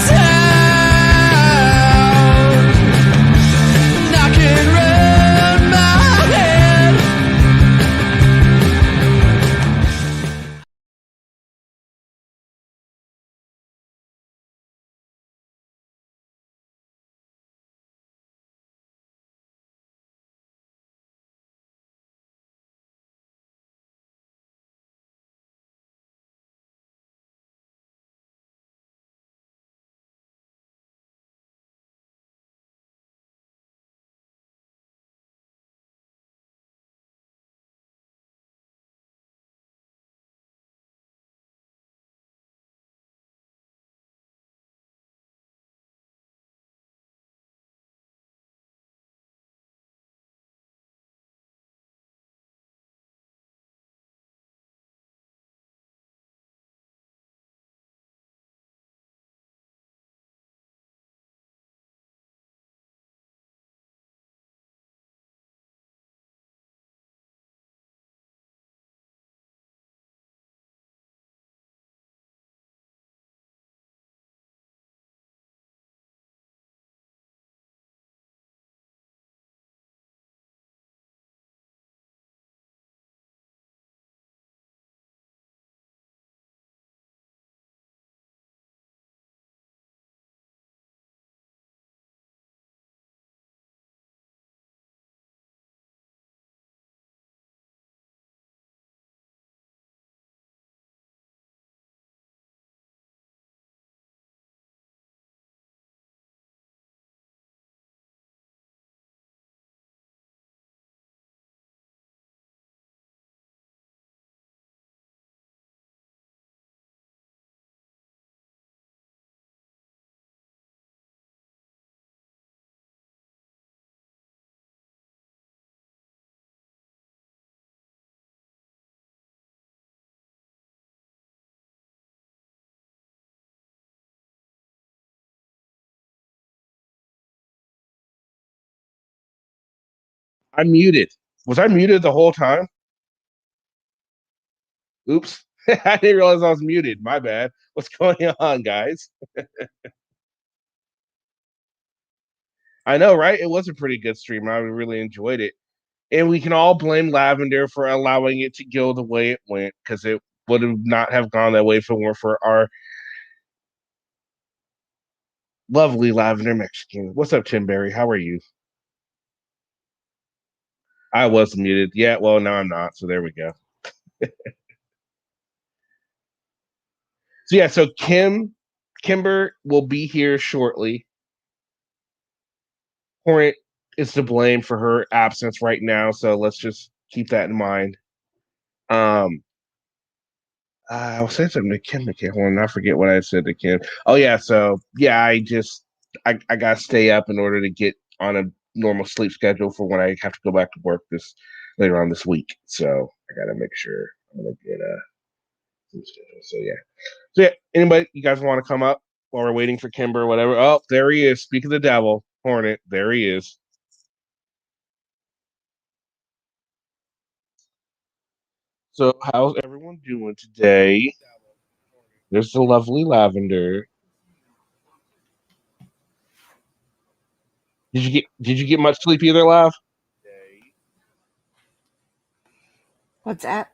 sound. And I can run my head. I'm muted. Was I muted the whole time? Oops. I didn't realize I was muted. My bad. What's going on, guys? I know, right? It was a pretty good stream. I really enjoyed it. And we can all blame Lavender for allowing it to go the way it went because it would have not have gone that way if it weren't for our lovely Lavender Mexican. What's up, Tim Berry? How are you? I was muted. Yeah, well, now I'm not. So there we go. So yeah, so Kimber will be here shortly. Hornet is to blame for her absence right now, so let's just keep that in mind. I was saying something to Kim. Hold on, I forget what I said to Kim. Oh yeah, so yeah, I gotta stay up in order to get on a normal sleep schedule for when I have to go back to work this later on this week. So I gotta make sure I'm gonna get a sleep schedule. So yeah. Anybody, you guys want to come up while we're waiting for Kimber or whatever? Oh, there he is. Speak of the devil, Hornet. There he is. So how's everyone doing today? There's the lovely Lavender. Did you get much sleep either, Lav? What's that?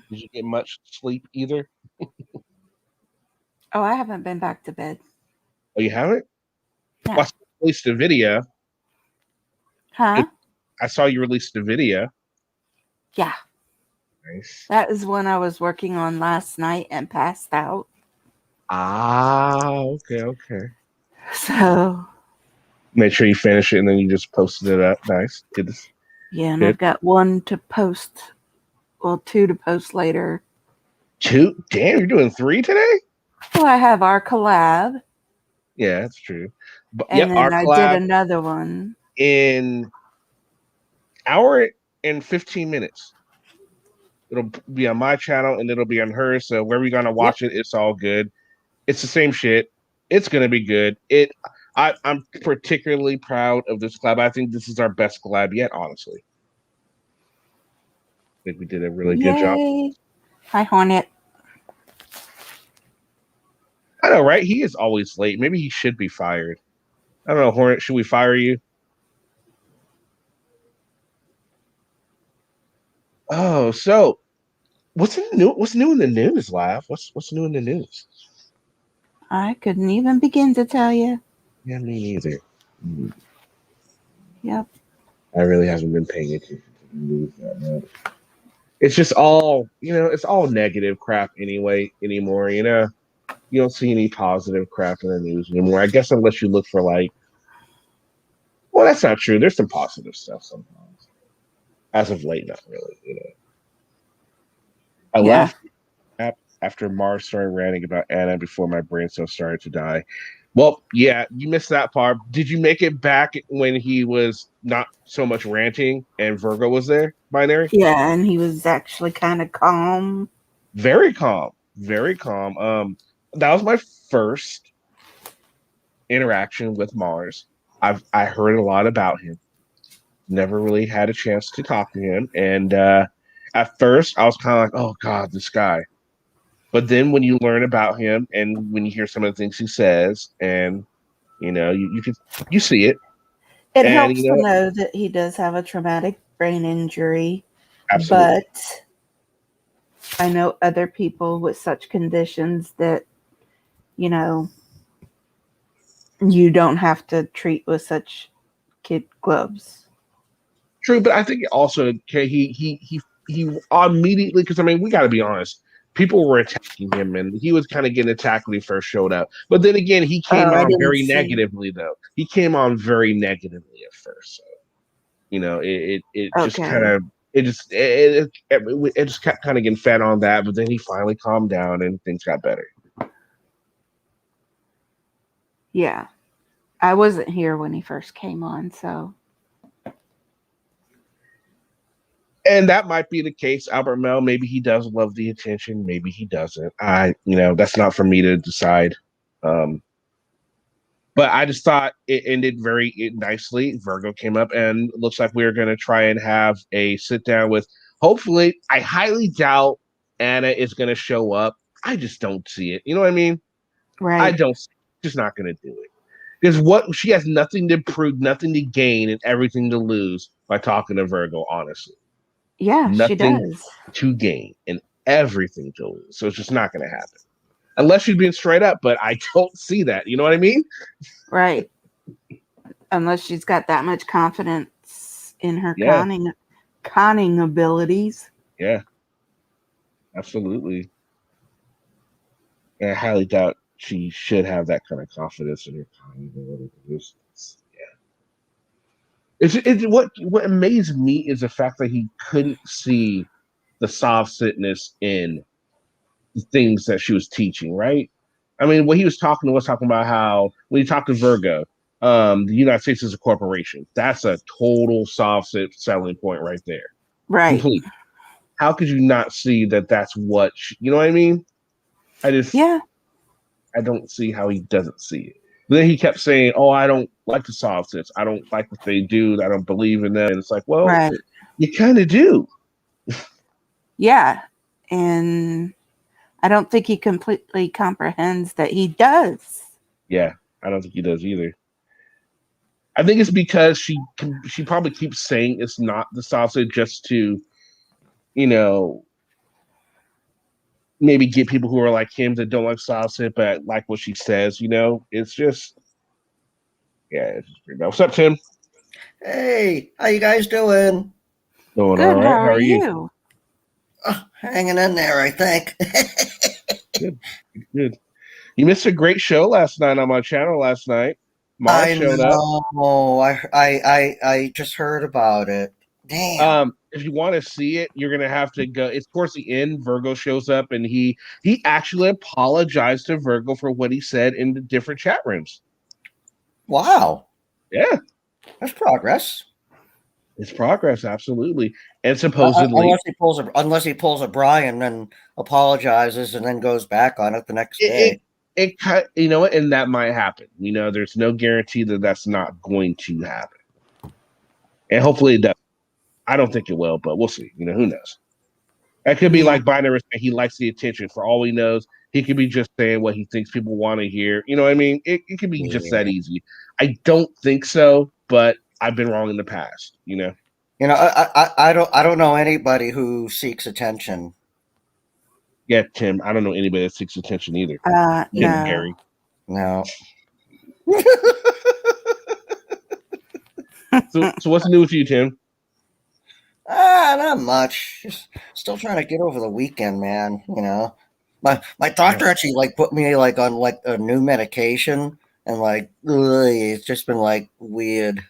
Did you get much sleep either? Oh, I haven't been back to bed. Oh, you haven't? No. Well, I released a video. Huh? I saw you released a video. Yeah. Nice. That is one I was working on last night and passed out. Okay. So. Make sure you finish it and then you just posted it up. Nice. Yeah, and good. I've got one to post. Well, two to post later. Two? Damn, you're doing three today? Well, I have our collab. Yeah, that's true. But And yep, then our I collab did another one. in hour and 15 minutes. It'll be on my channel and it'll be on hers. So where we're gonna watch it, it's all good. It's the same shit. It's gonna be good. I'm particularly proud of this collab. I think this is our best collab yet, honestly. I think we did a really good job. Hi, Hornet. I know, right? He is always late. Maybe he should be fired. I don't know, Hornet. Should we fire you? Oh, so what's new in the news, Laugh? What's new in the news? I couldn't even begin to tell you. Yeah, me neither. Hmm. Yep. I really haven't been paying attention to the news that much. It's just all, it's all negative crap anyway anymore, You don't see any positive crap in the news anymore. I guess unless you look for like, well, that's not true. There's some positive stuff sometimes. As of late, not really. I Yeah. left after Mars started ranting about Anna before my brain cell started to die. Well, yeah, you missed that part. Did you make it back when he was not so much ranting and Virgo was there, Binary? Yeah, and he was actually kind of calm. Very calm, very calm. That was my first interaction with Mars. I heard a lot about him. Never really had a chance to talk to him, and at first I was kind of like, "Oh God, this guy." But then when you learn about him and when you hear some of the things he says, and you see it, It and helps to know that he does have a traumatic brain injury, absolutely but I know other people with such conditions that, you know, you don't have to treat with such kid gloves. true. But I think also, okay, he immediately, because I mean, we got to be honest. People were attacking him, and he was kind of getting attacked when he first showed up. But then again, he came Oh, I on didn't very see. negatively, though. He came on very negatively at first. So, it just kind Okay. of it just kept kind of getting fed on that. But then he finally calmed down, and things got better. Yeah. I wasn't here when he first came on, so And that might be the case. Albert Mel, maybe he does love the attention, maybe he doesn't. That's not for me to decide. Um, but I just thought it ended very nicely. Virgo came up, and it looks like we're going to try and have a sit down with. Hopefully, I highly doubt Anna is going to show up. I just don't see it. You know what I mean? I right. don't. She's not going to do it because what she has nothing to prove, nothing to gain, and everything to lose by talking to Virgo. Honestly, Yeah, she nothing does. to gain and everything to lose. So it's just not going to happen unless she's being straight up. But I don't see that. You know what I mean? Right. Unless she's got that much confidence in her Yeah, conning abilities. yeah, absolutely. And I highly doubt she should have that kind of confidence in her ability. It's what amazed me is the fact that he couldn't see the soft sitness in the things that she was teaching, right? I mean, when he was talking about how when he talked to Virgo, the United States is a corporation. That's a total soft selling point right there. Right. Complete. How could you not see that? That's what you know what I mean? Yeah. I don't see how he doesn't see it. But then he kept saying, "Oh, I don't like the soft sits. I don't like what they do. I don't believe in them." And it's like, well, Right. you kind of do. Yeah. And I don't think he completely comprehends that he does. Yeah, I don't think he does either. I think it's because she probably keeps saying it's not the sausage just to, you know, maybe get people who are like him that don't like sausage but like what she says. It's just it's just pretty bad. What's up, Tim? Hey, how you guys doing? Doing all Good. right. How How are are you? you? Oh, hanging in there, I think. Good. Good. You missed a great show last night on my channel last night. Mars I showed up. know. I just heard about it. Damn. If you want to see it, you're gonna have to go. It's towards the end. Virgo shows up, and he actually apologized to Virgo for what he said in the different chat rooms. Wow. Yeah, That's progress. it's progress, absolutely. And supposedly, Unless he pulls a Brian and apologizes and then goes back on it the next it day. you know what, and that might happen. There's no guarantee that that's not going to happen, and hopefully it does. I don't think it will, but we'll see. Who knows? That could be Yeah. like Binary saying he likes the attention. For all he knows, He could be just saying what he thinks people want to hear. You know what I mean? It could be just that Yeah. easy. I don't think so, but I've been wrong in the past. You know? You know, I don't know anybody who seeks attention. Yeah, Tim. I don't know anybody that seeks attention either. Tim No. Gary. No. So what's new with you, Tim? Not much. Just still trying to get over the weekend, man. You know, my doctor actually like put me like on like a new medication, and like ugh, it's just been like weird.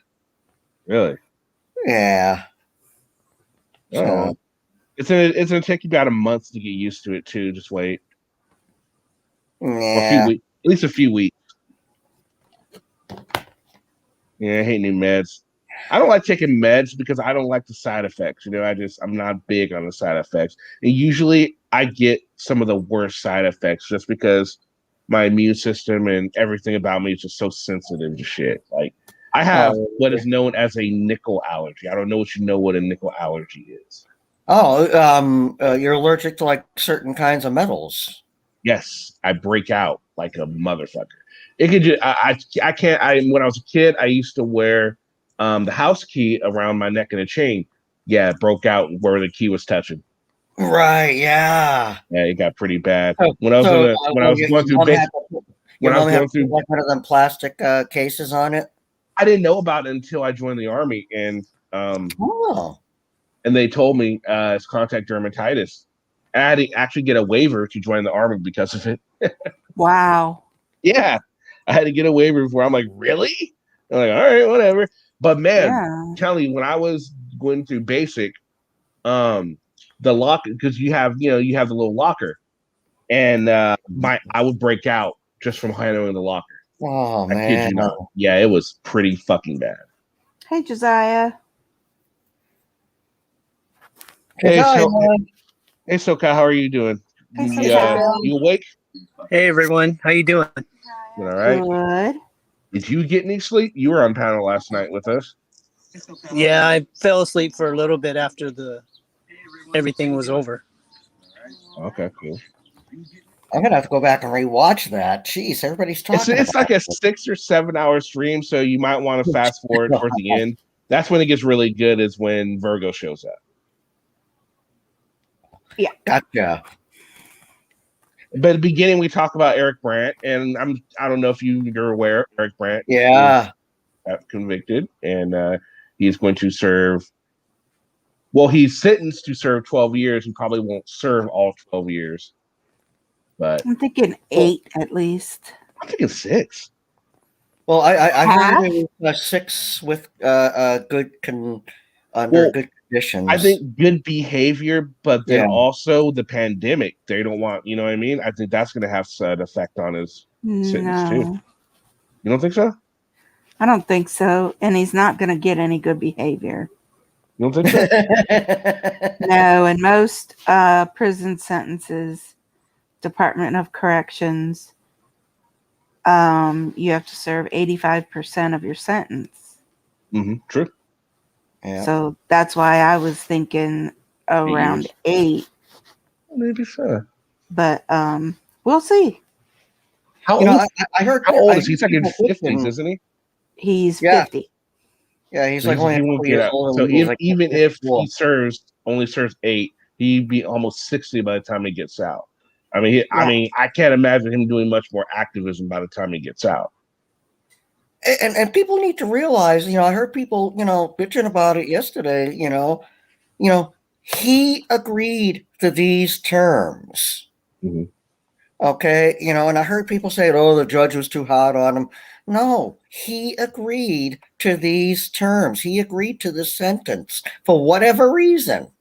Really? Yeah. Oh, So it's gonna take you about a month to get used to it too. Just wait. Or a few yeah. weeks, at least a few weeks. Yeah, I hate new meds. I don't like taking meds because I don't like the side effects. You know, I'm not big on the side effects. And usually I get some of the worst side effects just because my immune system and everything about me is just so sensitive to shit. Like I have what is known as a nickel allergy. I don't know what a nickel allergy is. You're allergic to like certain kinds of metals. Yes, I break out like a motherfucker. It could just I can't I when I was a kid I used to wear the house key around my neck in a chain. Yeah, it broke out where the key was touching. Right. Yeah. Yeah, it got pretty bad. So, When I was when I was your going through mom basic had to put, your when I was mom had going to put through like one of them plastic cases on it. I didn't know about it until I joined the army Oh. and they told me it's contact dermatitis. I had to actually get a waiver to join the army because of it. Wow. Yeah. I had to get a waiver before. I'm like, really? I'm like, all right, whatever. But man, Yeah. telling you, when I was going through basic, the locker, because you have the little locker, and I would break out just from handling the locker. Oh I kid man. you not. Yeah, it was pretty fucking bad. Hey, Josiah. Hey, Hey, SoCal, how are you doing? Hey, You, SoCal. you awake? Hey everyone, how you doing? All right. Good. Did you get any sleep? You were on panel last night with us. Yeah, I fell asleep for a little bit after everything was over. Okay, cool. I'm gonna have to go back and rewatch that. Jeez, everybody's talking. It's about like a it. 6 or 7 hour stream, so you might want to fast forward toward the end. That's when it gets really good. Is when Virgo shows up. Gotcha. But at the beginning, we talk about Eric Brandt, and I don't know if you're aware, Eric Brandt Yeah. is convicted, and he's going to serve. Well, he's sentenced to serve 12 years. He probably won't serve all 12 years, but I'm thinking 8 at least. I'm thinking 6. Well, I Half? heard it was 6 with good under Well, good conditions. I think good behavior, but then Yeah. also the pandemic. They don't want, you know what I mean? I think that's going to have an effect on his sentence too. No, You don't think so? I don't think so. And he's not going to get any good behavior. You don't think so? No, in most prison sentences, Department of Corrections, you have to serve 85% of your sentence. True. Yeah. So that's why I was thinking around years. 8. Maybe so. But we'll see. How You know, old? I heard. How old I is he? He's like in heard people 50s, thinking- isn't he? He's Yeah. 50. Yeah, he's So like only he a won't couple get years out. older. So and he's like even if 54. he only serves 8, he'd be almost 60 by the time he gets out. I mean, I can't imagine him doing much more activism by the time he gets out. And people need to realize, I heard people, bitching about it yesterday. He agreed to these terms. Mhm. Okay, and I heard people say, "Oh, the judge was too hard on him." No, he agreed to these terms. He agreed to the sentence for whatever reason.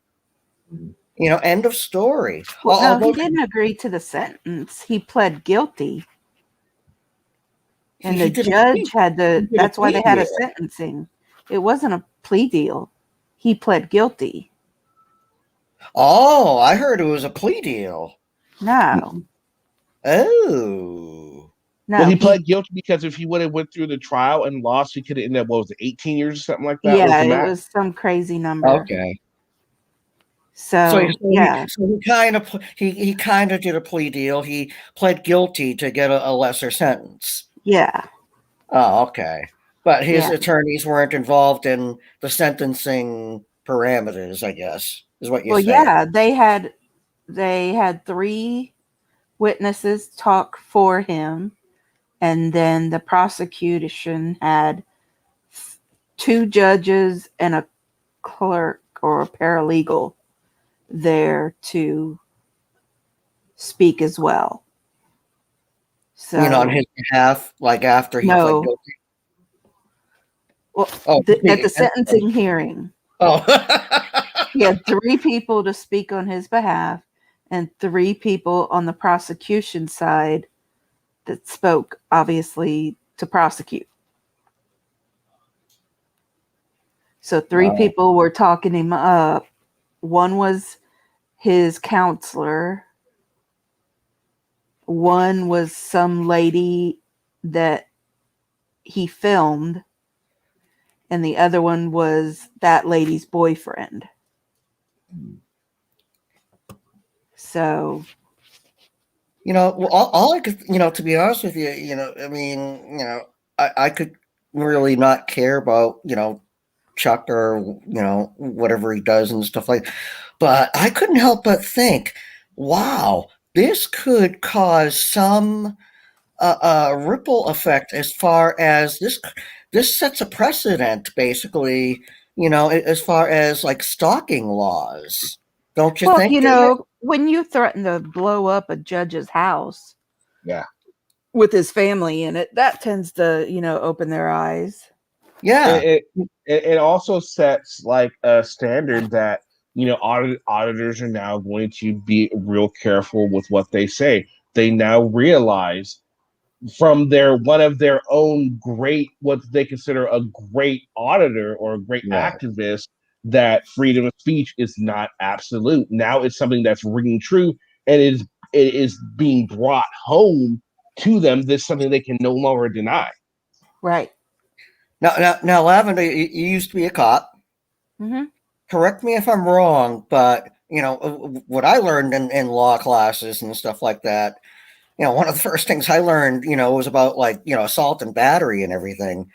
End of story. Well, no, Although he didn't agree to the sentence. He pled guilty. And he the did a judge plea- had to, he did a that's why they plea had a deal. sentencing. It wasn't a plea deal. He pled guilty. Oh, I heard it was a plea deal. No, Oh. no. Well, he pled guilty because if he would have went through the trial and lost, he could have ended up, 18 years or something like that? Yeah, the it max? was some crazy number. Okay. So yeah, so he kind of did a plea deal. He pled guilty to get a lesser sentence. yeah, Oh, okay. But his yeah. attorneys weren't involved in the sentencing parameters, I guess, is what you're Well, saying. yeah, they had three witnesses talk for him, and then the prosecution had two judges and a clerk or a paralegal there to speak as well. So You know, on his behalf, like after he pled no, guilty. well, Oh, at the sentencing hearing, oh. he had three people to speak on his behalf and three people on the prosecution side that spoke, obviously, to prosecute. So three Wow. people were talking him up. One was his counselor. One was some lady that he filmed. And the other one was that lady's boyfriend. So, You know, well, all I could, you know, to be honest with you, you know, I mean, you know, I could really not care about, you know, Chuck or, you know, whatever he does and stuff like, but I couldn't help but think, wow, this could cause some ripple effect as far as this sets a precedent, basically, you know, as far as like stalking laws. Don't you well, think? you know, when you threaten to blow up a judge's house Yeah. with his family in it, that tends to, open their eyes. Yeah. It also sets like a standard that auditors are now going to be real careful with what they say. They now realize from one of their own great, what they consider a great auditor or a great Right. activist, that freedom of speech is not absolute. Now it's something that's ringing true, and it is being brought home to them. This is something they can no longer deny. Right. Now, Lavender, you used to be a cop. Mm-hmm. Correct me if I'm wrong, but you know what I learned in law classes and stuff like that. You know, one of the first things I learned, you know, was about like assault and battery and everything.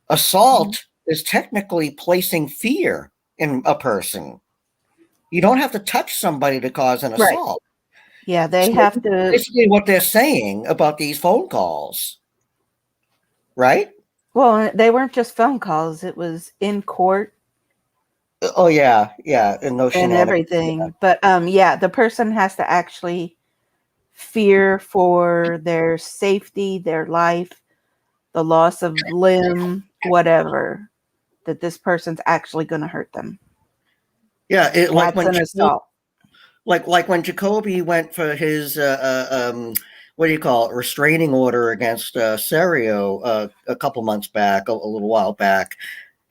Assault is technically placing fear in a person. You don't have to touch somebody to cause an Right. assault. Yeah, they So have to. basically what they're saying about these phone calls, right? Well, they weren't just phone calls; it was in court Oh yeah, and no and shenanigans. everything. But yeah, the person has to actually fear for their safety, their life, the loss of limb, whatever, that this person's actually going to hurt them. Yeah, like That's when an assault. like when Jacoby went for his what do you call it, restraining order against Serio a couple months back, a little while back,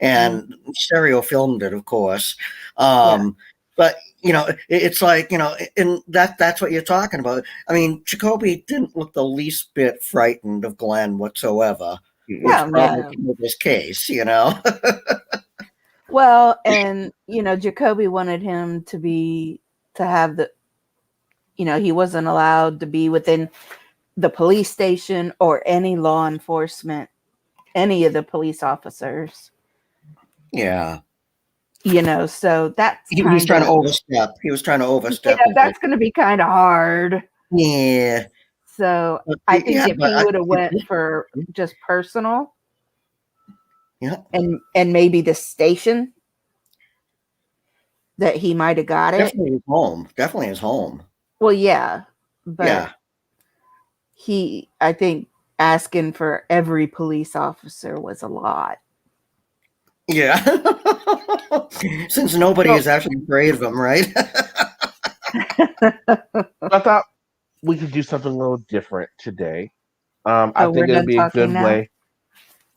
and Serio filmed it, of course. But it's like and that's what you're talking about. I mean, Jacoby didn't look the least bit frightened of Glenn whatsoever, which Oh, probably no. killed his case. Well, and Jacoby wanted him to have the, he wasn't allowed to be within the police station or any law enforcement, any of the police officers. Yeah. So that's He was trying to overstep. He was trying to overstep. Yeah, that's going to be kind of hard. Yeah. So I think if he would have went for just personal, Yeah, and maybe the station, that he might have got it. definitely his home. Definitely his home. Well, yeah, but yeah, I think asking for every police officer was a lot. yeah. Since nobody is actually afraid of him, right? I thought we could do something a little different today. I think it'd be a good way.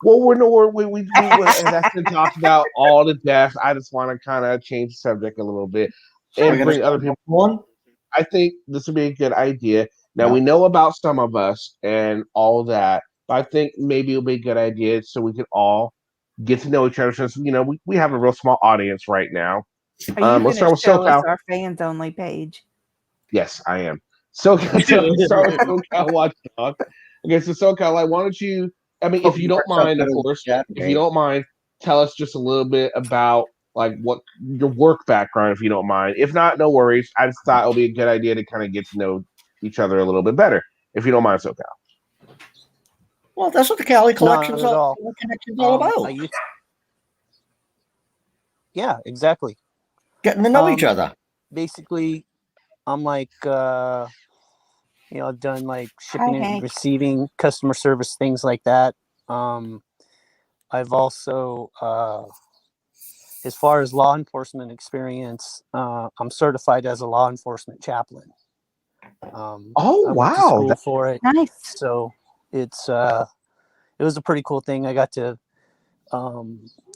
Well, we that's been talked about all to death. I just want to kind of change the subject a little bit and bring other people on. I think this would be a good idea. Now we know about Some of Us and all that, but I think maybe it'll be a good idea so we can all get to know each other. Since we have a real small audience right now, Are you Let's going start to with show us SoCal. our fans only page? Yes, I am. So let's start with SoCal Watchdog. Okay, so SoCal, like, why don't you? I mean, if you don't mind, of course, if you don't mind, tell us just a little bit about like what your work background, if you don't mind. If not, no worries. I just thought it would be a good idea to kind of get to know each other a little bit better, if you don't mind, SoCal. Well, that's what the Cali Collection's Not at all. Connection's all I about. used, yeah, exactly. Getting to know each Um, other. Basically, I'm like, I've done like Hi, shipping and Hank. receiving, customer service, things like that. I've also, as far as law enforcement experience, I'm certified as a law enforcement chaplain. Oh, I went to wow. school for it, Nice. so it was a pretty cool thing. I got to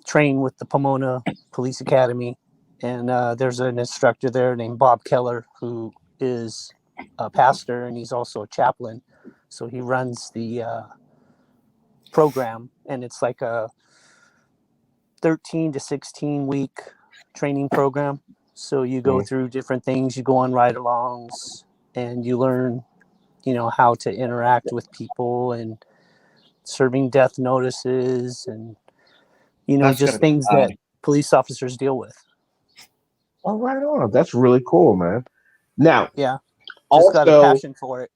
train with the Pomona Police Academy, and there's an instructor there named Bob Keller who is a pastor and he's also a chaplain. So he runs the program, and it's like a 13 to 16 week training program. So you go through different things, you go on ride-alongs, and you learn, how to interact with people and serving death notices and, That's just gonna be things that police officers deal with. Oh, right on. That's really cool, man. Now, Yeah. Just got a also, passion for it.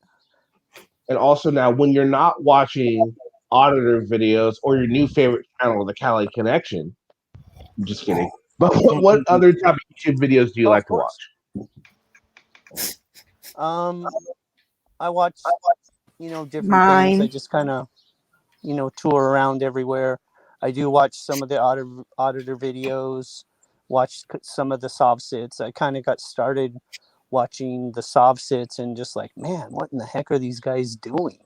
and also now, when you're not watching auditor videos or your new favorite channel, the Cali Connection, I'm just kidding. But what other type of YouTube videos do you Oh, like of to watch? course. I watch, different things. I Mine. just kind of, tour around everywhere. I do watch some of the auditor videos, watch some of the SOV sits. I kind of got started watching the SOV sits and just like, man, what in the heck are these guys doing?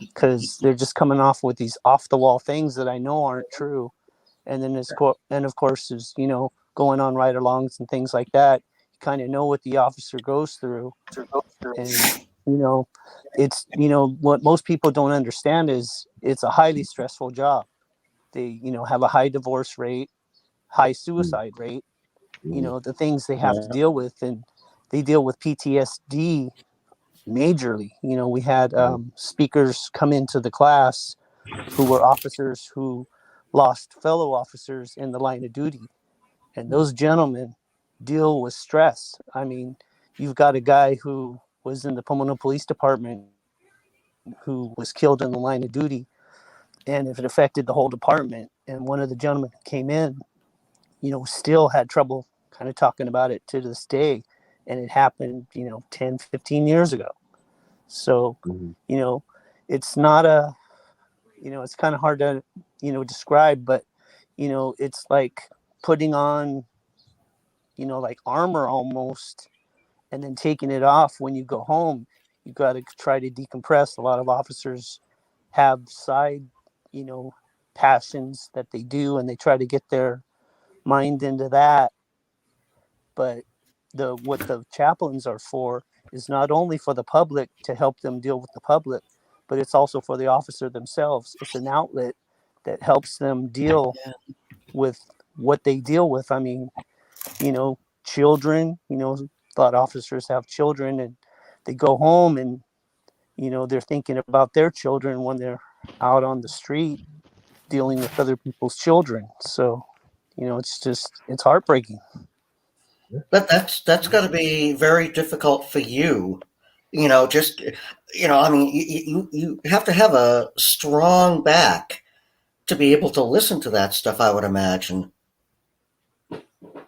Because they're just coming off with these off the wall things that I know aren't true. And then and of course, is, going on ride-alongs and things like that. You kind of know what the officer goes through. And, it's, what most people don't understand is it's a highly stressful job. They, have a high divorce rate, high suicide rate, the things they have to deal with. And they deal with PTSD majorly. We had speakers come into the class who were officers who lost fellow officers in the line of duty. And those gentlemen deal with stress. I mean, you've got a guy who was in the Pomona Police Department who was killed in the line of duty, and if it affected the whole department. And one of the gentlemen who came in, still had trouble kind of talking about it to this day. And it happened, 10, 15 years ago. So, it's not it's kind of hard to, describe, but, it's like putting on, like armor almost, and then taking it off when you go home. You got to try to decompress. A lot of officers have side, passions that they do, and they try to get their mind into that. But what the chaplains are for is not only for the public to help them deal with the public, but it's also for the officer themselves. It's an outlet that helps them deal with what they deal with. I mean, children, a lot of officers have children, and they go home and, they're thinking about their children when they're out on the street dealing with other people's children. So, it's heartbreaking. But that's got to be very difficult for you. Just I mean, you have to have a strong back to be able to listen to that stuff, I would imagine.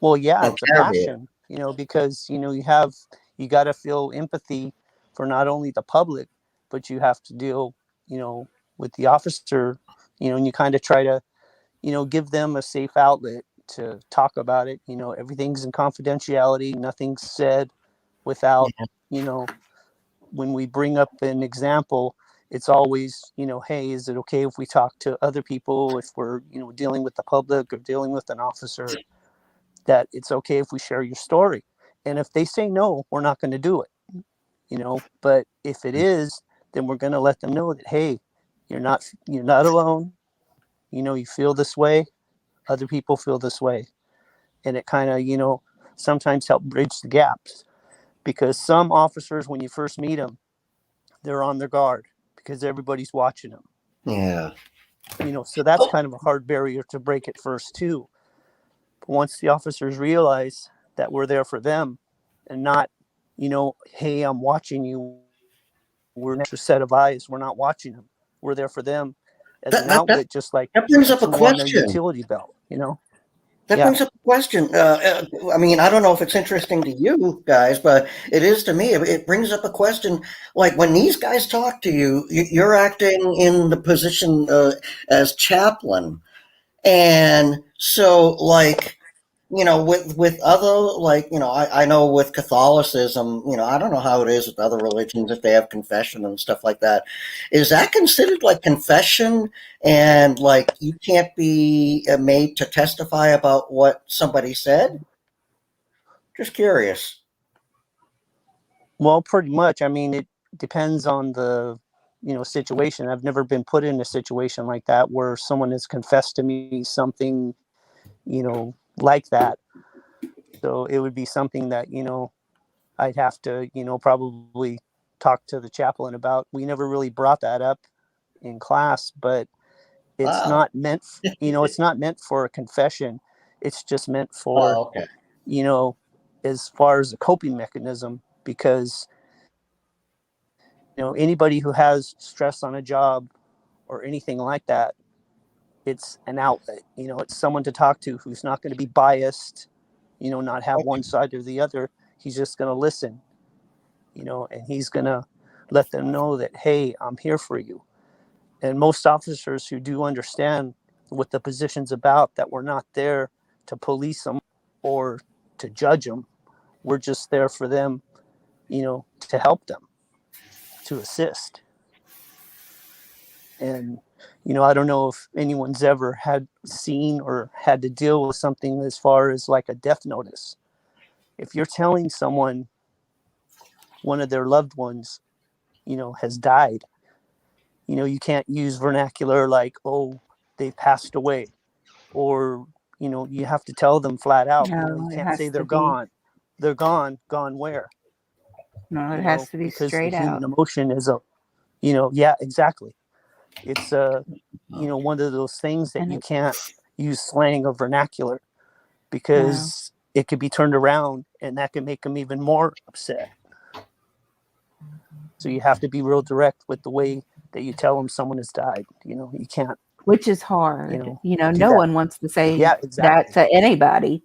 Well, yeah, And it's a carry it. passion, because, you got to feel empathy for not only the public, but you have to deal, with the officer, and you kind of try to, give them a safe outlet to talk about it. Everything's in confidentiality. Nothing's said without, when we bring up an example, it's always, hey, is it okay if we talk to other people if we're, dealing with the public or dealing with an officer, that it's okay if we share your story. And if they say no, we're not going to do it, but if it is, then we're going to let them know that, hey, you're not alone. You feel this way. Other people feel this way. and it kind of, sometimes help bridge the gaps, because some officers, when you first meet them, they're on their guard because everybody's watching them. Yeah. So that's kind of a hard barrier to break at first too. But once the officers realize that we're there for them and not, hey, I'm watching you. We're an extra set of eyes. We're not watching them. We're there for them as an outlet, just like that brings up a tool on their question. utility belt, That brings up a question. I mean, I don't know if it's interesting to you guys, but it is to me. It brings up a question. Like when these guys talk to you, you're acting in the position as chaplain. And so, like, with other, like, I know with Catholicism, I don't know how it is with other religions if they have confession and stuff like that. Is that considered like confession, and like you can't be made to testify about what somebody said? Just curious. Well, pretty much. I mean, it depends on the situation. I've never been put in a situation like that where someone has confessed to me something like that. So it would be something that I'd have to probably talk to the chaplain about. We never really brought that up in class, but it's Wow. not meant it's not meant for a confession. It's just meant for okay. As far as a coping mechanism, because anybody who has stress on a job or anything like that, it's an outlet. It's someone to talk to who's not going to be biased, not have one side or the other. He's just going to listen, and he's going to let them know that, hey, I'm here for you. And most officers who do understand what the position's about, that we're not there to police them or to judge them. We're just there for them, to help them, to assist. And I don't know if anyone's ever had seen or had to deal with something as far as like a death notice. If you're telling someone one of their loved ones, has died, you can't use vernacular like, oh, they passed away, or, you have to tell them flat out. No, You it can't has say they're to be. gone. They're gone. Gone where? No, it has to be because straight the human out. emotion is yeah, exactly. It's one of those things that And you it- can't use slang or vernacular, because it could be turned around and that can make them even more upset. So you have to be real direct with the way that you tell them someone has died. You can't. Which is hard. do no that. one wants to say Yeah, exactly. that to anybody.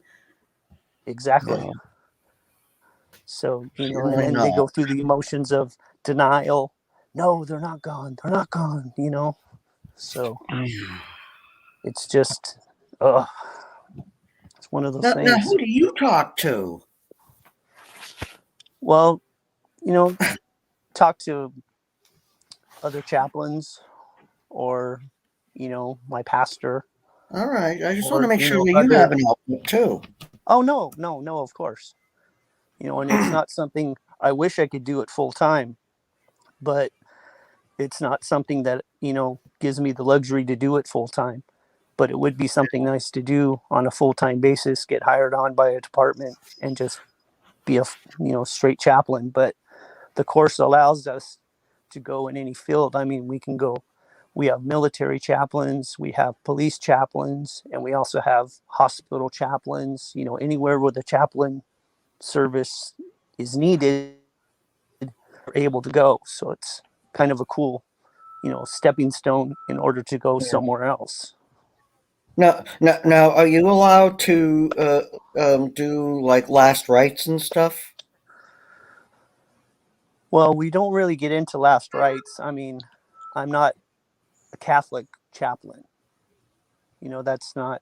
Exactly. No. So, and Certainly then they not. go through the emotions of denial. No, they're not gone. They're not gone, So it's just, it's one of those Now, things. who do you talk to? Well, talk to other chaplains, or, my pastor. All right. I just Or, want to make sure that you other. have an outlet too. Oh, no, of course. And it's not something I wish I could do it full time, but it's not something that, gives me the luxury to do it full time. But it would be something nice to do on a full-time basis, get hired on by a department and just be a, straight chaplain. But the course allows us to go in any field. I mean, we have military chaplains, we have police chaplains, and we also have hospital chaplains. Anywhere where the chaplain service is needed, we're able to go. So it's kind of a cool, stepping stone in order to go somewhere else. Now, are you allowed to do like last rites and stuff? Well, we don't really get into last rites. I mean, I'm not a Catholic chaplain. That's not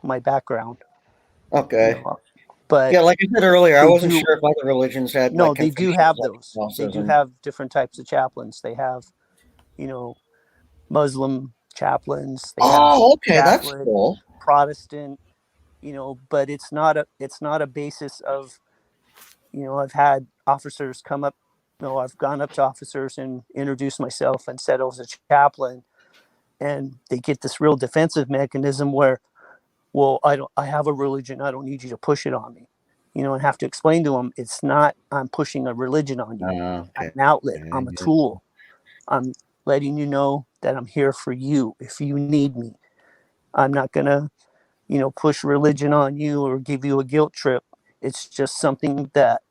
my background. Okay. But Yeah, like I said earlier, I they wasn't do- sure if other religions had no, like they do confessions have like those. They do Catholicism. have different types of chaplains. They have, Muslim chaplains. They have Oh, okay, that's Catholic, cool. Protestant. But it's not a basis of, I've had officers come up. I've gone up to officers and introduced myself and said I was a chaplain, and they get this real defensive mechanism where, well, I have a religion. I don't need you to push it on me. You know, and have to explain to them it's not I'm pushing a religion on you. I'm Okay. an outlet. I'm a tool. I'm letting you know that I'm here for you if you need me. I'm not gonna, you know, push religion on you or give you a guilt trip. It's just something that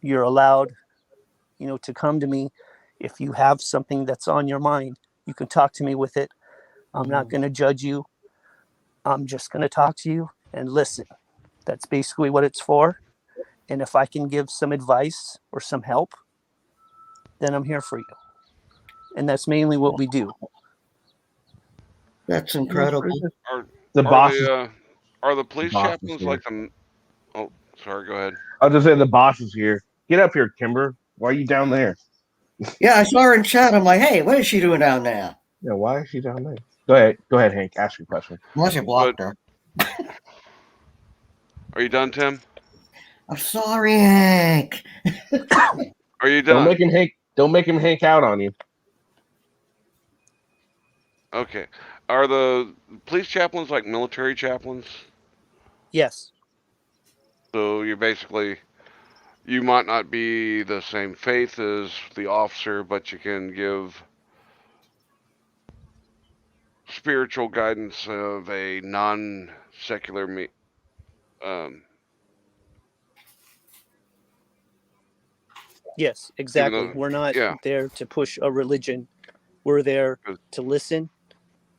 you're allowed, you know, to come to me. If you have something that's on your mind, you can talk to me with it. I'm not going to judge you. I'm just going to talk to you and listen. That's basically what it's for. And if I can give some advice or some help, then I'm here for you. And that's mainly what we do. That's incredible. Are The boss is are the police boss is chaplains here. like the? Oh, sorry. Go ahead. I'll just say the boss is here. Get up here, Kimber. Why are you down there? Yeah, I saw her in chat. I'm like, hey, what is she doing down there? Yeah, why is she down there? Go ahead, Hank. Ask your question. Unless you blocked her. Are you done, Tim? I'm sorry, Hank. Are you Don't done? make him Hank. Don't make him Hank out on you. Okay. Are the police chaplains like military chaplains? Yes. So you're basically, you might not be the same faith as the officer, but you can give spiritual guidance of a non-secular Yes, exactly. though- We're not yeah. there to push a religion. We're there to listen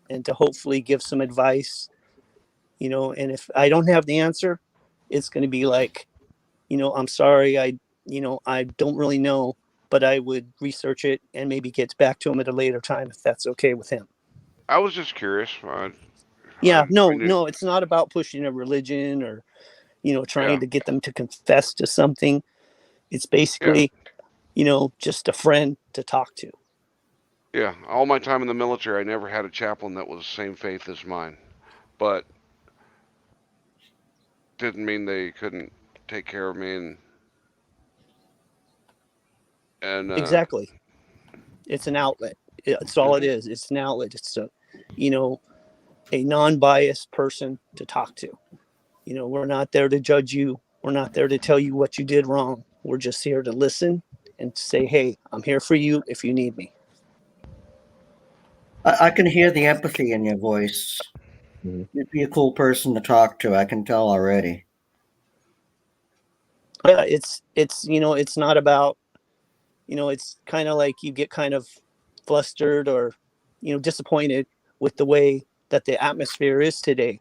and to hopefully give some advice, you know, and if I don't have the answer, it's going to be like, you know, I'm sorry, I don't really know, but I would research it and maybe get back to him at a later time if that's okay with him. I was just curious. No, it's not about pushing a religion or, you know, trying to get them to confess to something. It's basically, you know, just a friend to talk to. Yeah, all my time in the military, I never had a chaplain that was the same faith as mine, but didn't mean they couldn't take care of me and Exactly. It's an outlet. It's all it is. It's an outlet. It's a, you know, a non-biased person to talk to. You know, we're not there to judge you. We're not there to tell you what you did wrong. We're just here to listen and say, hey, I'm here for you if you need me. I can hear the empathy in your voice. You'd be a cool person to talk to. I can tell already. It's you know, it's not about, you know, it's kind of like you get kind of flustered or, you know, disappointed with the way that the atmosphere is today.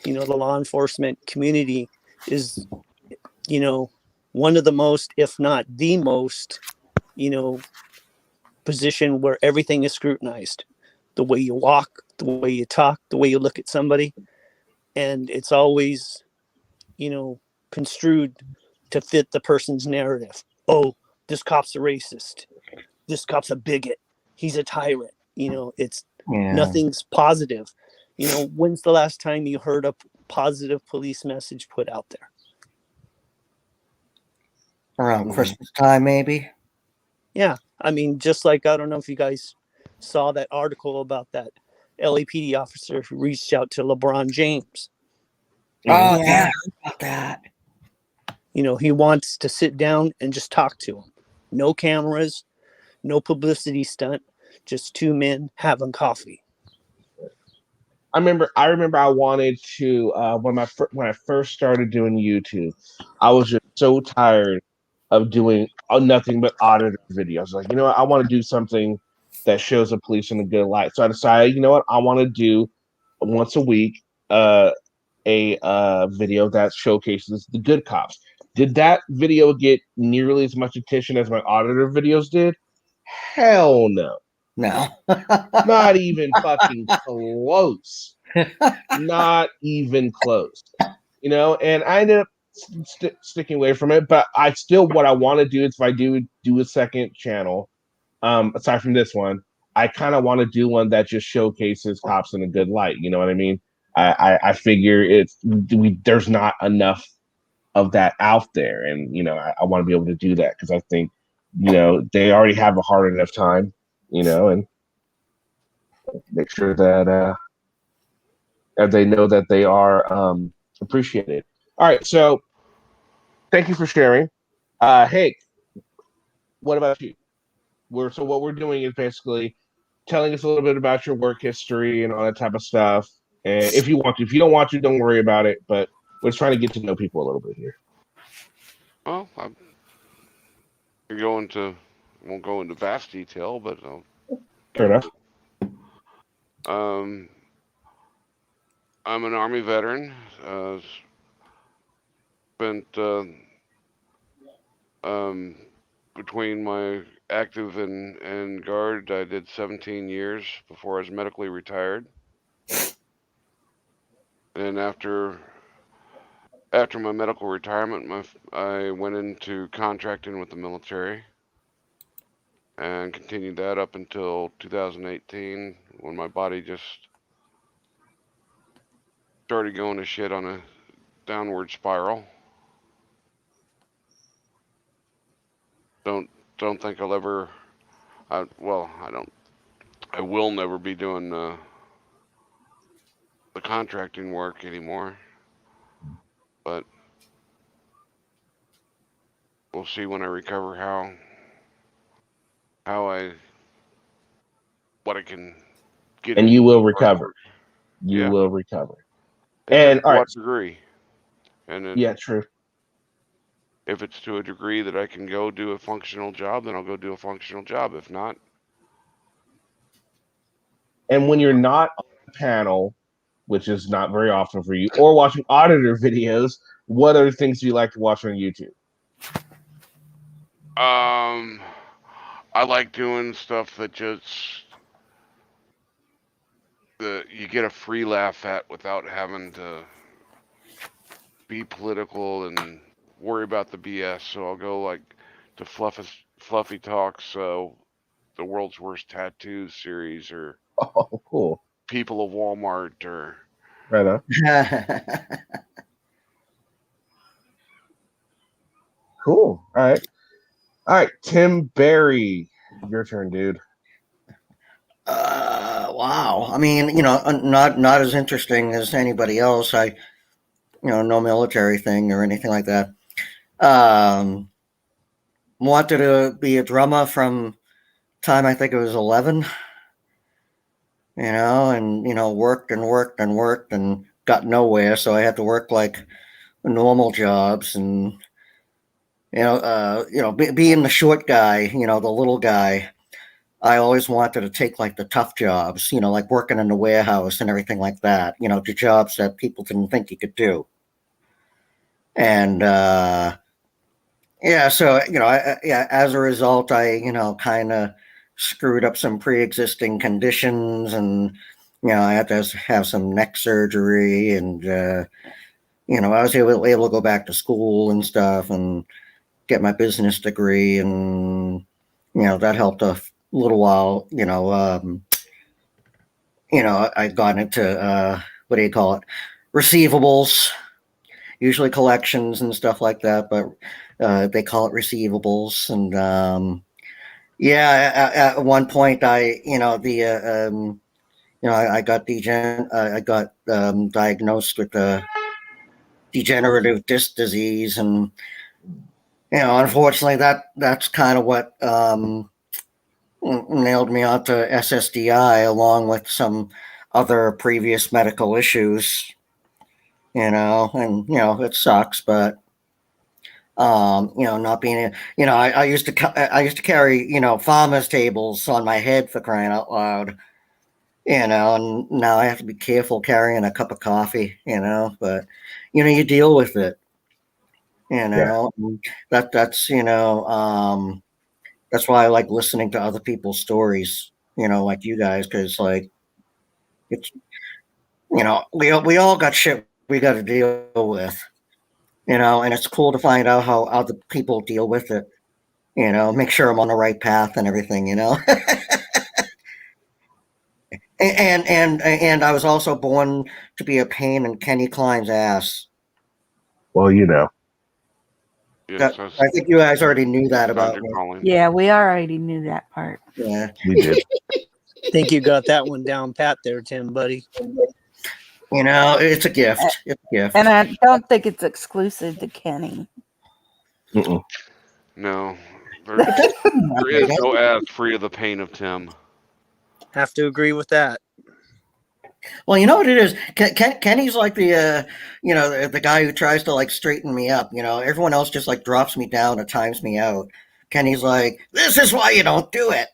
You know, the law enforcement community is, you know, one of the most, if not the most, you know, position where everything is scrutinized. The way you walk, the way you talk, the way you look at somebody. And it's always, you know, construed to fit the person's narrative. Oh, this cop's a racist. This cop's a bigot. He's a tyrant. You know, it's nothing's positive. You know, when's the last time you heard a positive police message put out there? Around Christmas time, maybe. Yeah. I mean, just like, I don't know if you guys saw that article about that LAPD officer who reached out to LeBron James. Oh, yeah, about that. You know, he wants to sit down and just talk to him. No cameras, no publicity stunt, just two men having coffee. I remember I wanted to when I first started doing YouTube, I was just so tired of doing nothing but auditor videos. Like, you know what, I want to do something that shows the police in a good light. So I decided, you know what, I want to do once a week a video that showcases the good cops. Did that video get nearly as much attention as my auditor videos did? Hell no. No. Not even fucking close. Not even close. You know, and I ended up sticking away from it, but I still, what I want to do is, if I do a second channel, aside from this one, I kind of want to do one that just showcases cops in a good light. You know what I mean? I figure there's not enough of that out there, and you know, I want to be able to do that because I think, you know, they already have a hard enough time, you know, and make sure that and they know that they are appreciated. All right, so thank you for sharing. Hey, what about you? So what we're doing is basically telling us a little bit about your work history and all that type of stuff. And if you want to, if you don't want to, don't worry about it. But we're just trying to get to know people a little bit here. Well, I won't go into vast detail, but Fair enough. I'm an Army veteran. Spent between my active and guard, I did 17 years before I was medically retired. And after my medical retirement, I went into contracting with the military and continued that up until 2018 when my body just started going to shit on a downward spiral. Don't think I'll ever. I will never be doing the contracting work anymore. But we'll see when I recover what I can get. And you will recover. You Yeah. will recover. And all to right. what degree? And then Yeah, true. if it's to a degree that I can go do a functional job, then I'll go do a functional job. If not, And when you're not on the panel, which is not very often for you, or watching auditor videos, what other things do you like to watch on YouTube? I like doing stuff that just you get a free laugh at without having to be political and worry about the BS. So I'll go like to Fluffy Talks, so the World's Worst Tattoos series, or Oh, cool. People of Walmart, or Right on. Cool. All right. Tim Barry, your turn, dude. Wow. I mean, not as interesting as anybody else. No military thing or anything like that. Wanted to be a drummer from time I think it was 11. And worked and got nowhere. So I had to work like normal jobs, and being the short guy, the little guy. I always wanted to take like the tough jobs, like working in the warehouse and everything like that, the jobs that people didn't think you could do. And so as a result, I kind of screwed up some pre-existing conditions, and I had to have some neck surgery, and I was able to go back to school and stuff and get my business degree, and that helped a little while. I got into what do you call it, receivables, usually collections and stuff like that, but they call it receivables. And at one point I got diagnosed with degenerative disc disease, and unfortunately that's kind of what nailed me onto SSDI, along with some other previous medical issues. And it sucks, but not being, I used to carry, farmers tables on my head, for crying out loud, and now I have to be careful carrying a cup of coffee, but you deal with it, that's that's why I like listening to other people's stories, like you guys, because like it's, we all got shit we got to deal with, and it's cool to find out how other people deal with it, make sure I'm on the right path and everything, and I was also born to be a pain in Kenny Klein's ass. Well, yes, I think you guys already knew that about me. Yeah, we already knew that part. Yeah, we did. Think you got that one down pat there, Tim, buddy. You know, it's a gift. It's a gift. And I don't think it's exclusive to Kenny. Mm-mm. No, there, It does seem that there way, is doesn't no it? ass free of the pain of Tim. Have to agree with that. Well, you know what it is. Kenny's like the, the guy who tries to like straighten me up. You know, everyone else just like drops me down or times me out. Kenny's like, this is why you don't do it.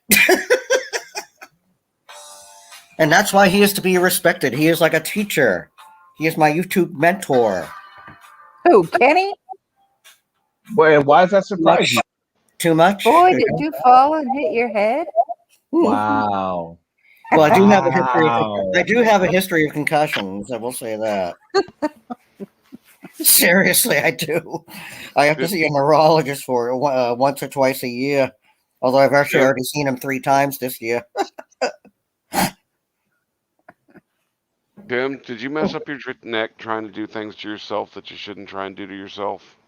And that's why he is to be respected. He is like a teacher. He is my YouTube mentor. Who, Kenny? Well, why is that surprising? Too much? Boy, did you fall and hit your head? Wow. Well, I do have a history. Wow. I do have a history of concussions. I will say that. Seriously, I do. I have to see a neurologist for once or twice a year. Although I've actually already seen him 3 times this year. Tim, did you mess up your neck trying to do things to yourself that you shouldn't try and do to yourself?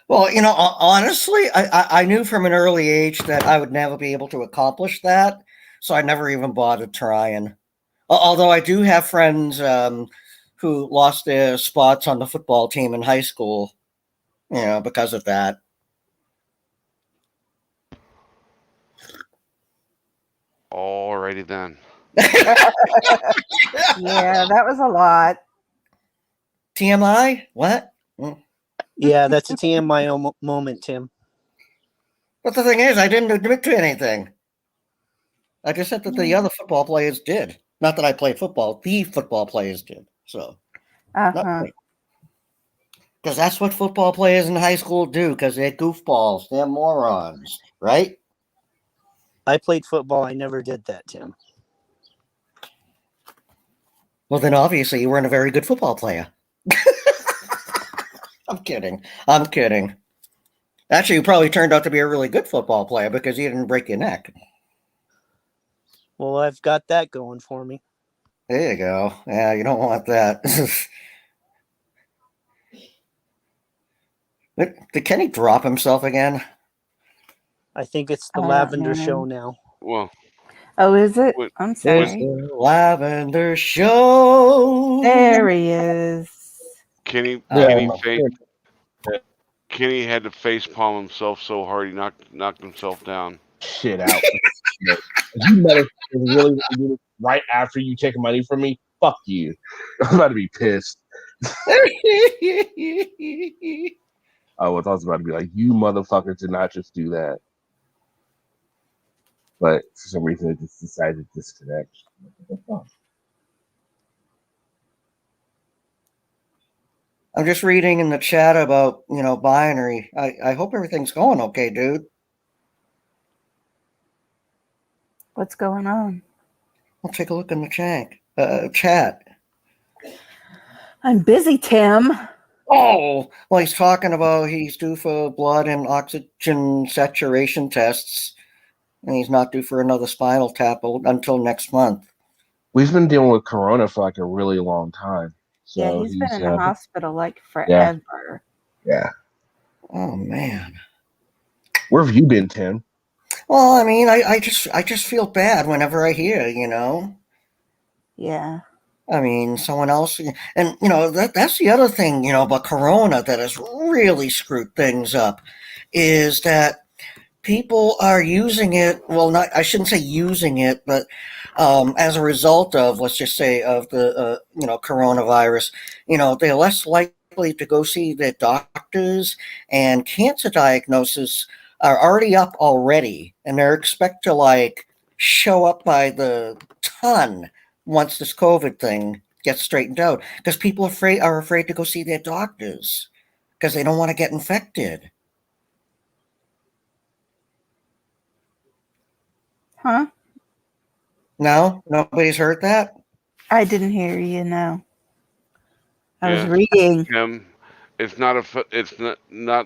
Well, you know, honestly, I knew from an early age that I would never be able to accomplish that, so I never even bothered trying. Although I do have friends who lost their spots on the football team in high school, you know, because of that. Alrighty then. Yeah, that was a lot. TMI? What? Yeah, that's a TMI moment, Tim. But the thing is, I didn't admit to anything. I just said that the other football players did. Not that I played football. The football players did. So, Uh-huh. because that's what football players in high school do. Because they're goofballs. They're morons, right? I played football. I never did that, Tim. Well, then obviously you weren't a very good football player. I'm kidding. I'm kidding. Actually, you probably turned out to be a really good football player because you didn't break your neck. Well, I've got that going for me. There you go. Yeah, you don't want that. Did Kenny drop himself again? I think it's the I don't Lavender know. Show now. Well, Oh, is it? Wait, I'm It's sorry. the Lavender Show. There he is. Kenny Yeah. Kenny had to face palm himself so hard he knocked himself down. Shit out. You motherfucker really want to do this right after you take money from me? Fuck you. I'm about to be pissed. I was about to be like, you motherfucker did not just do that. But for some reason, it just decided to disconnect. I'm just reading in the chat about, binary. I hope everything's going okay, dude. What's going on? I'll take a look in the chat. I'm busy, Tim. Oh, well, he's talking about he's due for blood and oxygen saturation tests, and he's not due for another spinal tap until next month. We've been dealing with Corona for like a really long time. So Yeah, he's been in the hospital like forever. Yeah. Oh man. Where have you been, Tim? Well, I mean, I just feel bad whenever I hear, Yeah. I mean, someone else, and that's the other thing, about Corona that has really screwed things up, is that people are using it. Well, I shouldn't say using it, but as a result of, let's just say, of the coronavirus, they're less likely to go see their doctors, and cancer diagnoses are already up already, and they're expected to show up by the ton once this COVID thing gets straightened out, because people are afraid to go see their doctors because they don't want to get infected. Huh? No, nobody's heard that. I didn't hear you. No. I was Yeah. reading. Tim, it's not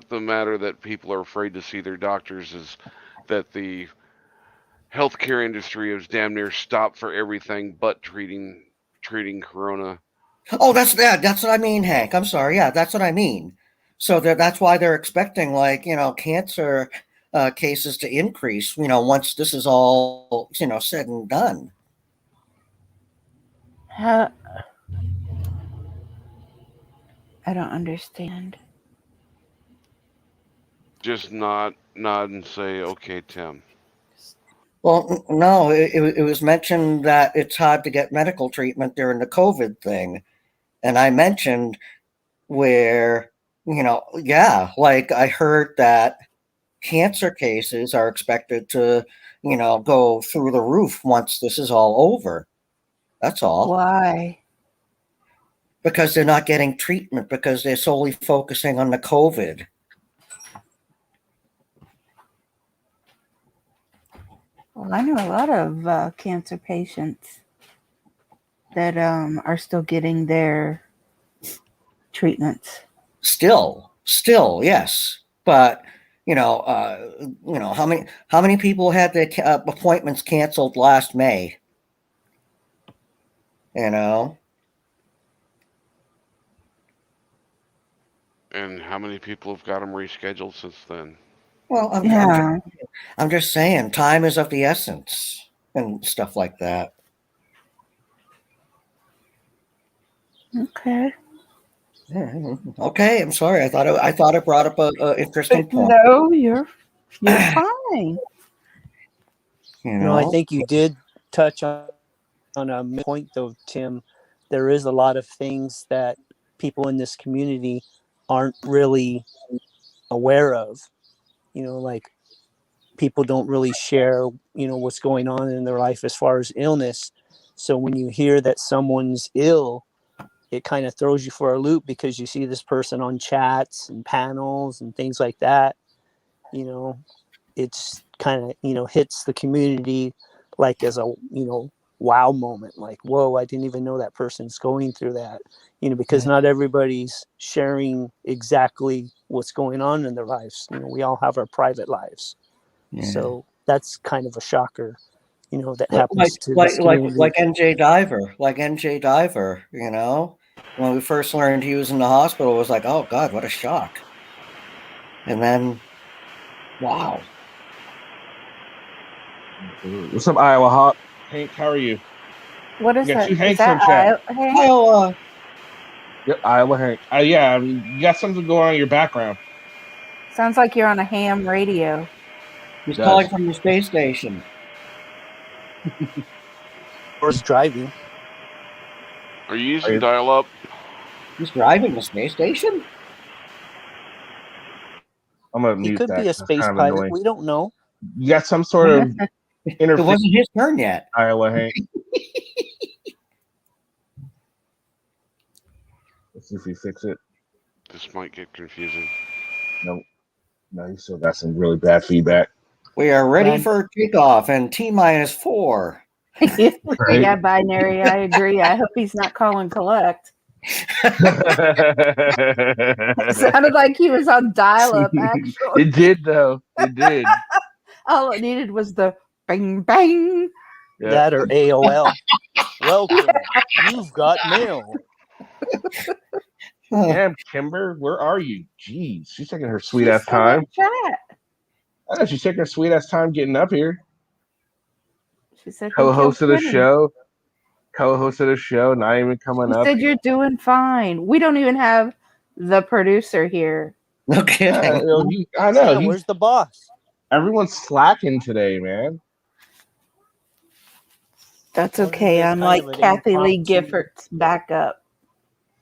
the matter that people are afraid to see their doctors, is that the healthcare industry is damn near stopped for everything but treating Corona. Oh, that's what I mean, Hank. I'm sorry. Yeah, that's what I mean. So that's why they're expecting cancer cases to increase, once this is all, said and done. How? I don't understand. Just nod and say, okay, Tim. Well, no, it was mentioned that it's hard to get medical treatment during the COVID thing. And I mentioned where, yeah, like I heard that cancer cases are expected to, go through the roof once this is all over. That's all. Why? Because they're not getting treatment because they're solely focusing on the COVID. Well, I know a lot of cancer patients that are still getting their treatments. Still, yes, but how many people had their appointments canceled last May? You know, And how many people have got them rescheduled since then? well, Yeah. I'm just saying, time is of the essence and stuff like that. Okay. Okay, I'm sorry. I thought it brought up a interesting point. No, you're fine. No, I think you did touch on a point though, Tim. There is a lot of things that people in this community aren't really aware of. Like people don't really share, what's going on in their life as far as illness. So when you hear that someone's ill, it kind of throws you for a loop because you see this person on chats and panels and things like that. It's kind of, hits the community like as a, wow moment, like, whoa, I didn't even know that person's going through that, because not everybody's sharing exactly what's going on in their lives. We all have our private lives. Yeah. So that's kind of a shocker, that happens to like this community. like NJ Diver, when we first learned he was in the hospital, it was like, oh God, what a shock. And then, wow. What's up, Iowa Hawk? Hank, how are you? What is You got that? two Is Hanks that on chat. Hank? Iowa. Yep, Iowa Hank. Yeah, you got something going on in your background. Sounds like you're on a ham radio. He's Does. calling from the space station. Or is driving. Are you using dial-up? He's driving the space station? I'm gonna He mute could that. be a That's space kind of pilot. annoying. We don't know. You got some sort of It interface, wasn't his turn yet. Iowa Hank. Let's see if we fix it. This might get confusing. No, you still got some really bad feedback. We are ready Bad. for kickoff and T-4. Yeah, binary. I agree. I hope he's not calling collect. It sounded like he was on dial-up. Actually, It did though. It did. all it needed was the bang bang. Yeah. That or AOL. Welcome. You've got mail. Damn, Kimber, where are you? Jeez, she's taking her sweet She's ass still in time. chat. I know she's taking her sweet ass time getting up here. She said Co-host of the show. Not even coming She up. said you're doing fine. We don't even have the producer here. No kidding. I know. Yeah, where's the boss? Everyone's slacking today, man. That's Wasn't okay. there I'm kind like of an Kathy Lee impromptu- Giffords backup.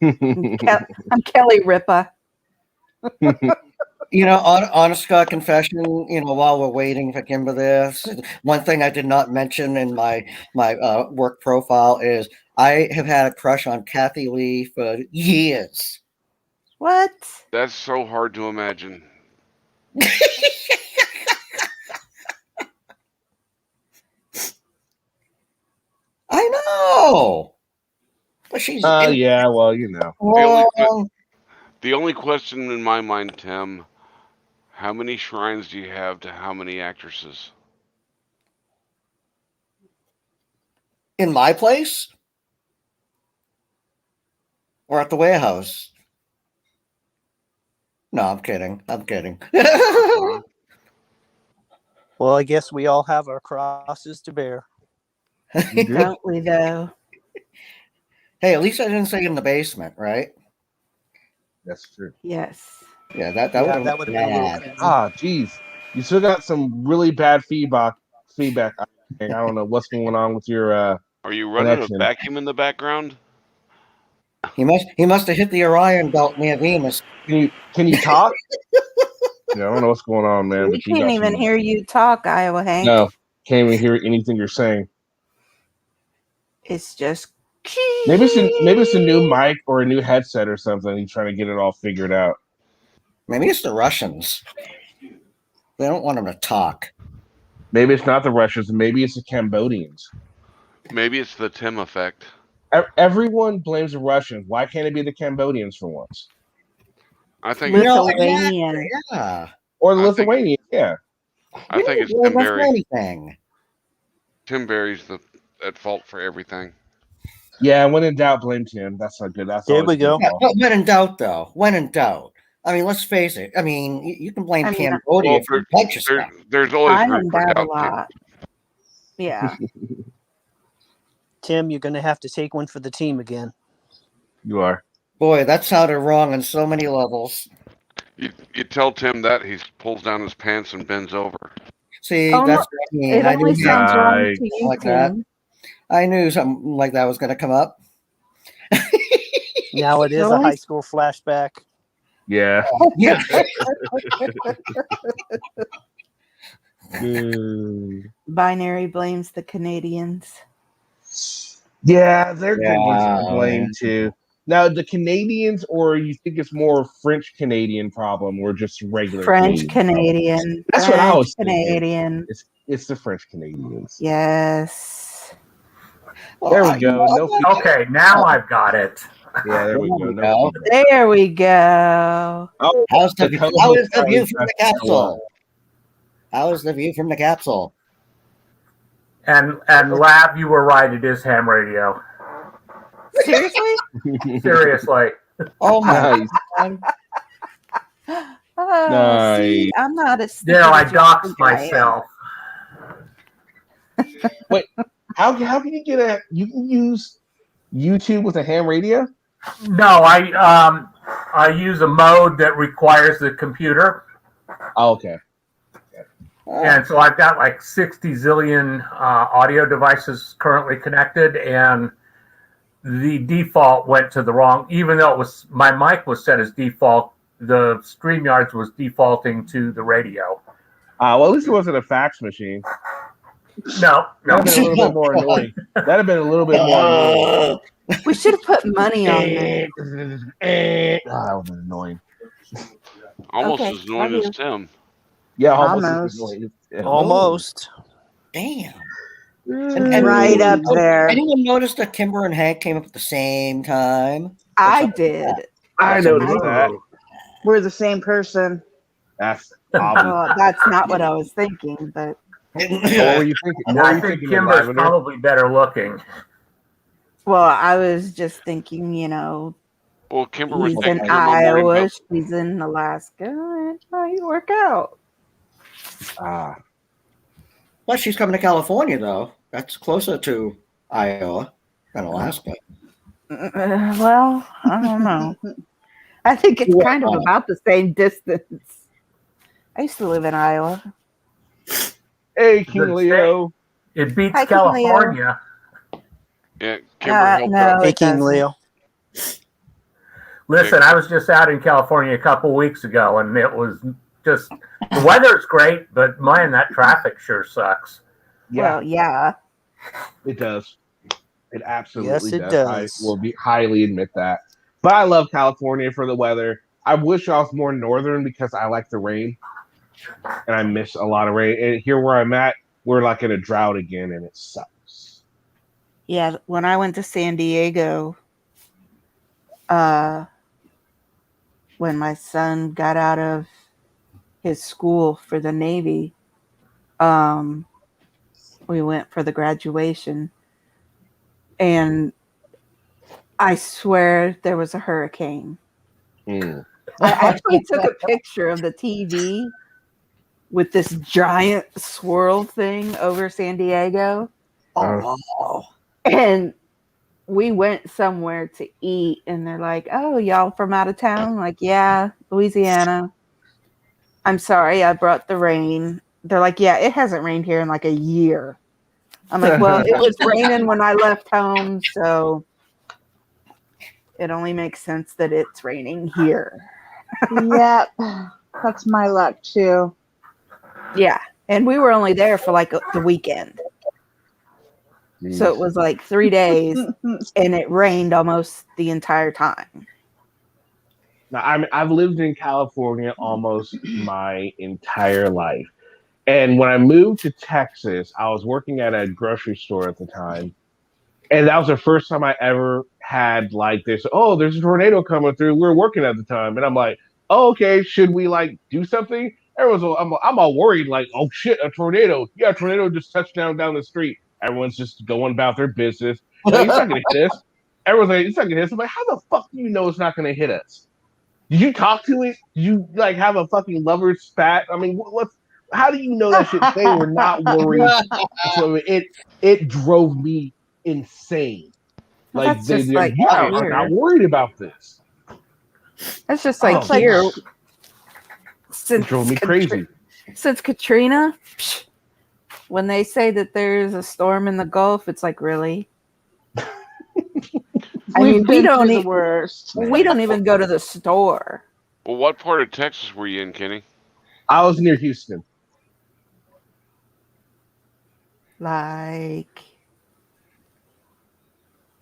I'm Kelly Ripa. Honest God confession, while we're waiting for Kimber there, one thing I did not mention in my work profile is I have had a crush on Kathy Lee for years. What? That's so hard to imagine. I know. But she's Yeah, well, The only question in my mind, Tim, how many shrines do you have to how many actresses? in my place or at the warehouse. No, I'm kidding. Well, I guess we all have our crosses to bear. you do. Don't we though? Hey, at least I didn't say in the basement, right? That's true. Yes. Yeah, that Yeah, would that would have been a little bad. crazy. Geez, you still got some really bad feedback. Feedback. I don't know what's going on with your Are you running a connection. vacuum in the background? He must have hit the Orion belt near Venus. Can you talk? Yeah, I don't know what's going on, man. We But you can't got even some, hear you talk, Iowa Hank. no, can't even hear anything you're saying. It's just Maybe it's a new mic or a new headset or something. He's trying to get it all figured out. Maybe it's the Russians. They don't want him to talk. Maybe it's not the Russians. Maybe it's the Cambodians. Maybe it's the Tim effect. Everyone blames the Russians. Why can't it be the Cambodians for once? I think You know, Lithuanian. Yeah. Or the I think- Lithuanians? Yeah. I think it's Blame Tim us for Berry. anything. Tim Berry's at fault for everything. Yeah, when in doubt, blame Tim. That's not good. That's There always we go. good Yeah, call. but when in doubt, though. When in doubt. I mean, let's face it. I mean, you can blame I mean, Cambodia Well, for a bunch of stuff. There's always I'm room in for doubt a doubt. lot. Yeah. Tim, you're going to have to take one for the team again. You are. Boy, that sounded wrong on so many levels. You tell Tim that, he pulls down his pants and bends over. See, Oh, that's no, what I mean. It I only knew, sounds wrong Yikes. to you, Like that. Tim. I knew something like that was going to come up. Now it is a Always- high school flashback. Yeah. Yeah. Binary blames the Canadians. Yeah, they're good ones to Yeah. blame too. Now, the Canadians, or you think it's more French Canadian problem, or just regular French Canadian problem? Canadian. That's what I was thinking. Canadian. It's the French Canadians. Yes. There we go. No feedback. Okay, now I've got it. Yeah, there we go. There we No go. feedback. There we go. Oh, How's the, The how co-host is the view always from the has to show up. capsule? How is the view from the capsule? And Lab, you were right. It is ham radio. Seriously? Seriously. Oh my Nice. God. Oh, see, Nice. I'm not as You know, I stupid as you doxed think I am. myself. How can you get you can use YouTube with a ham radio? No, I use a mode that requires the computer. Oh, okay. And so I've got like 60 zillion audio devices currently connected, and the default went to the wrong. Even though it was my mic was set as default, the StreamYards was defaulting to the radio. Well, at least it wasn't a fax machine. No, That'd have been a little bit more annoying. That'd have been a little bit more annoying. We should have put money on that. That would have been annoying. Almost Okay, as annoying love as Tim. Yeah, almost. Almost. Annoying. Yeah. Almost. Damn. And Right up there. Anyone notice that Kimber and Hank came up at the same time? I What's up with did. that? I noticed that. We're the same person. That's obvious. Well, that's not what I was thinking, but What were you thinking? And What were I you think thinking, Kimber's Lavender? probably better looking. well, I was just thinking, Well, Kimber was he's taking in care of more Iowa, about- she's in Alaska. and you work out. Ah, Well, she's coming to California, though. That's closer to Iowa than Alaska. Well, I don't know. I think it's kind of about the same distance. I used to live in Iowa. hey, King Good Leo. It beats Hi, King Leo. California. Yeah, Kimber helped no. out. Hey, it King doesn't. Leo. Listen, I was just out in California a couple weeks ago, and it was just the weather's great, but man, that traffic sure sucks. Yeah, Well, yeah. it does. It absolutely Yes, it does. does. I will highly admit that. But I love California for the weather. I wish I was more northern because I like the rain, and I miss a lot of rain. And here where I'm at, we're like in a drought again, and it sucks. Yeah, when I went to San Diego, when my son got out of his school for the Navy, we went for the graduation, and I swear there was a hurricane. Mm. I actually took a picture of the TV with this giant swirl thing over San Diego. Oh, wow. And we went somewhere to eat, and they're like, "Oh, y'all from out of town?" Like, yeah, Louisiana. I'm sorry, I brought the rain. They're like, "Yeah, it hasn't rained here in like a year." I'm like, "Well, it was raining when I left home, so it only makes sense that it's raining here." Yep. That's my luck too. Yeah, and we were only there for like the weekend, so it was like 3 days, and it rained almost the entire time. Now, I've lived in California almost my entire life. And when I moved to Texas, I was working at a grocery store at the time. And that was the first time I ever had like this, oh, there's a tornado coming through. We were working at the time. And I'm like, oh, okay, should we like do something? Everyone's all, I'm all worried, like, oh shit, a tornado. Yeah, a tornado just touched down the street. Everyone's just going about their business. Like, it's not gonna hit us. Everyone's like, it's not gonna hit us. I'm like, how the fuck do you know it's not gonna hit us? Did you talk to it? Did you like have a fucking lover's spat? I mean, what's how do you know that shit? They were not worried. So it drove me insane. Well, Like that's they, just they're like you guys are not here. worried about this. That's just like Oh, here. it Since drove me crazy. Since Katrina, psh, when they say that there's a storm in the Gulf, it's like, really? I mean, We've been through the even worst. we don't even go to the store. Well, what part of Texas were you in, Kenny? I was near Houston. Like,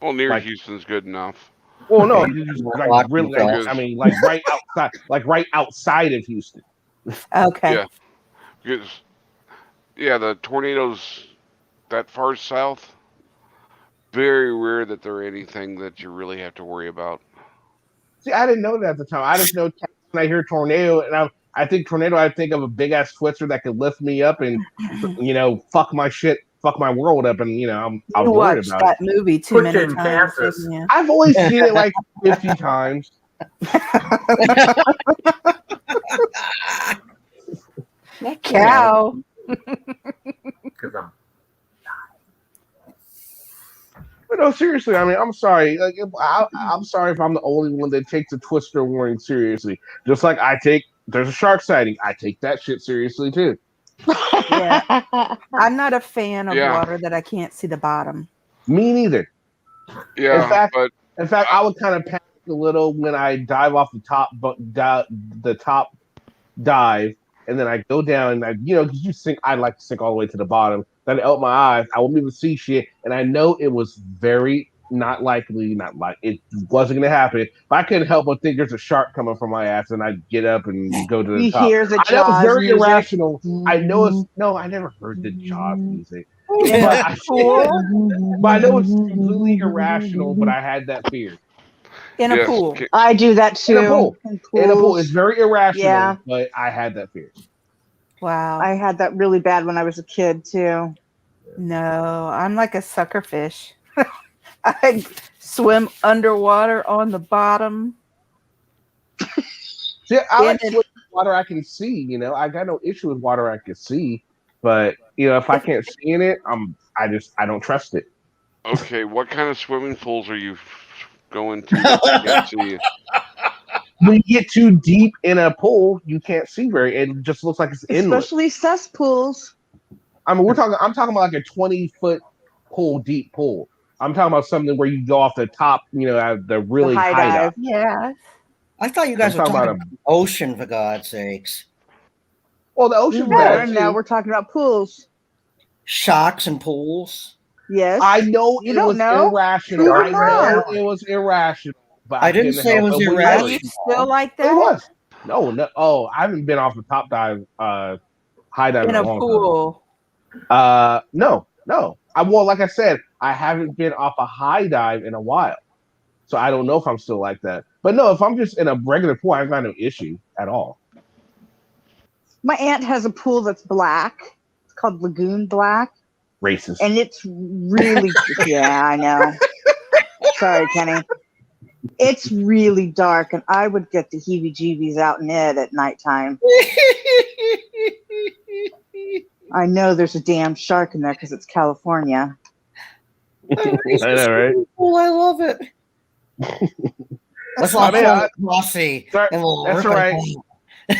Well, near Like- Houston's good enough. Well, no, like really. Because- I mean, like right outside of Houston. okay, Yeah. Because, yeah, the tornadoes that far south, very rare that they're anything that you really have to worry about. See, I didn't know that at the time. I just know when I hear tornado, and I think tornado. I think of a big ass Switzer that could lift me up and fuck my shit, fuck my world up, and I'm you worried watched about that it. movie too Put many you in times. Kansas. didn't you? I've only seen it like 50 times. Cow. Because I'm But no, seriously. I mean, I'm sorry. Like, I'm sorry if I'm the only one that takes the Twister warning seriously. Just like there's a shark sighting. I take that shit seriously too. Yeah. I'm not a fan of Yeah. water that I can't see the bottom. Me neither. Yeah, fact- but In fact, I would kind of panic a little when I dive off the top dive, and then I go down, and because you sink, I like to sink all the way to the bottom. Then I open my eyes, I won't even see shit, and I know it was very not it wasn't gonna happen. But I couldn't help but think there's a shark coming from my ass, and I get up and go to the You top. hear the I know it's Jaws very music. irrational. I know it's no, I never heard the Jaws music. In But a I, pool. but I know it's completely irrational, but I had that fear. In a yes, pool. I do that too. In a pool. In In a pool, pools. it's very irrational, Yeah. but I had that fear. Wow. I had that really bad when I was a kid too. No, I'm like a sucker fish. I swim underwater on the bottom. See, I like And swimming in water I can see. I got no issue with water I can see, but if I can't see in it, I don't trust it. okay, what kind of swimming pools are you going to that you can't see? When you get too deep in a pool, you can't see very. It just looks like it's endless. Especially cesspools. I mean, I'm talking about like a 20-foot deep pool. I'm talking about something where you go off the top, at the really high high dive. dive. Yeah. I thought you guys I'm were talking talking about about ocean, for God's sakes. Well, the ocean's No, bad now too. we're talking about pools. Sharks and pools. Yes. I know You it don't was know? irrational. Who I know knows? it was irrational. But I didn't couldn't say it help was when you irrational. Are were you small. still like It that? was. No. Oh, I haven't been off the top dive, high dive In a long pool. time. No. Well, like I said, I haven't been off a high dive in a while, so I don't know if I'm still like that. But no, if I'm just in a regular pool, I've got no issue at all. My aunt has a pool that's black. It's called Lagoon Black. Racist. And it's really, yeah, I know. Sorry, Kenny. It's really dark, and I would get the heebie-jeebies out in it at nighttime. I know there's a damn shark in there because it's California. I know, right? Cool, I love it. Let's all I mean, call it Mossy, Sorry, and we'll that's rip all it right. apart.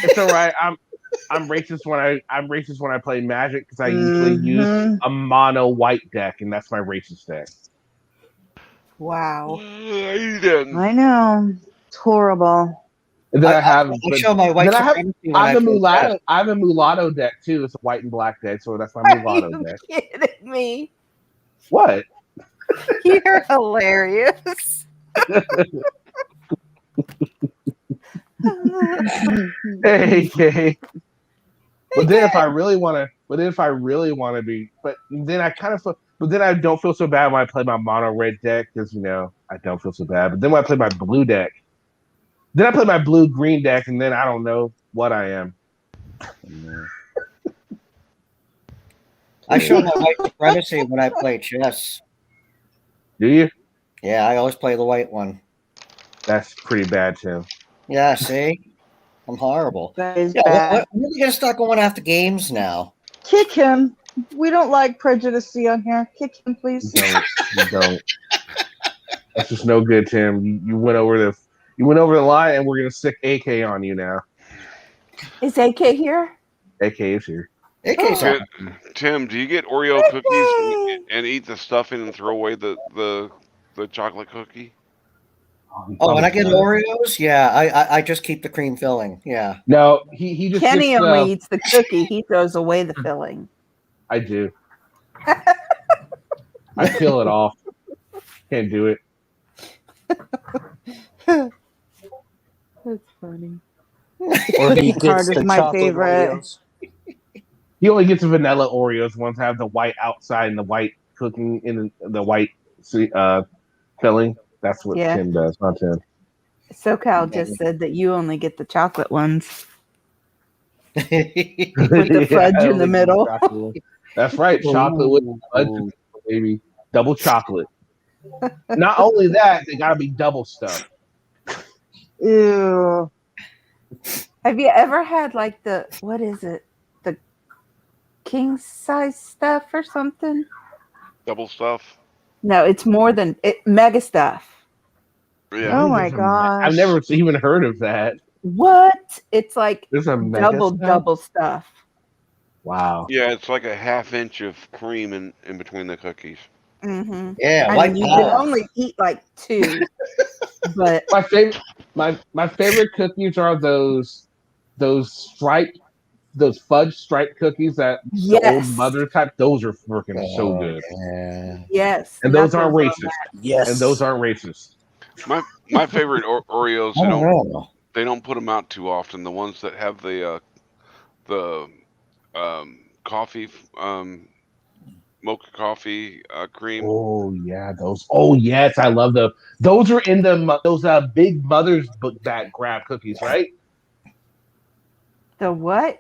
It's all right. I'm racist when I play Magic because I usually use Mhm. a mono white deck, and that's my racist deck. Wow. You didn't. I know. It's horrible. And then I have, I but show my white then I have, supremacy when I I have a play chess. mulatto. I have a mulatto deck too. It's a white and black deck, so that's my Are mulatto you deck. kidding me? What? You're hilarious. Hey, hey. But then if I really want to be, but then I kind of feel, but then I don't feel so bad when I play my mono red deck because I don't feel so bad. But then when I play my blue deck, then I play my blue green deck, and then I don't know what I am. I show my white supremacy when I play chess. Do you? Yeah, I always play the white one. That's pretty bad too. Yeah, see? I'm horrible. That is Yeah, bad. when are we going to start going after games now? Kick him. We don't like prejudice on here. Kick him, please. You don't. That's just no good, Tim. You went over the line, and we're gonna stick AK on you now. Is AK here? AK is here. AK's Good. awesome. Tim, do you get Oreo cookies and eat the stuffing and throw away the chocolate cookie? Oh, when I get Oreos, yeah, I just keep the cream filling. Yeah. No, he just Kenny gets, only eats the cookie. He throws away the filling. I do. I peel it off. Can't do it. That's funny. Or he Picking card gets is the my chocolate favorite. Oreos. He only gets vanilla Oreos. Ones have the white outside and the white cooking in the white filling. That's what Yeah. Tim does, not Tim. SoCal just said that you only get the chocolate ones With with the fudge in the middle. That's right. Chocolate with fudge, baby. Double chocolate. Not only that, they gotta be double stuffed. Ew. Have you ever had like what is it? The king size stuff or something? Double stuff? No, it's more than mega stuff. Yeah. Oh my gosh. I've never even heard of that. What? It's like There's a mega stuff? double stuff. Wow. Yeah, it's like a half inch of cream in between the cookies. Mm-hmm. Yeah, I white mean, you can power. only eat like 2, but My favorite cookies are those fudge striped cookies that the old yes, mother type. Those are freaking so good. Yeah. yes, And those aren't knuckles racist. on Yes. And those aren't racist. My favorite Oreos, I don't know. they don't put them out too often. The ones that have the coffee, mocha coffee cream. Oh yeah, those. Oh yes, I love those. Those are in those big Mother's book bag grab cookies, right? The what?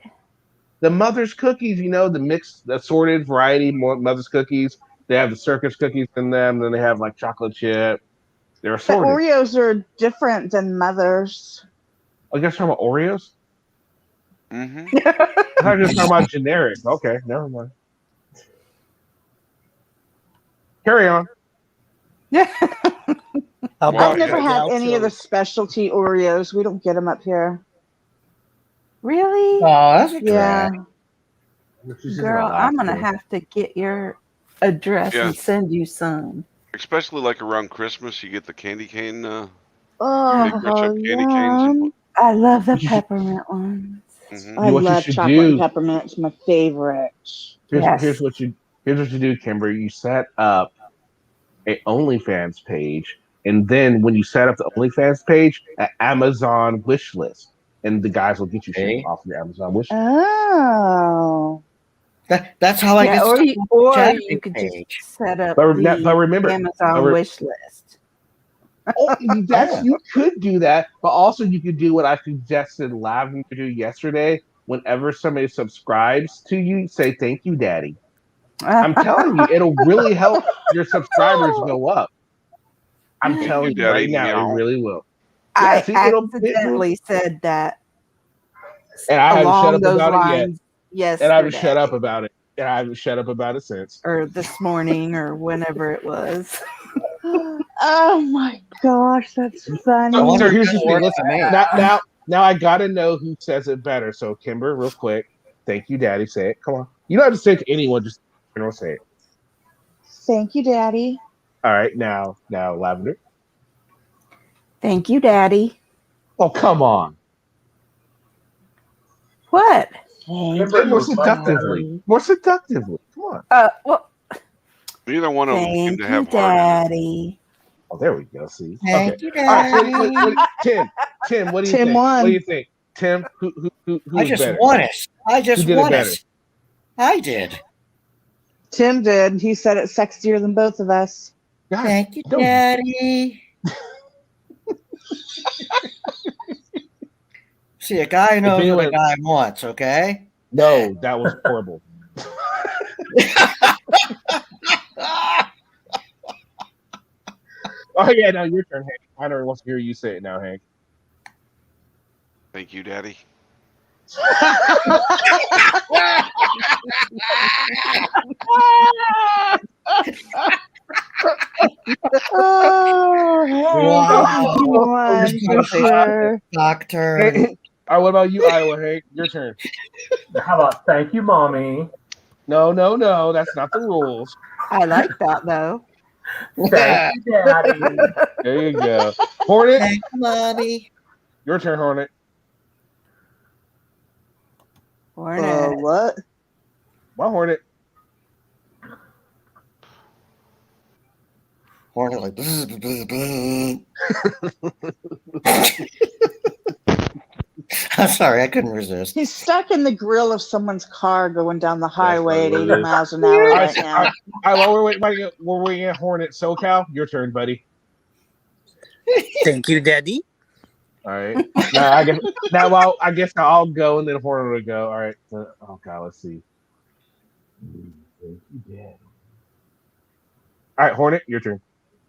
The Mother's cookies, the mixed, assorted variety Mother's cookies. They have the circus cookies in them. Then they have like chocolate chip. They're The assorted. Oreos are different than Mother's. I guess talking about Oreos. Mm-hmm. I thought you were talking about generic. Okay, never mind. Carry on. How Wow, about I've never yeah. had any of the specialty Oreos. We don't get them up here. Really? Oh, that's a Yeah. drag. Girl, I'm going to have to get your address Yeah. and send you some. Especially like around Christmas, you get the candy cane, big Oh, rich up candy canes. yum. I love the peppermint ones. Mm-hmm. I What you love should chocolate do- and peppermint. It's my favorite. Yes. Here's what you do, Kimber. You set up a OnlyFans page, and then when you set up the OnlyFans page, an Amazon wish list, and the guys will get you shit Hey. off your Amazon wish list. Oh. That's how I Yeah, get or started. you Chatting could page. just set up But the remember, Amazon but- wish list. You could do that, but also you could do what I suggested Lavender do yesterday. Whenever somebody subscribes to you, say thank you, Daddy. I'm telling you, it'll really help your subscribers go up. I'm Thank telling you, you right Daddy, now, meow. it really will. I Yeah, see, it'll- accidentally said that And I haven't shut along up those about it yet. lines yesterday. And I haven't shut up about it. and I haven't shut up about it since. or this morning or whenever it was. Oh my gosh, that's funny. So, wonder here's if the that thing. worked Listen, for me. now I gotta know who says it better. So Kimber, real quick, thank you, Daddy. Say it. Come on. You don't have to say it to anyone. Just say it. Thank you, Daddy. All right. Now, Lavender. Thank you, Daddy. Oh, come on. What? Thank Say more you, seductively. Daddy. More seductively. Come on. Well, Neither one of them seem thank to you, have heart. Daddy. Oh, there we go. See. Thank Okay. you, All right. Daddy. Tim, what do you Tim think? won. What do you think? Tim, who I was just better? won it. I just Who did it won better? it. I did. Tim did. He said it's sexier than both of us. God, Thank you, don't- Daddy. See, a guy knows what anyone- a guy wants, okay? No, that was horrible. Oh yeah, now your turn, Hank. I know wants to hear you say it now, Hank. Thank you, Daddy. Oh, Wow. he won for sure. Doctor. All right, what about you, Iowa, Hank? Your turn. How about thank you, mommy? No, that's not the rules. I like that though. Thank you, daddy. There you go. Hornet, Thank you, Mommy. your turn, Hornet. Hornet. What? My Hornet. Hornet like I'm sorry, I couldn't resist. He's stuck in the grill of someone's car going down the highway at what it 80 is. miles an hour All right right, now. while we're waiting at Hornet SoCal, your turn, buddy. Thank you, Daddy. All right. I guess I'll go and then Hornet will go. All right. Oh God, let's see. All right, Hornet, your turn.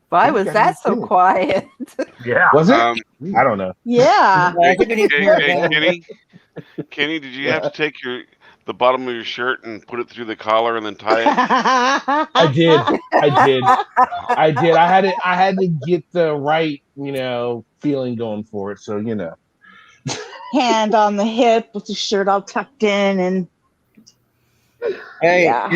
Why was that so quiet? Yeah. Was it? Um, I don't know. Yeah. I think I need Hey, more hey, Daddy. Kenny, did you have to take the bottom of your shirt and put it through the collar and then tie it? I did. I had to get the right, feeling going for it. So, Hand on the hip with the shirt all tucked in and Hey, Yeah.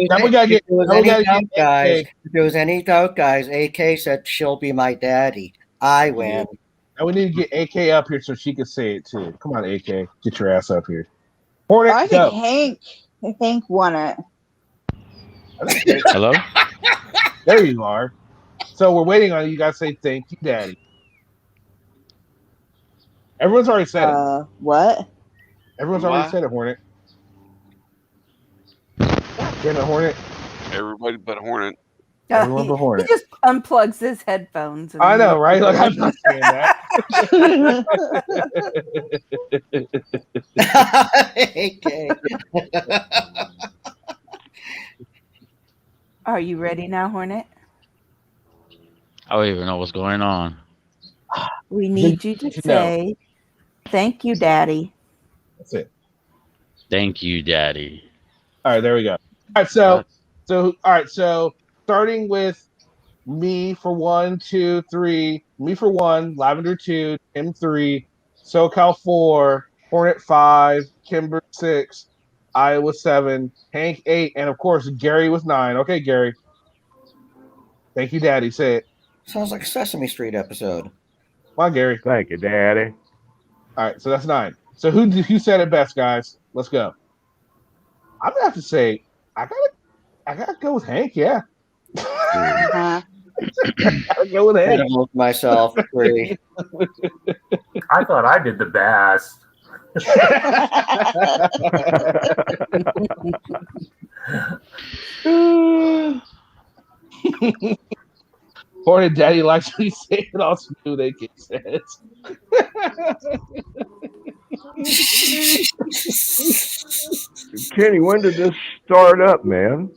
Now we gotta get- if there was any doubt, guys, AK said she'll be my daddy. I win. and we need to get AK up here so she can say it too. Come on, AK. Get your ass up here. Hornet, I go. think Hank won it. Hello? There you are. So we're waiting on you. You guys say thank you, Daddy. Everyone's already said it. What? Everyone's already What? said it, Hornet. Damn it, Hornet. Everybody but Hornet. Everyone but He Hornet. just unplugs his headphones. And I know, right? Like I'm not saying that. AK. Are you ready now, Hornet? I don't even know what's going on. We need you to No. say, "Thank you, Daddy." That's it. Thank you, Daddy. All right, there we go. All right, so starting with me for 1, 2, 3, me for 1, Lavender 2, Tim 3, SoCal 4, Hornet 5, Kimber 6, Iowa 7, Hank 8, and of course Gary was 9. Okay, Gary. Thank you, Daddy. Say it. Sounds like a Sesame Street episode. Come on, Gary. Thank you, Daddy. All right, so that's 9. So who said it best, guys? Let's go. I'm gonna have to say I gotta go with Hank. Yeah, Uh-huh. gotta go with I Hank. gotta look myself free. I thought I did the best. Hornet Daddy likes when you say it all smooth. AK says. Kenny, when did this start up, man?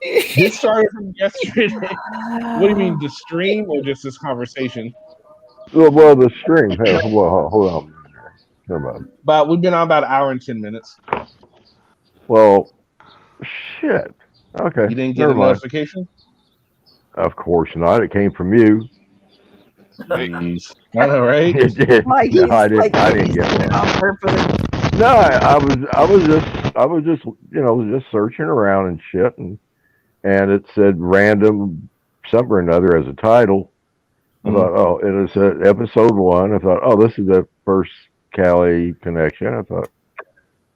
This started from yesterday. What do you mean, the stream or just this conversation? Well, the stream. Hey, hold on. Never mind. But we've been on about an hour and 10 minutes. Well, Shit. Okay. You didn't get Never a mind. notification? Of course not. It came from you. Hey, Jeez. I know, right? It did. Like No, he's I didn't. like I didn't he's get that. on purpose. No, I was just, just searching around and shit, and it said random something or another as a title. I Mhm. thought, oh, and it said episode 1. I thought, oh, this is the first Cali connection. I thought,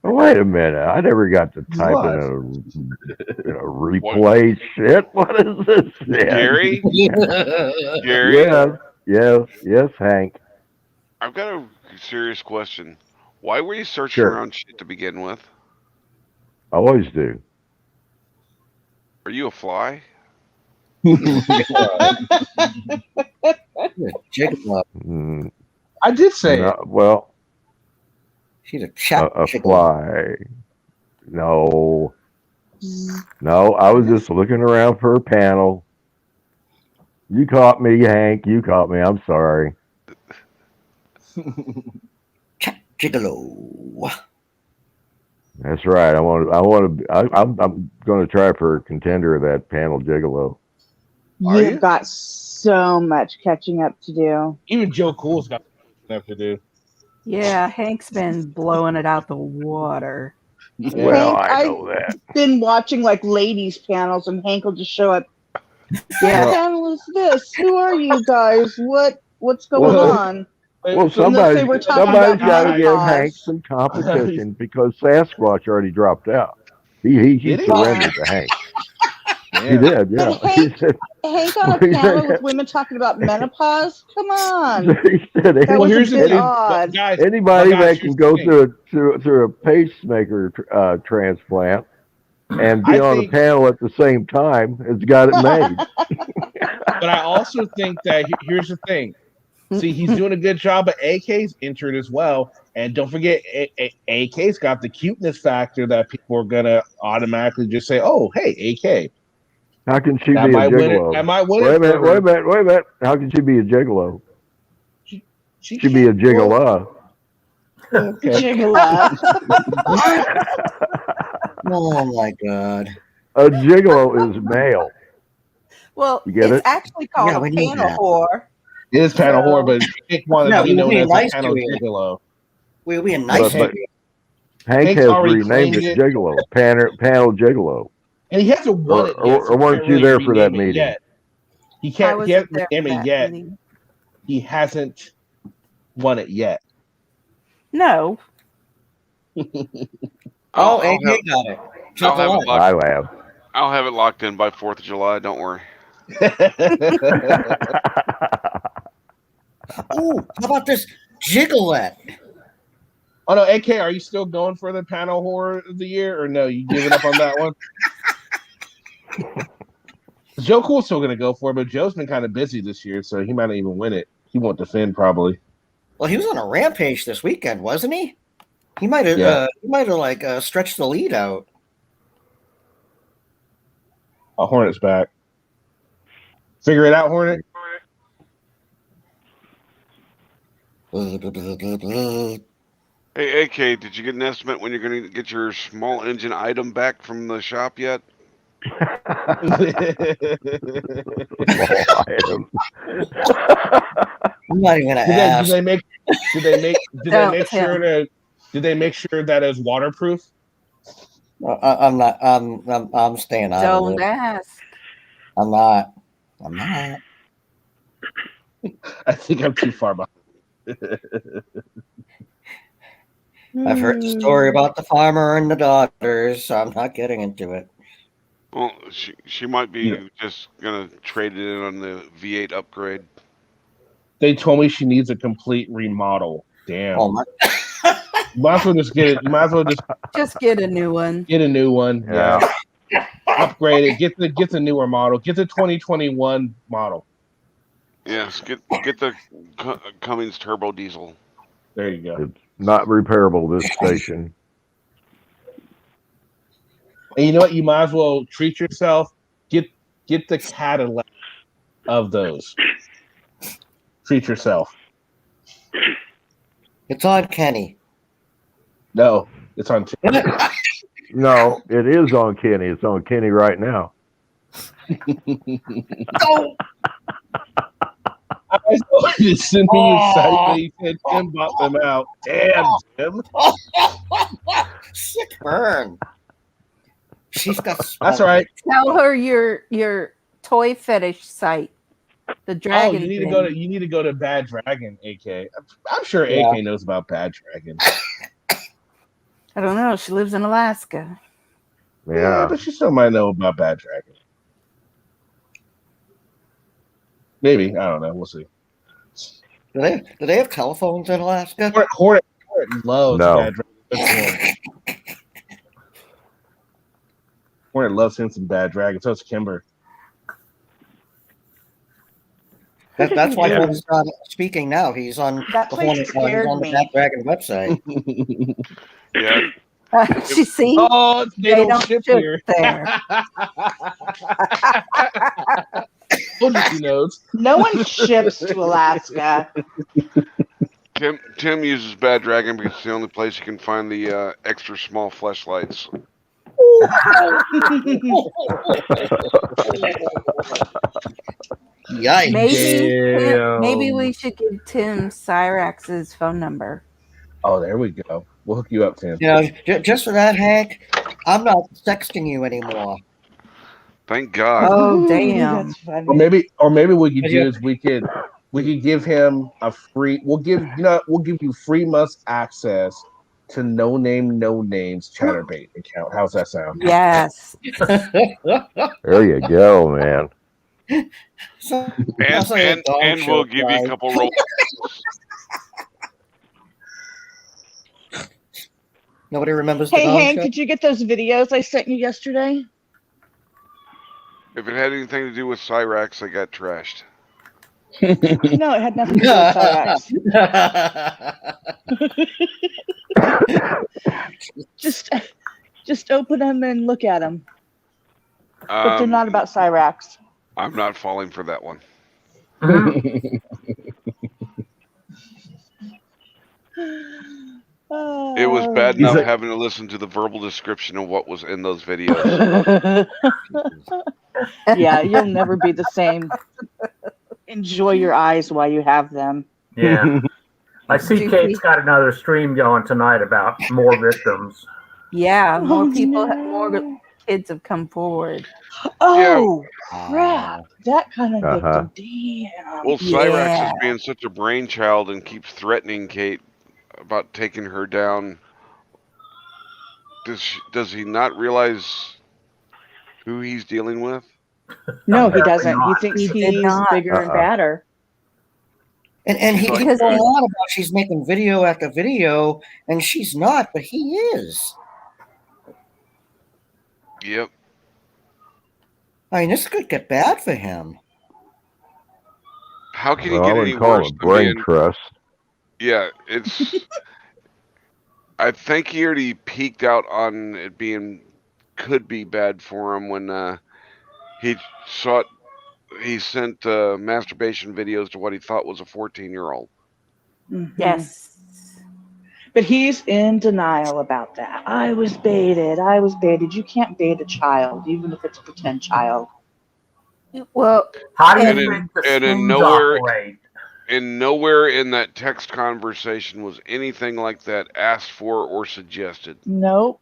oh, wait a minute, I never got to type What? in a replay shit. What is this? Shit? Gary? Gary? Yes, Hank. I've got a serious question. Why were you searching Sure. around shit to begin with? I always do. Are you a fly? Gigolo. Mm, I did say no, it. well, She's a chap. a gigolo. fly. No, I was just looking around for a panel. You caught me, Hank. You caught me. I'm sorry. Chap gigolo. That's right. I'm going to try for a contender of that panel gigolo. Are You've you? got so much catching up to do. Even Joe Cool's got enough to do. Yeah, Hank's been blowing it out the water. Yeah. Well, Hank, I know that. Been watching like ladies panels, and Hank will just show up. Yeah. What panel is this? Who are you guys? What's going Well, on? Well, And they'll say we're talking somebody's about got to give menopause. Hank some competition because Sasquatch already dropped out. He Did he? surrendered to Hank. Yeah. He did, yeah. But He said, Hank on a panel with women talking about menopause? Come on. he said That Well, was here's a the bit thing, odd. guys. anybody guys, that here's can the go thing. through a pacemaker transplant and be I on think- a panel at the same time has got it made. But I also think that here's the thing. See, he's doing a good job, but AK's entered as well. And don't forget, AK's got the cuteness factor that people are gonna automatically just say, "Oh, hey, AK." How can she That be a might win it. gigolo? That might win Wait it a minute, for wait a her. minute, wait a minute. How can she be a gigolo? She She'd be a can't- gigolo. Okay. Gigolo. Oh my god. A gigolo is male. Well, You get it's it? actually called Yeah, we a knew panel that. whore. It is panel So- whore, but Hank wanted No, to be known we're as nice a panel to it. gigolo. We're being nice But to you. Hank Hank's has already renamed it claimed it. gigolo. Panel gigolo. And he hasn't won Or- it yet. or so he weren't can't you really there for that rename it meeting? Yet. He I can't. He wasn't hasn't there for renamed it that yet. meeting. He hasn't won it yet. No. Oh, I'll AK have- got it. I'll have it locked. I have. I'll have it locked in by 4th of July. Don't worry. Ooh, how about this Gigolette? Oh no, AK, are you still going for the panel horror of the year, or no? You giving up on that one? Joe Cool's still going to go for it, but Joe's been kind of busy this year, so he might not even win it. He won't defend probably. Well, he was on a rampage this weekend, wasn't he? He might have. Yeah. He might have like stretched the lead out. Oh, Hornet's back. Figure it out, Hornet. Hey, AK, did you get an estimate when you're going to get your small engine item back from the shop yet? Small item. I'm not even gonna Did ask. they make Don't sure to? Did they make sure that it's waterproof? I'm not. I'm staying out of Don't it. ask. I'm not. I'm not. I think I'm too far behind. I've heard the story about the farmer and the daughters, so I'm not getting into it. Well, she might be just going to trade it in on the V8 upgrade. They told me she needs a complete remodel. Damn. Oh my! You might as well just get it. You might as well Just get a new one. get a new one. Yeah. Upgrade it. Get the newer model. Get the 2021 model. Yes, get the Cummins turbo diesel. There you go. It's not repairable, this station. And you know what? You might as well treat yourself. Get the Cadillac of those. Treat yourself. It's on Kenny. No, it's on. No, it is on Kenny. It's on Kenny right now. Oh, I saw you send me your site that you said Tim bought them out. Damn, Tim. sick burn. She's got. That's all right. Tell her your toy fetish site. The Oh, dragon. you need thing. to go to Bad Dragon, AK. I'm sure Yeah. AK knows about Bad Dragon. I don't know. She lives in Alaska. Yeah, but she still might know about Bad Dragon. Maybe, I don't know. We'll see. Do they have telephones in Alaska? Hornet loves No. Bad Dragon. That's Hornet loves him some Bad Dragon. So does Kimber. That's why Yeah. he's speaking now. He's on That the place Hornet, scared on the me. Black Dragon website. Yeah. She see. Oh, they don't ship here. there. Told you she knows. No one ships to Alaska. Tim uses Bad Dragon because it's the only place you can find the extra small fleshlights. Yikes. Maybe we should give Tim Cyrax's phone number. Oh, there we go. We'll hook you up, Tim. You know, just for that, Hank, I'm not sexting you anymore. Thank God. Oh, Ooh, damn. that's funny. Or maybe what you could Yeah. do is we could give him a free. We'll give you free must access to No Names Chatterbait account. How's that sound? Yes. There you go, man. So, And sounds like a dog and show we'll give you guy. a couple rolls. Nobody remembers the Hey, dog Hank, show? did you get those videos I sent you yesterday? If it had anything to do with Cyrax, I got trashed. No, it had nothing to do with Cyrax. Just open them and look at them. But they're not about Cyrax. I'm not falling for that one. It was bad He's enough like- having to listen to the verbal description of what was in those videos. Yeah, you'll never be the same. Enjoy your eyes while you have them. Yeah. I see Kate's got another stream going tonight about more victims. Yeah, more Oh, people, no. more kids have come forward. Oh, crap. That kind of Uh-huh. victim. Damn. Well, Cyrax Yeah. is being such a brainchild and keeps threatening Kate about taking her down. Does he not realize who he's dealing with? No, he Apparently doesn't. He not. thinks He did he's not. bigger and badder. And he Because- keeps going on about she's making video after video, and she's not, but he is. Yep. I mean, this could get bad for him. How can Well, he I get any would call worse it than brain being? trust. Yeah, it's. I think he already peaked out on it being could be bad for him when he sent masturbation videos to what he thought was a 14-year-old. Mhm. Yes. But he's in denial about that. I was baited. You can't bait a child, even if it's a pretend child. Well, How do you And in- think the and in spoons nowhere- operate? And nowhere in that text conversation was anything like that asked for or suggested. Nope.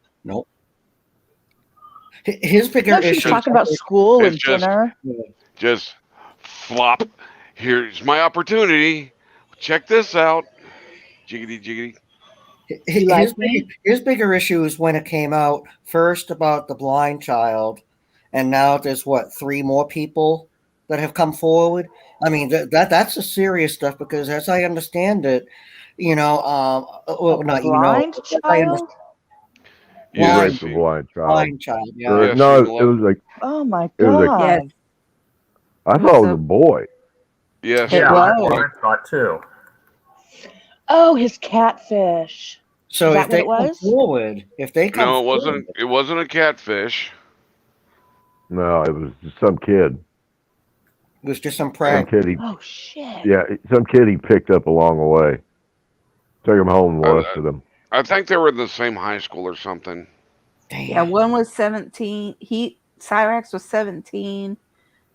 His bigger No, she's issue. talking about school it's and just- dinner. Just flop. Here's my opportunity. Check this out. Jiggity jiggity. You like me? His bigger issue is when it came out first about the blind child, and now there's what, 3 more people that have come forward. I mean, that's the serious stuff because, as I understand it, well, not Blind as I child? understand, He Yes. raped a blind child. blind child. Yeah. Or- Yes, no, he it was like Oh my It was god. yes. I thought it was a boy. Yes. It Yeah, that's was. what I thought too. Oh, his catfish. So Is that if they what it come was? forward, if they come No, it forward, wasn't. It wasn't a catfish. No, it was just some kid. it was just some Some prank. kid he, Oh shit. yeah, some kid he picked up along the way. Took him home and molested him. I think they were in the same high school or something. Damn. Yeah, one was 17. Cyrax was 17,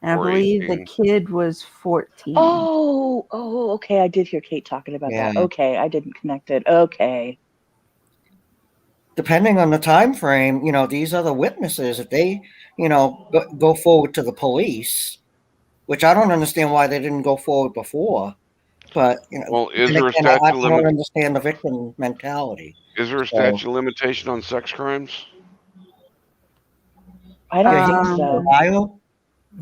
and I Or believe the 18. kid was 14. Oh, okay. I did hear Kate talking about that. Yeah. Okay, I didn't connect it. Okay. Depending on the time frame, these other witnesses, if they, go forward to the police, which I don't understand why they didn't go forward before. But Well, is and there a again, I statute don't limit? understand the victim mentality. Is there a So, statute of limitation on sex crimes? I don't yeah, think he's in so. Ohio.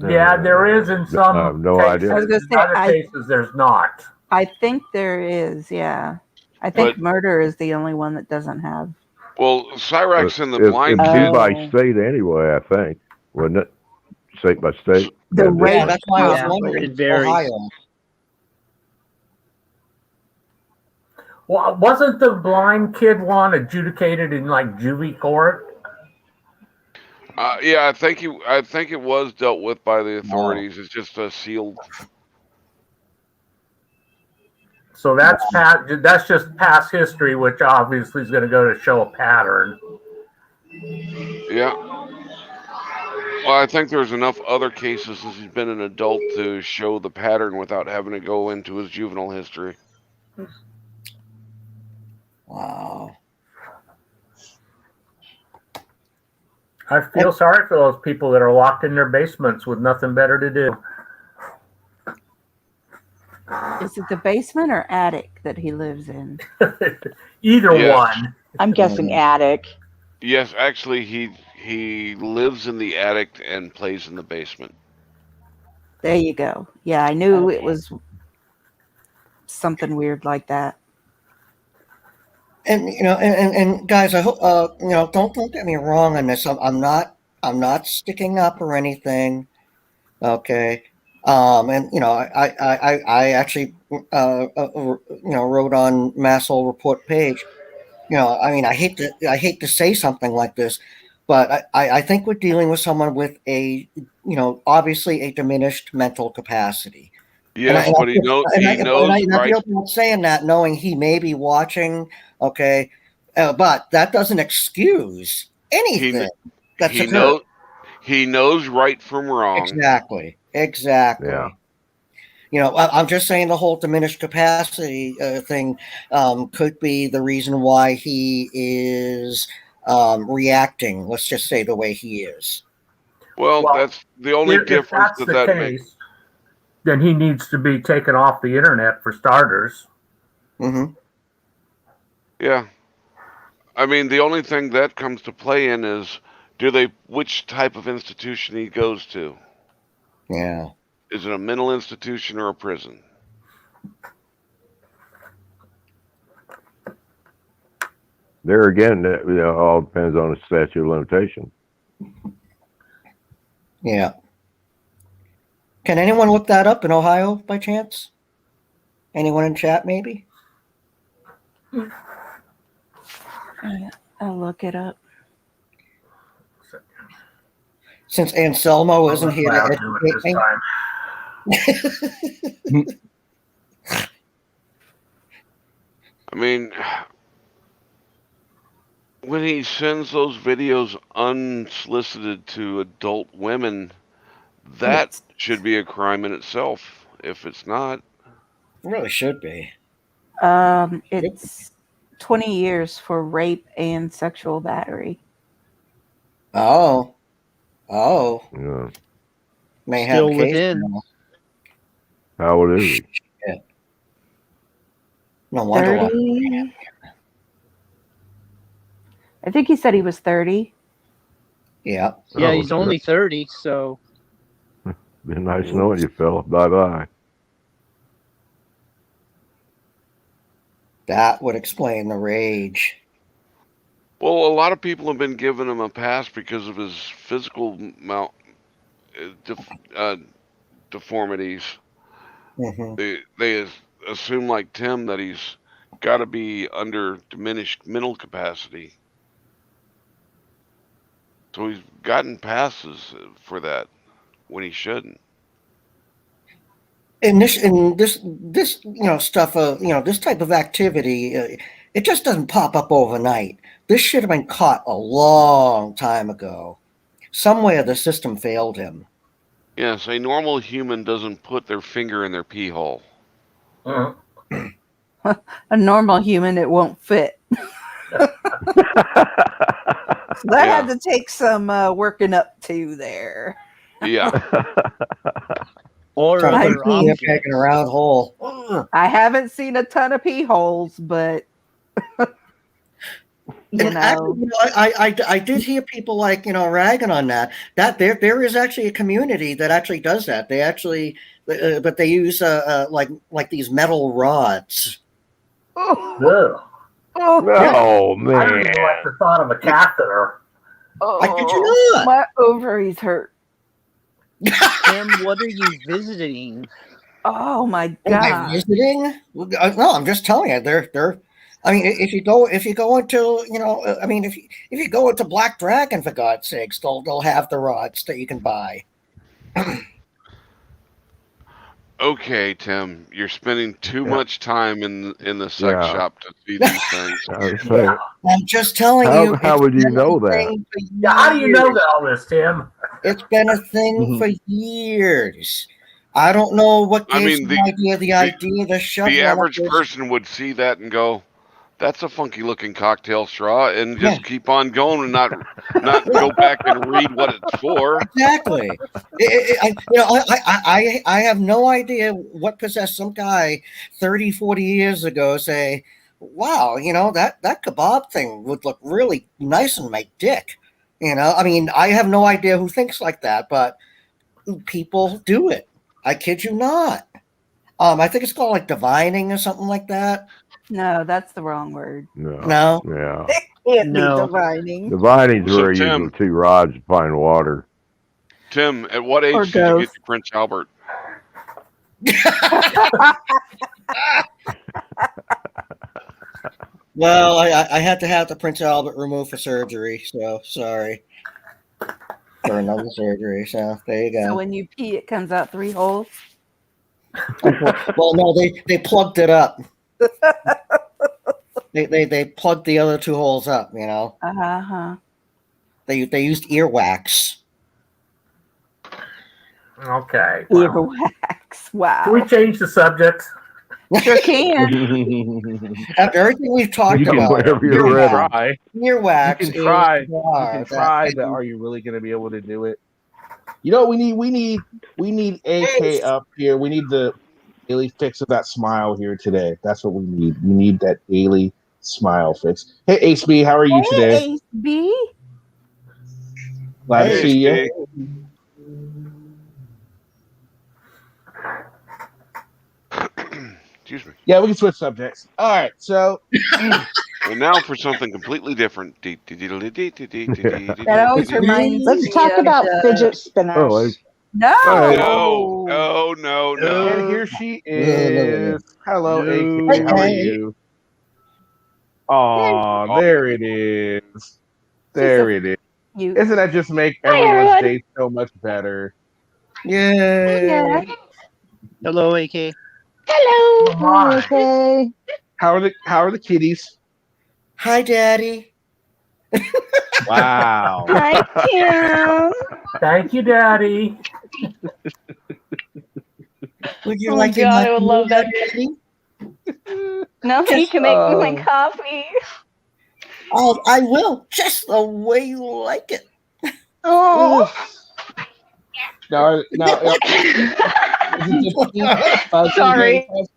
Yeah, there is in I some have no cases. idea. I was gonna In say, other I cases, there's not. think there is. Yeah, I think But murder is the only one that doesn't have. well, Cyrax and the It'd blind be kid. by Oh. state anyway, I think, wouldn't it? State by state. The Yeah, rape Yeah, that's why I was Yeah, wondering. it varies. Ohio. Well, wasn't the blind kid one adjudicated in like juvie court? Yeah, I think it was dealt with by the authorities. It's just a sealed. So that's just past history, which obviously is going to go to show a pattern. Yeah. Well, I think there's enough other cases since he's been an adult to show the pattern without having to go into his juvenile history. Wow. I feel sorry for those people that are locked in their basements with nothing better to do. Is it the basement or attic that he lives in? Either Yes. one. I'm guessing attic. Yes, actually, he lives in the attic and plays in the basement. There you go. Yeah, I knew it Okay. was something weird like that. And and guys, I hope don't get me wrong on this. I'm not sticking up or anything. Okay. And I actually wrote on Massel report page. I mean, I hate to say something like this, but I think we're dealing with someone with obviously a diminished mental capacity. Yes, but he knows I right. feel bad saying that, knowing he may be watching. Okay, but that doesn't excuse anything that's He occurred. knows right from wrong. Exactly. Yeah. I'm just saying the whole diminished capacity thing could be the reason why he is reacting. Let's just say the way he is. Well, that's the only If difference that's the that case, makes. then he needs to be taken off the internet for starters. Mm-hmm. Yeah. I mean, the only thing that comes to play in is which type of institution he goes to. Yeah. Is it a mental institution or a prison? There again, it all depends on the statute of limitation. Yeah. Can anyone look that up in Ohio by chance? Anyone in chat, maybe? I'll look it up. Since Anselmo isn't here I'll to do it educate this me. time. I mean, when he sends those videos unsolicited to adult women, that should be a crime in itself. If it's not, Really should be. It's 20 years for rape and sexual battery. Oh. Yeah. May have Still a case within. now. How old is he? No wonder why. 30. I think he said he was 30. Yeah. Yeah, Oh, he's only 30, so Been nice knowing you, Phil. Bye-bye. That would explain the rage. well, a lot of people have been giving him a pass because of his physical deformities. Mm-hmm. They assume, like Tim, that he's got to be under diminished mental capacity. So he's gotten passes for that when he shouldn't. And this stuff, this type of activity, it just doesn't pop up overnight. This should have been caught a long time ago. Somewhere the system failed him. Yes, a normal human doesn't put their finger in their pee hole. Mhm. A normal human, it won't fit. That had to take some working up to there. Yeah. Or Trying other to pee a options. peg in a round hole. Ugh. I haven't seen a ton of pee holes, but you And know, actually, I did hear people like, ragging on that. That there is actually a community that actually does that. They actually, but they use like these metal rods. Ugh. oh, Oh I don't man. even like the thought of a catheter. oh, I kid you not. my ovaries hurt. Tim, what are you visiting? Oh my Am I god! visiting? No, I'm just telling you. They're. I mean, if you go into, if you go into Black Dragon, for God's sakes, they'll have the rods that you can buy. Okay, Tim, you're spending too Yeah. much time in the sex Yeah. shop to see these things. I was saying, I'm just telling How- you. how it's would you been a know that? thing for Yeah, how do you know years. that all this, Tim? It's been a thing Mhm. for years. I don't know what I gives mean, the idea to shove The one of average those- person would see that and go, "That's a funky looking cocktail straw," and just keep on going and not go back and read what it's for. Exactly. I have no idea what possessed some guy 30, 40 years ago say, wow, that kebab thing would look really nice on my dick. I mean, I have no idea who thinks like that, but people do it. I kid you not. I think it's called like divining or something like that. No, that's the wrong word. No. Yeah. Can't No. be divining. Divining's So, where you use Tim- the two rods to find water. Tim, at what Or age did you get ghost. to Prince Albert? Well, I had to have the Prince Albert removed for surgery, so sorry. For another surgery, so there you So go. when you pee, it comes out 3 holes. Well, no, they plugged it up. They plugged the other 2 holes up. Uh-huh. They used earwax. Okay. Wow. Earwax. Wow. Can we change the subject? Sure can. After everything we've talked You can about, whenever you're earwax, ready. earwax You can try. is bizarre. You can try, but are you really going to be able to do it? You know, we need AK up here. We need the daily fix of that smile here today. That's what we need. We need that daily smile fix. Hey, HB, how are you today? Hey, HB. Glad to Hey, see you. HB. Excuse me. Yeah, we can switch subjects. All right, so And now for something completely different. That always reminds Let's me talk of about the- fidget spinners. Oh, I- No. No. and here she is. Hello, No. AK. How are Hey. you? Oh, there it is. There it is. You. Isn't that just make Hi, everyone's everyone. day so much better? Yay! Yeah. Hello, AK. Hello. Hi. Okay. How are the kitties? Hi, Daddy. Wow. Hi, Tim. Thank you, Daddy. Would you Oh like my to God, knock I would me love out, that. Daddy? No, you can make me my coffee. Oh, I will, just the way you like it. Oh. Now, is it the pink fuzzy Sorry. handcuffs?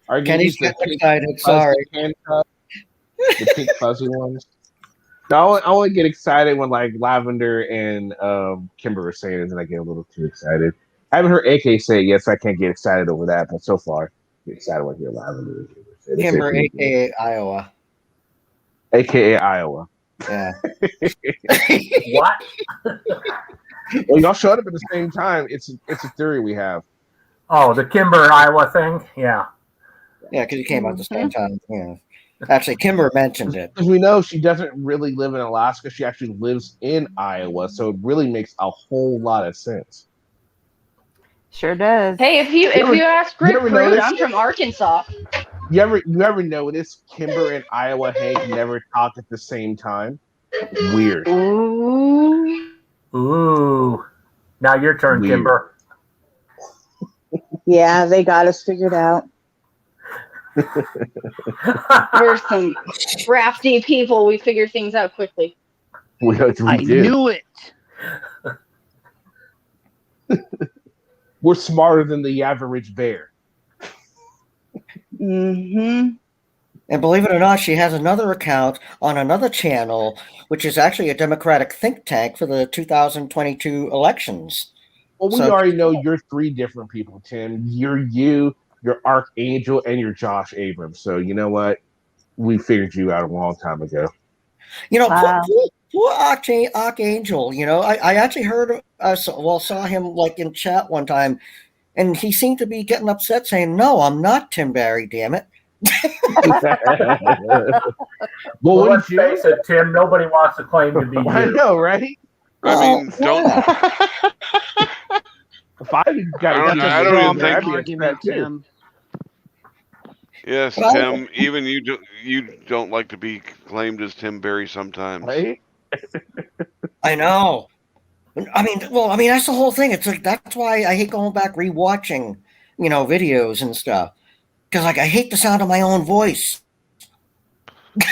Are you gonna Kenny's use the getting pink excited. fuzzy Sorry. handcuffs? The pink fuzzy ones? No, I only get excited when like Lavender and Kimber are saying it, and I get a little too excited. I haven't heard AK say it yet, so I can't get excited over that. But so far, I get excited when I hear Lavender and Kimber say it. They say Kimber, pretty good. aka Iowa. AKA Iowa. Yeah. What? Well, y'all showed up at the same time. It's a theory we have. Oh, the Kimber, Iowa thing? Yeah. Yeah, because you came out at the same time. Yeah. Actually, Kimber mentioned it. Because we know she doesn't really live in Alaska. She actually lives in Iowa. So it really makes a whole lot of sense. Sure does. Hey, if you ask you ever Grapefruit, notice- I'm from Arkansas. You ever notice Kimber and Iowa Hank never talk at the same time? Weird. Ooh. Ooh. Now your turn, Weird. Kimber. Yeah, they got us figured out. We're some crafty people. We figure things out quickly. We I do. knew it. We're smarter than the average bear. Mm-hmm. And believe it or not, she has another account on another channel, which is actually a Democratic think tank for the 2022 elections. Well, we So- already know you're three different people, Tim. You're you, you're Archangel, and you're Josh Abrams. So you know what? We figured you out a long time ago. You know, Wow. poor Archangel. You know, I actually heard, saw him like in chat one time, and he seemed to be getting upset, saying, "No, I'm not Tim Barry. Damn it." Well, Well, wouldn't let's you? face it, Tim. Nobody wants to claim to be I you. know, right? I mean, don't. If I got I don't- to I don't even think- I'd be argument, upset, too. Tim. Yes, Well- Tim. Even you don't like to be claimed as Tim Barry sometimes. Right? I know. I mean, that's the whole thing. It's like that's why I hate going back rewatching, videos and stuff, because like I hate the sound of my own voice.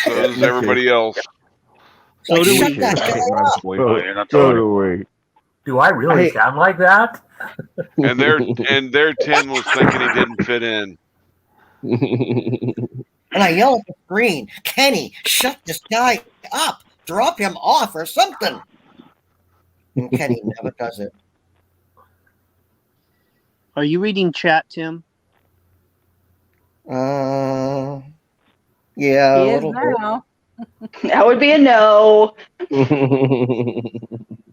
So does everybody else. So Like, do shut we. that I hate guy my up. voice. So, you're not so talking. do we. Do I really Hey. sound like that? And there Tim was thinking he didn't fit in. And I yell at the screen, "Kenny, shut this guy up! Drop him off or something!" And Kenny never does it. Are you reading chat, Tim? Yeah, He a is little bit. now. That would be a no.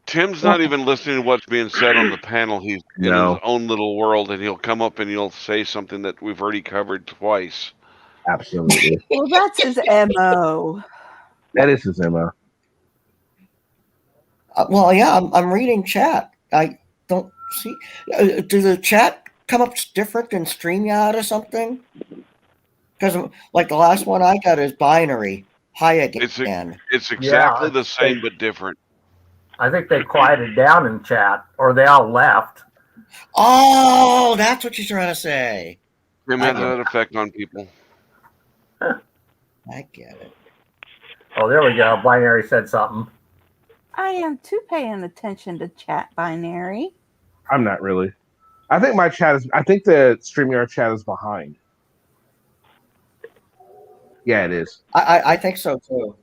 Tim's not even listening to what's being said on the panel. He's in No. his own little world, and he'll come up and he'll say something that we've already covered twice. Absolutely. Well, that's his MO. That is his MO. Well, yeah, I'm reading chat. I don't see. Do the chat come up different in StreamYard or something? Because like the last one I got is binary. Hi again. It's exactly Yeah, the same but different. I think they quieted down in chat, or they all left. Oh, that's what you're trying to say. Tim has that effect on people. I get it. Oh, there we go. Binary said something. I am too paying attention to chat binary. I'm not really. I think my chat is. I think the StreamYard chat is behind. Yeah, it is. I think so too.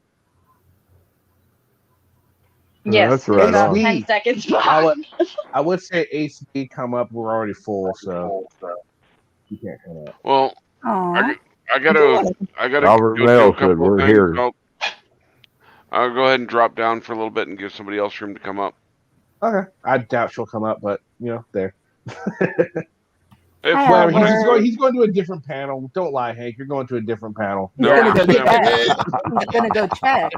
Yes, that's right about on. 10 seconds I behind. would say ACB come up. We're already full, so you can't come up. Well, Aw. I gotta Albert do a Mail couple said we're things. here. I'll go ahead and drop down for a little bit and give somebody else room to come up. Okay. I doubt she'll come up, but there. If Hi, Whatever. Albert. He's going to a different panel. Don't lie, Hank. You're going to a different panel. He's No, gonna go I'm check. He's gonna go check.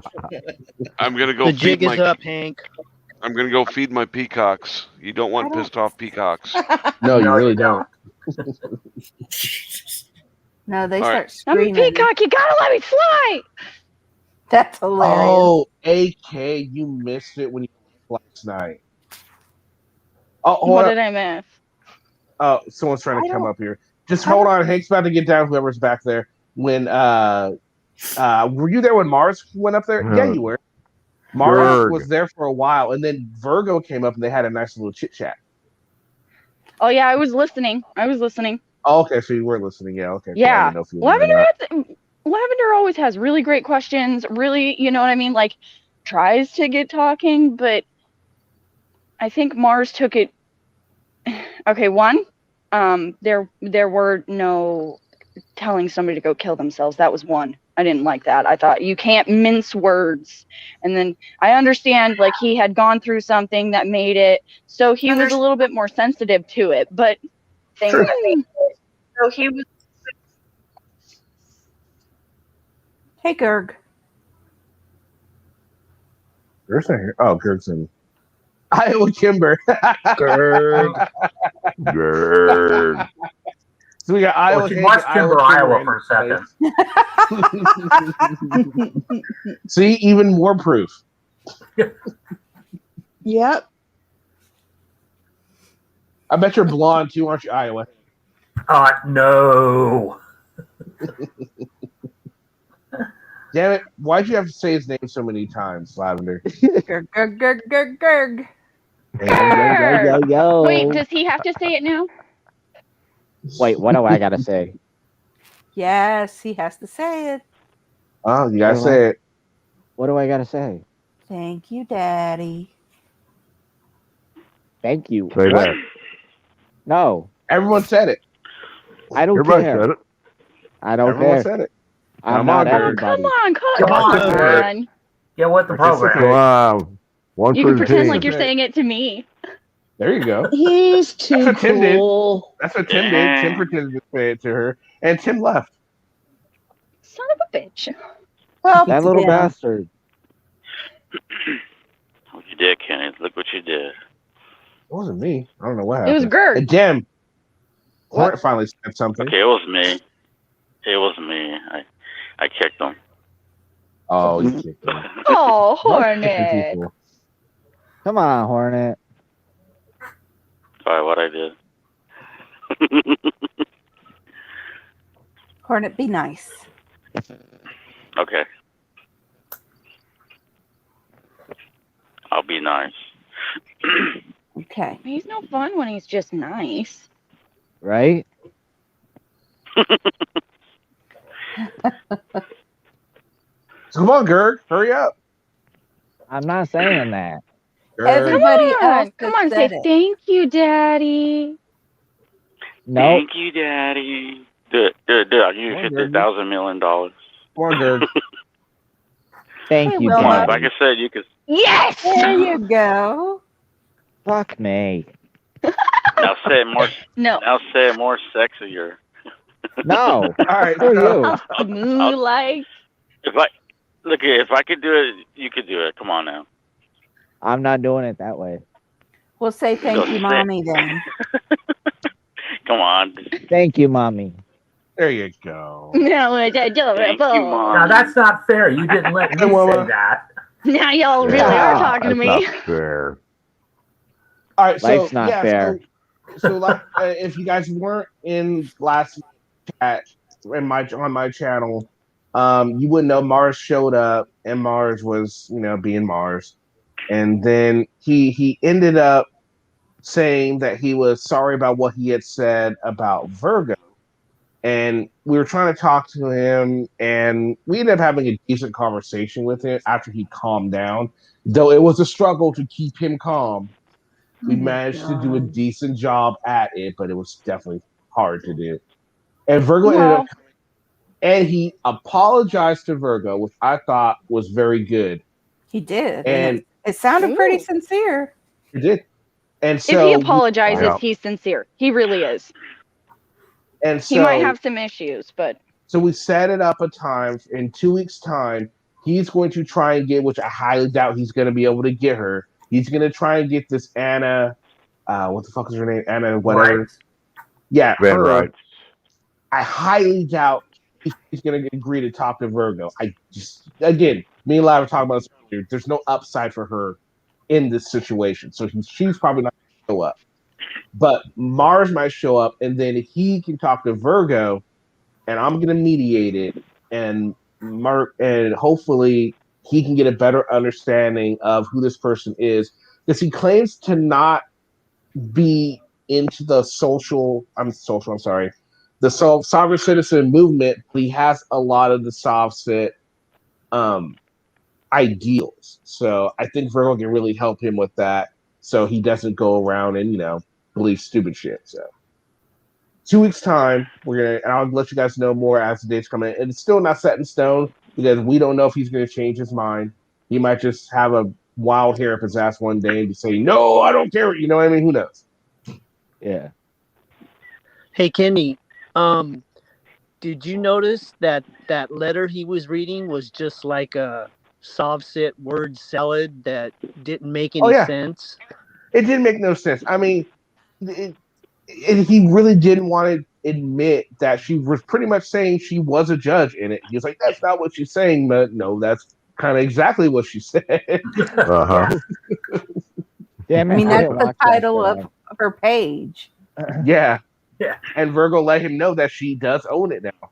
I'm gonna go The feed jig is my. up, Hank. I'm gonna go feed my peacocks. You don't want I don't- pissed off peacocks. No, you No, really you don't. No, they All start I'm a screaming. peacock. You gotta let me fly. That's hilarious. Oh, AK, you missed it when you last night. Oh, hold What on. did I miss? Oh, someone's trying to I come don't- up here. Just I hold don't- on. Hank's about to get down. Whoever's back there. When were you there when Mars went up there? Yeah, you were. Mars Berg. was there for a while, and then Virgo came up, and they had a nice little chit chat. Oh yeah, I was listening. Oh, okay, so you were listening. Yeah, okay. cool. I Yeah. didn't know if you were or not. Lavender always has really great questions. Really, you know what I mean? Like, tries to get talking, but I think Mars took it. Okay, one, there were no telling somebody to go kill themselves. That was one. I didn't like that. I thought you can't mince words. And then I understand like he had gone through something that made it so he was a little bit more sensitive to it. But things that made it so he was. Hey, Gerg. Gerg's not here. Oh, Gerg's in Iowa Kimber. Grr. So So we got Iowa. Well, she Hank was and Timber, Timber Iowa in for a second. place. See, even more proof. Yep. I bet you're blonde too, aren't you, Iowa? No. Damn it! Why'd you have to say his name so many times, Lavender? Gurg, gurg, gurg, gurg, gurg. Grr. Wait, does he have to say it now? Wait, what do I gotta say? Yes, he has to say it. Oh, you gotta say it. What do I gotta say? Thank you, Daddy. Thank you. Say What? that. No, Everyone said it. I don't Everybody care. said it. I don't Everyone care. said it. I'm Come not on, Gurg. everybody. Come on. Get with the program. Come on. One You for can the pretend team. like you're saying it to me. There you go. He's too That's what Tim did. cool. That's what Tim did. Tim pretended to say it to her, and Tim left. Son of a bitch. Well, That little yeah. bastard. What you did, Kenny? Look what you did. It wasn't me. I don't know what It happened. was Gurg. And Jim. Hornet finally said something. Okay, it was me. It was me. I kicked him. Oh, you kicked him. Oh, Kicking Hornet. people. Come on, Hornet. Sorry, what I did. Hornet, be nice. Okay. I'll be nice. Okay. He's no fun when he's just nice. Right? So come on, Gurg. Hurry up. I'm not saying that. Gurg. Everybody Come else on, come on, has say said it. thank you, Daddy. No. Thank you, Daddy. Do it. I'll give you Come on, $50,000 million. Come on, Gurg. Thank Hey, you, Wilma. Come on, if I Daddy. could say it, you could. Yes! There you go. Fuck me. Now say it more. No. Now say it more sexier. No. All right. Screw you. I'll smooth like. If I could do it, you could do it. Come on now. I'm not doing it that way. We'll say thank Go you, sit. Mommy, then. Come on. Thank you, Mommy. There you go. No, it's Thank you, adorable. Mom. Now that's not fair. You didn't let me Hey, Wilma. say that. Now y'all really Yeah, are talking to that's me. not fair. All right. So Life's not yeah. fair. So like, if you guys weren't in last chat on my channel, you wouldn't know Mars showed up, and Mars was being Mars, and then he ended up saying that he was sorry about what he had said about Virgo. And we were trying to talk to him, and we ended up having a decent conversation with him after he calmed down. Though it was a struggle to keep him calm, we managed to do a decent job at it, but it was definitely hard to do. And Virgo ended up coming, and he apologized to Virgo, which I thought was very good. He did. And it sounded pretty Ooh. sincere. He did. And If so he apologizes, Yeah. he's sincere. He really is. and He so might have some issues, but So we set it up a time in 2 weeks' time. He's going to try and get, which I highly doubt he's going to be able to get her. He's going to try and get this Anna, what the fuck is her name? Anna, whatever. Right. Yeah, Van her. Wright. I highly doubt he's going to agree to talk to Virgo. I just, again, me and Lava talking about this earlier. There's no upside for her in this situation. So she's probably not going to show up. But Mars might show up, and then he can talk to Virgo, and I'm going to mediate it, and hopefully he can get a better understanding of who this person is, because he claims to not be into the the sovereign citizen movement, but he has a lot of the SovCit ideals. So I think Virgo can really help him with that, so he doesn't go around and believe stupid shit. So 2 weeks time, and I'll let you guys know more as the dates come in. And it's still not set in stone because we don't know if he's going to change his mind. He might just have a wild hair up his ass one day and be saying, "No, I don't care." You know what I mean? Who knows? Yeah. Hey, Kenny, did you notice that letter he was reading was just like a SovCit word salad that didn't make any sense? It didn't make no sense. I mean, he really didn't want admit that she was pretty much saying she was a judge in it. He was like, that's not what she's saying, but no, that's kind of exactly what she said. Uh-huh. Damn I it, mean, I that's didn't the watch that title of show. her page. Yeah. Yeah. And Virgo let him know that she does own it now.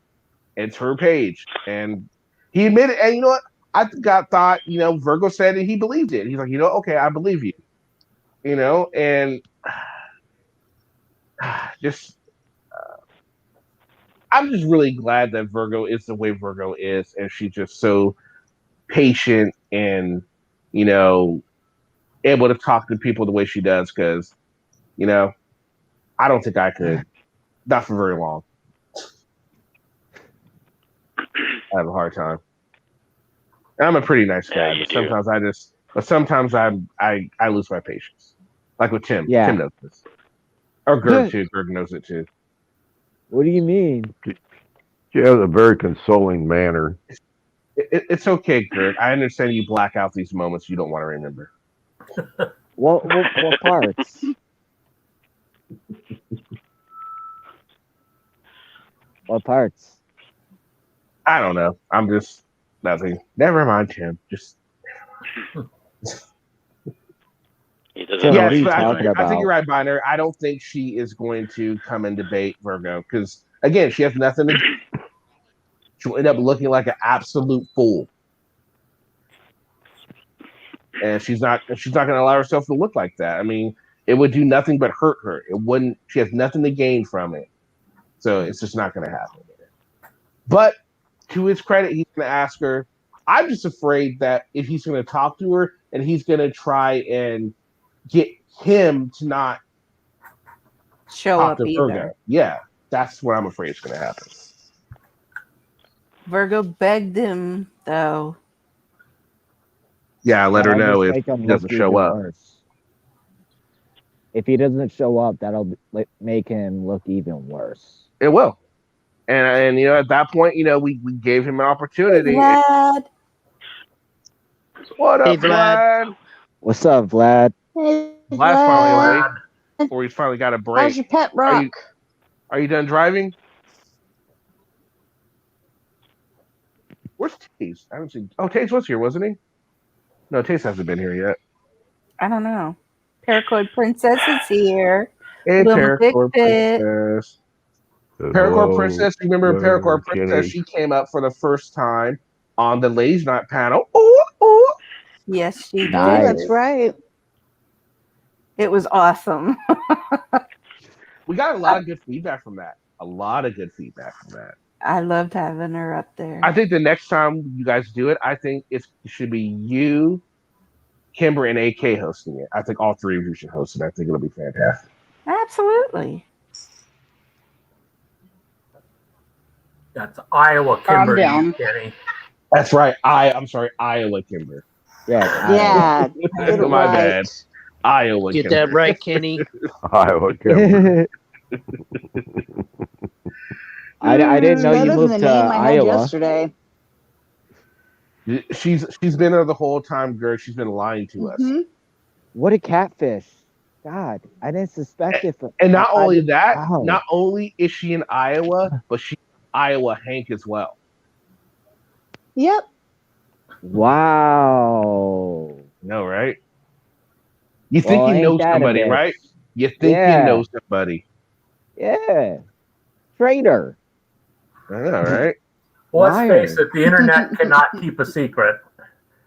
It's her page. And he admitted, and you know what? I thought, Virgo said it, he believed it. He's like, okay, I believe you. And just, I'm just really glad that Virgo is the way Virgo is. And she's just so patient and, able to talk to people the way she does. Because, I don't think I could. Not for very long. I have a hard time. I'm a pretty nice guy, you but do. sometimes I lose my patience. Like with Tim. Yeah. Tim knows this. Or Gerg too. Gerg knows it too. What do you mean? She has a very consoling manner. It's okay, Gerg. I understand you black out these moments you don't want to remember. What parts? What parts? I don't know. I'm just nothing. Never mind, Tim. Just He doesn't Tim, know what what are yes, you but talking I think about? you're right, Biner. I don't think she is going to come and debate Virgo because again, she has nothing to. She'll end up looking like an absolute fool, and she's not going to allow herself to look like that. I mean, it would do nothing but hurt her. It wouldn't. She has nothing to gain from it, so it's just not going to happen. But to his credit, he's going to ask her. I'm just afraid that if he's going to talk to her and he's going to try and get him to not Show talk up to either. Virgo. Yeah, that's what I'm afraid is going to happen. Virgo begged him, though. Yeah, let her That'll know just if make him he look doesn't show even up. worse. If he doesn't show up, that'll make him look even worse. It will. And at that point, we gave him an opportunity. Vlad. What Hey, up, Vlad. Vlad? What's up, Vlad? Hey, Vlad's finally Vlad. awake, or he's finally got a How's break. your pet Are rock? you done driving? Where's Taze? I haven't seen. Oh, Taze was here, wasn't he? No, Taze hasn't been here yet. I don't know. Paracord Princess is here. Hey, Little Big Paracord Pit. Princess. Paracord Hello, Princess. You remember Hello, Paracord Princess? Kenny. She came up for the first time on the Ladies Night panel. Ooh. Yes, she Nice. did. That's right. It was awesome. We got a lot of good feedback from that. I loved having her up there. I think the next time you guys do it, I think it should be you, Kimber, and AK hosting it. I think all three of you should host it. I think it'll be fantastic. Absolutely. That's Iowa Calm Kimberly, down. Kenny. That's right. I'm sorry, Iowa Kimber. Yeah. Yeah, get it My right. bad. Iowa Get Kimber. that right, Kenny. Iowa Kimber. I didn't know you Better than moved the to name I had Iowa. yesterday. She's been there the whole time, Gert. She's been lying to us. Mhm. What a catfish! God, I didn't suspect it. And not I only didn't- that, wow. not only is she in Iowa, but she's Iowa Hank as well. Yep. Wow. No, right? You think Well, you ain't know that a somebody, bitch? right? You think Yeah. you know somebody. Yeah. Traitor. I know, right? Well, let's Liar. face it, the internet cannot keep a secret.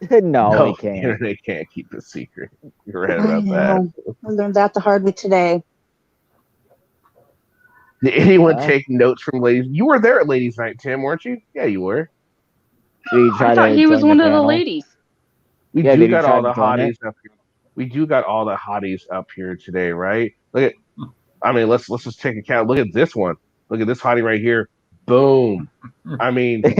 No, it the can't. internet can't keep a secret. You're right I about that. know. I learned that the hard way today. Did anyone Well. take notes from ladies? You were there at Ladies Night, Tim, weren't you? Yeah, you were. Did he try I thought to he was join one of the panel? ladies. We Yeah, do did he got try all to the join it? hotties up here. We do got all the hotties up here today, right? Look at. I mean, let's just take a count. Look at this one. Look at this hottie right here. Boom. I mean, look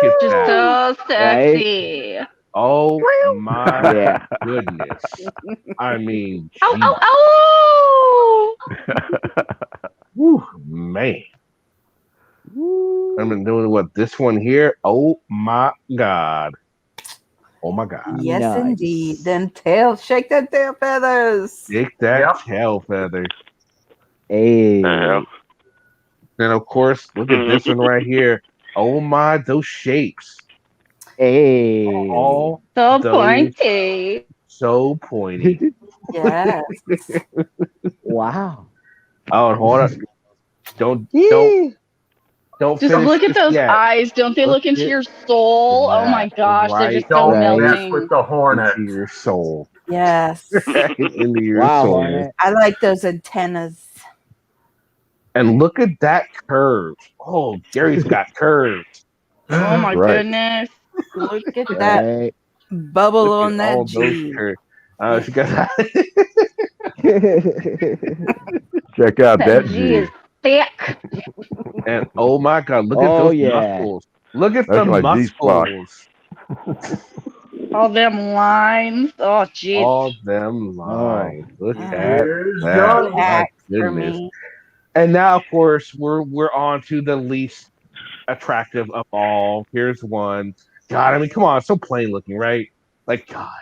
at Just that. so sexy. Oh my Yeah. goodness. I mean, Ow, geez. ow, ow! Whew, man. I've been doing what this one here. Oh my god. Oh my god. Yes, Nice. indeed. Then shake that tail feathers. Take that Yep. tail feather. Hey. The hell? And of course, look at this one right here. Oh my, those shapes. Hey. All So those pointy. so pointy. Yes. Wow. Oh, and hold on. Don't Just finish look at this those yet. eyes. Don't they look into at your soul? Oh my that gosh, they're right just so Don't mess melting. with the Hornet. into your soul. Yes. Right into your Wow, soul. Hornet. I like those antennas. And look at that curve. Oh, Gary's got curves. Oh my Right. goodness. Look at that Right. bubble Look on at that all those G. curves. She got Check out that That G G. is thick. and oh my god, look at Oh, those yeah. muscles. Look at That's the my G-spot. muscles. All them lines. Oh jeez. All them lines. Look Oh. at Here's that. Johnny. My Hacks for goodness. me. And now, of course, we're on to the least attractive of all. Here's one. God, I mean, come on, it's so plain looking, right? Like, God,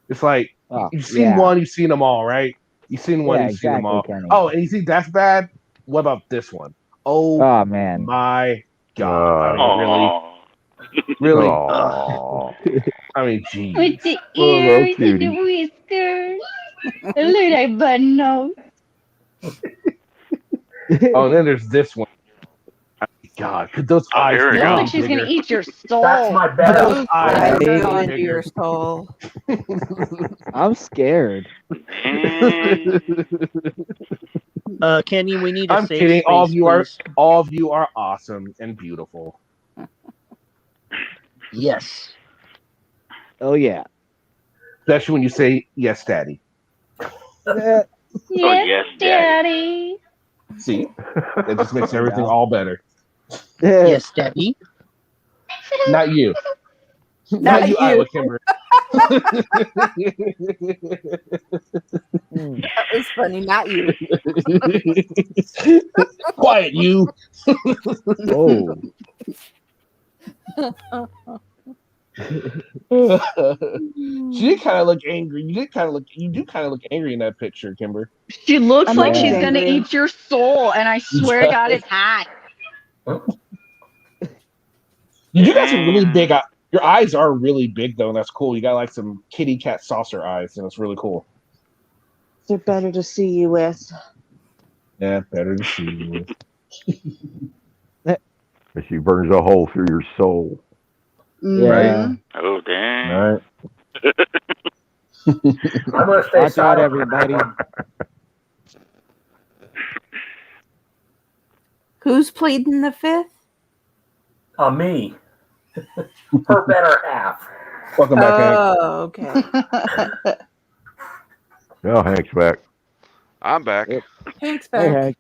it's like Oh, you've seen yeah. one, you've seen them all, right? You've seen one, Yeah, you've seen them exactly, all. Kenny. Oh, and you think that's bad? What about this one? Oh, Oh man. my God! I mean, really, Aw. I mean, geez. With the Oh, little ears and the cutie. whiskers. And look at that button nose. Oh, and then there's this one. I mean, God, could those eyes here we be Looks go. like she's bigger? gonna eat your soul. That's my best. Those eyes Eyes be go into bigger. your soul. I'm scared. Kenny, we need a I'm safe kidding. All of space, you are please. awesome and beautiful. Yes. Oh yeah. Especially when you say yes, daddy. Eh, Yes, Daddy. See, that just makes everything Yeah. all better. Yes, Daddy. Not you. Not you, Iowa Kimber. hmm. That was funny, not you. Quiet, you. Oh. She did kind of look angry. You do kind of look angry in that picture, Kimber. She looks I'm like always she's gonna angry. eat your soul, and I swear to God, it's hot. You guys are really big. Your eyes are really big though, and that's cool. You got like some kitty cat saucer eyes, and it's really cool. They're better to see you with. Yeah, better to see you. And she burns a hole through your soul. Yeah. Oh, dang. All right. I'm gonna stay Watch out, silent on that everybody. one. Who's pleading the fifth? Me. Her better half. Welcome back, Hank. Oh, okay. Oh, Hank's back. I'm back. Yep. Thanks, Hey back. Hank.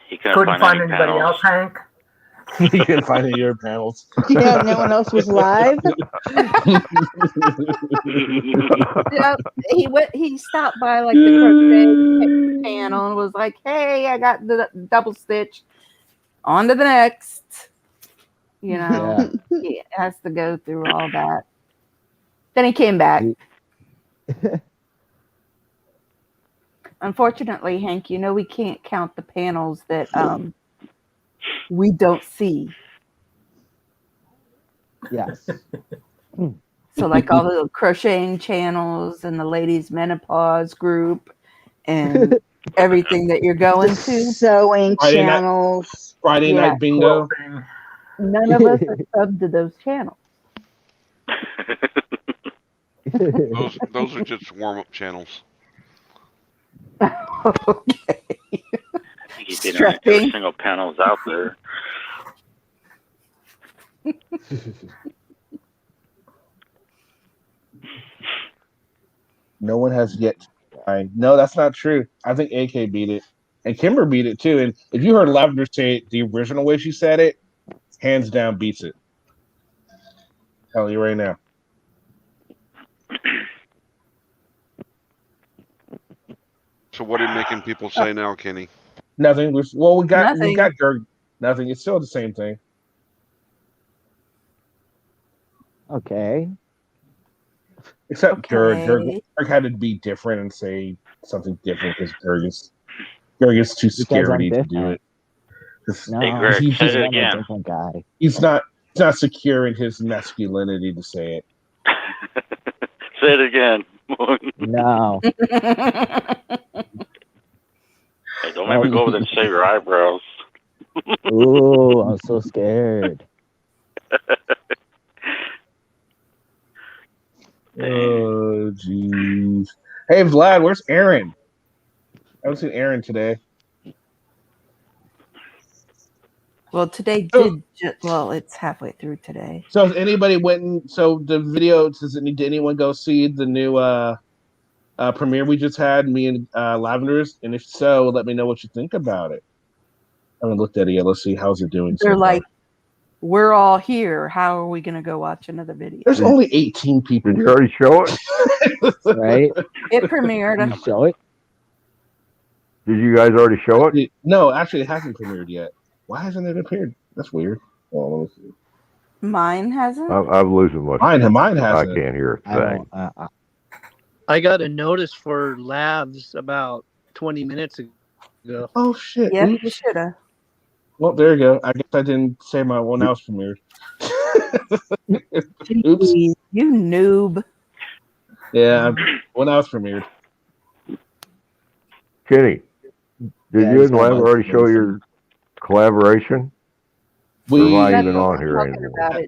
He couldn't Couldn't find any anybody panels. else, Hank. You can find it in your panels. Yeah, no one else was live. Yeah, he stopped by like the crochet panel and was like, "Hey, I got the double stitch. On to the next." You know, he has to go through all that. Then he came back. Unfortunately, Hank, you know we can't count the panels that we don't see. Yes. So like all the crocheting channels and the ladies menopause group and everything that you're going to. Sewing Friday night- channels. Friday Yeah. night bingo. Quilting. None of us are subbed to those channels. Those are just warm-up channels. Okay. He didn't every Stretching. single panel's out there. No one has yet. No, that's not true. I think AK beat it, and Kimber beat it too. And if you heard Lavender say it the original way she said it, hands down beats it. Tell you right now. So what are you making people say now, Kenny? Nothing. We got Nothing. Gerg. Nothing. It's still the same thing. Okay. Except Okay. Gerg had to be different and say something different because Gerg is Greg is too Because I'm scaredy to do different. it. 'Cause No, Hey, Greg, he's say just it I'm a again. different guy. he's not secure in his masculinity to say it. Say it again. No. Hey, don't make me go over there and shave your eyebrows. Ooh, I'm so scared. Oh, jeez. Hey, Vlad, where's Aaron? I haven't seen Aaron today. Well, today did. Well, it's halfway through today. So, has anybody went and so the video? Did anyone go see the new premiere we just had? Me and Lavender's, and if so, let me know what you think about it. I haven't looked at it yet. Let's see how's it doing. They're so like, far. we're all here. How are we going to go watch another video? There's only 18 people. Did you already show it? Right? It premiered. You show it? Did you guys already show it? No, actually, it hasn't premiered yet. Why hasn't it appeared? That's weird. Well, let me see. Mine hasn't. I'm losing much. Mine I hasn't. can't hear a I thing. don't. I got a notice for labs about 20 minutes ago. Oh shit! Yep, Oops. you should have. Well, there you go. I guess I didn't say my one house premiered. Oops. You noob. Yeah, one house premiered. Kenny, did Yeah, you he's and got Lamb my already show your collaboration? Or am I That's even what on we're here talking anymore? about.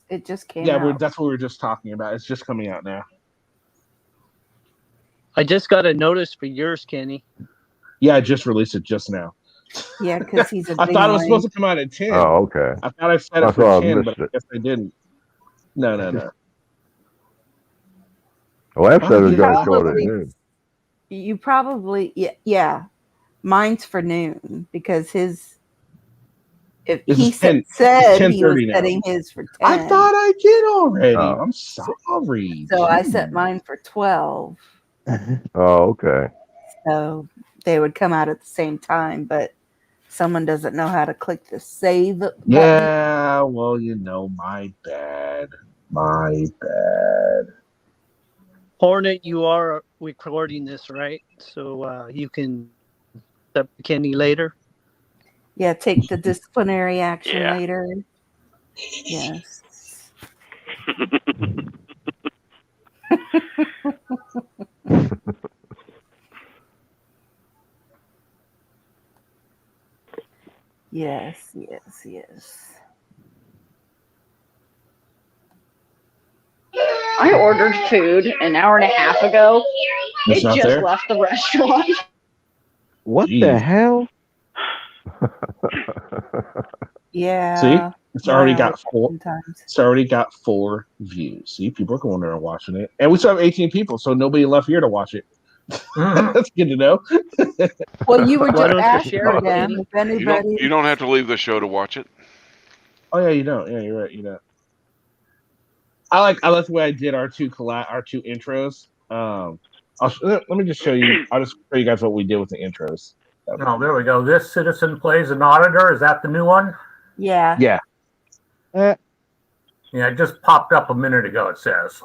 It just came Yeah, out. that's what we were just talking about. It's just coming out now. I just got a notice for yours, Kenny. Yeah, I just released it just now. Yeah, because he's a I big thought it was lame. supposed to come out at 10. Oh, okay. I thought I said I it for thought I 10, missed but I it. guess I didn't. No. Lamb said it was you going to show it at probably- noon. You probably yeah. Mine's for noon because his. If This he is 10 said he was 10:30 now. setting his for 10. I thought I did already. Oh. I'm sorry. So I Jeez. set mine for 12. Oh, okay. So they would come out at the same time, but someone doesn't know how to click the save button. Yeah, well, my bad. My bad. Hornet, you are recording this, right? So you can step to Kenny later. Yeah, take the disciplinary action Yeah. later. Yes. Yes. I ordered food an hour and a half ago. It's It not just there? left the restaurant. What the Jeez. hell? Yeah. It's already Mine got four. sometimes. It's already got 4 views. See, people are going there and watching it, and we still have 18 people, so nobody left here to watch it. Mhm. That's good to know. Well, you were Why just don't you asking share it, them Kenny? if anybody. You don't have to leave the show to watch it. Oh yeah, you don't. Yeah, you're right. You don't. I like the way I did our two intros. Let me just show you. I'll just show you guys what we did with the intros. Oh, there we go. This citizen plays an auditor. Is that the new one? Yeah. Yeah, Yeah, it just popped up a minute ago, it says.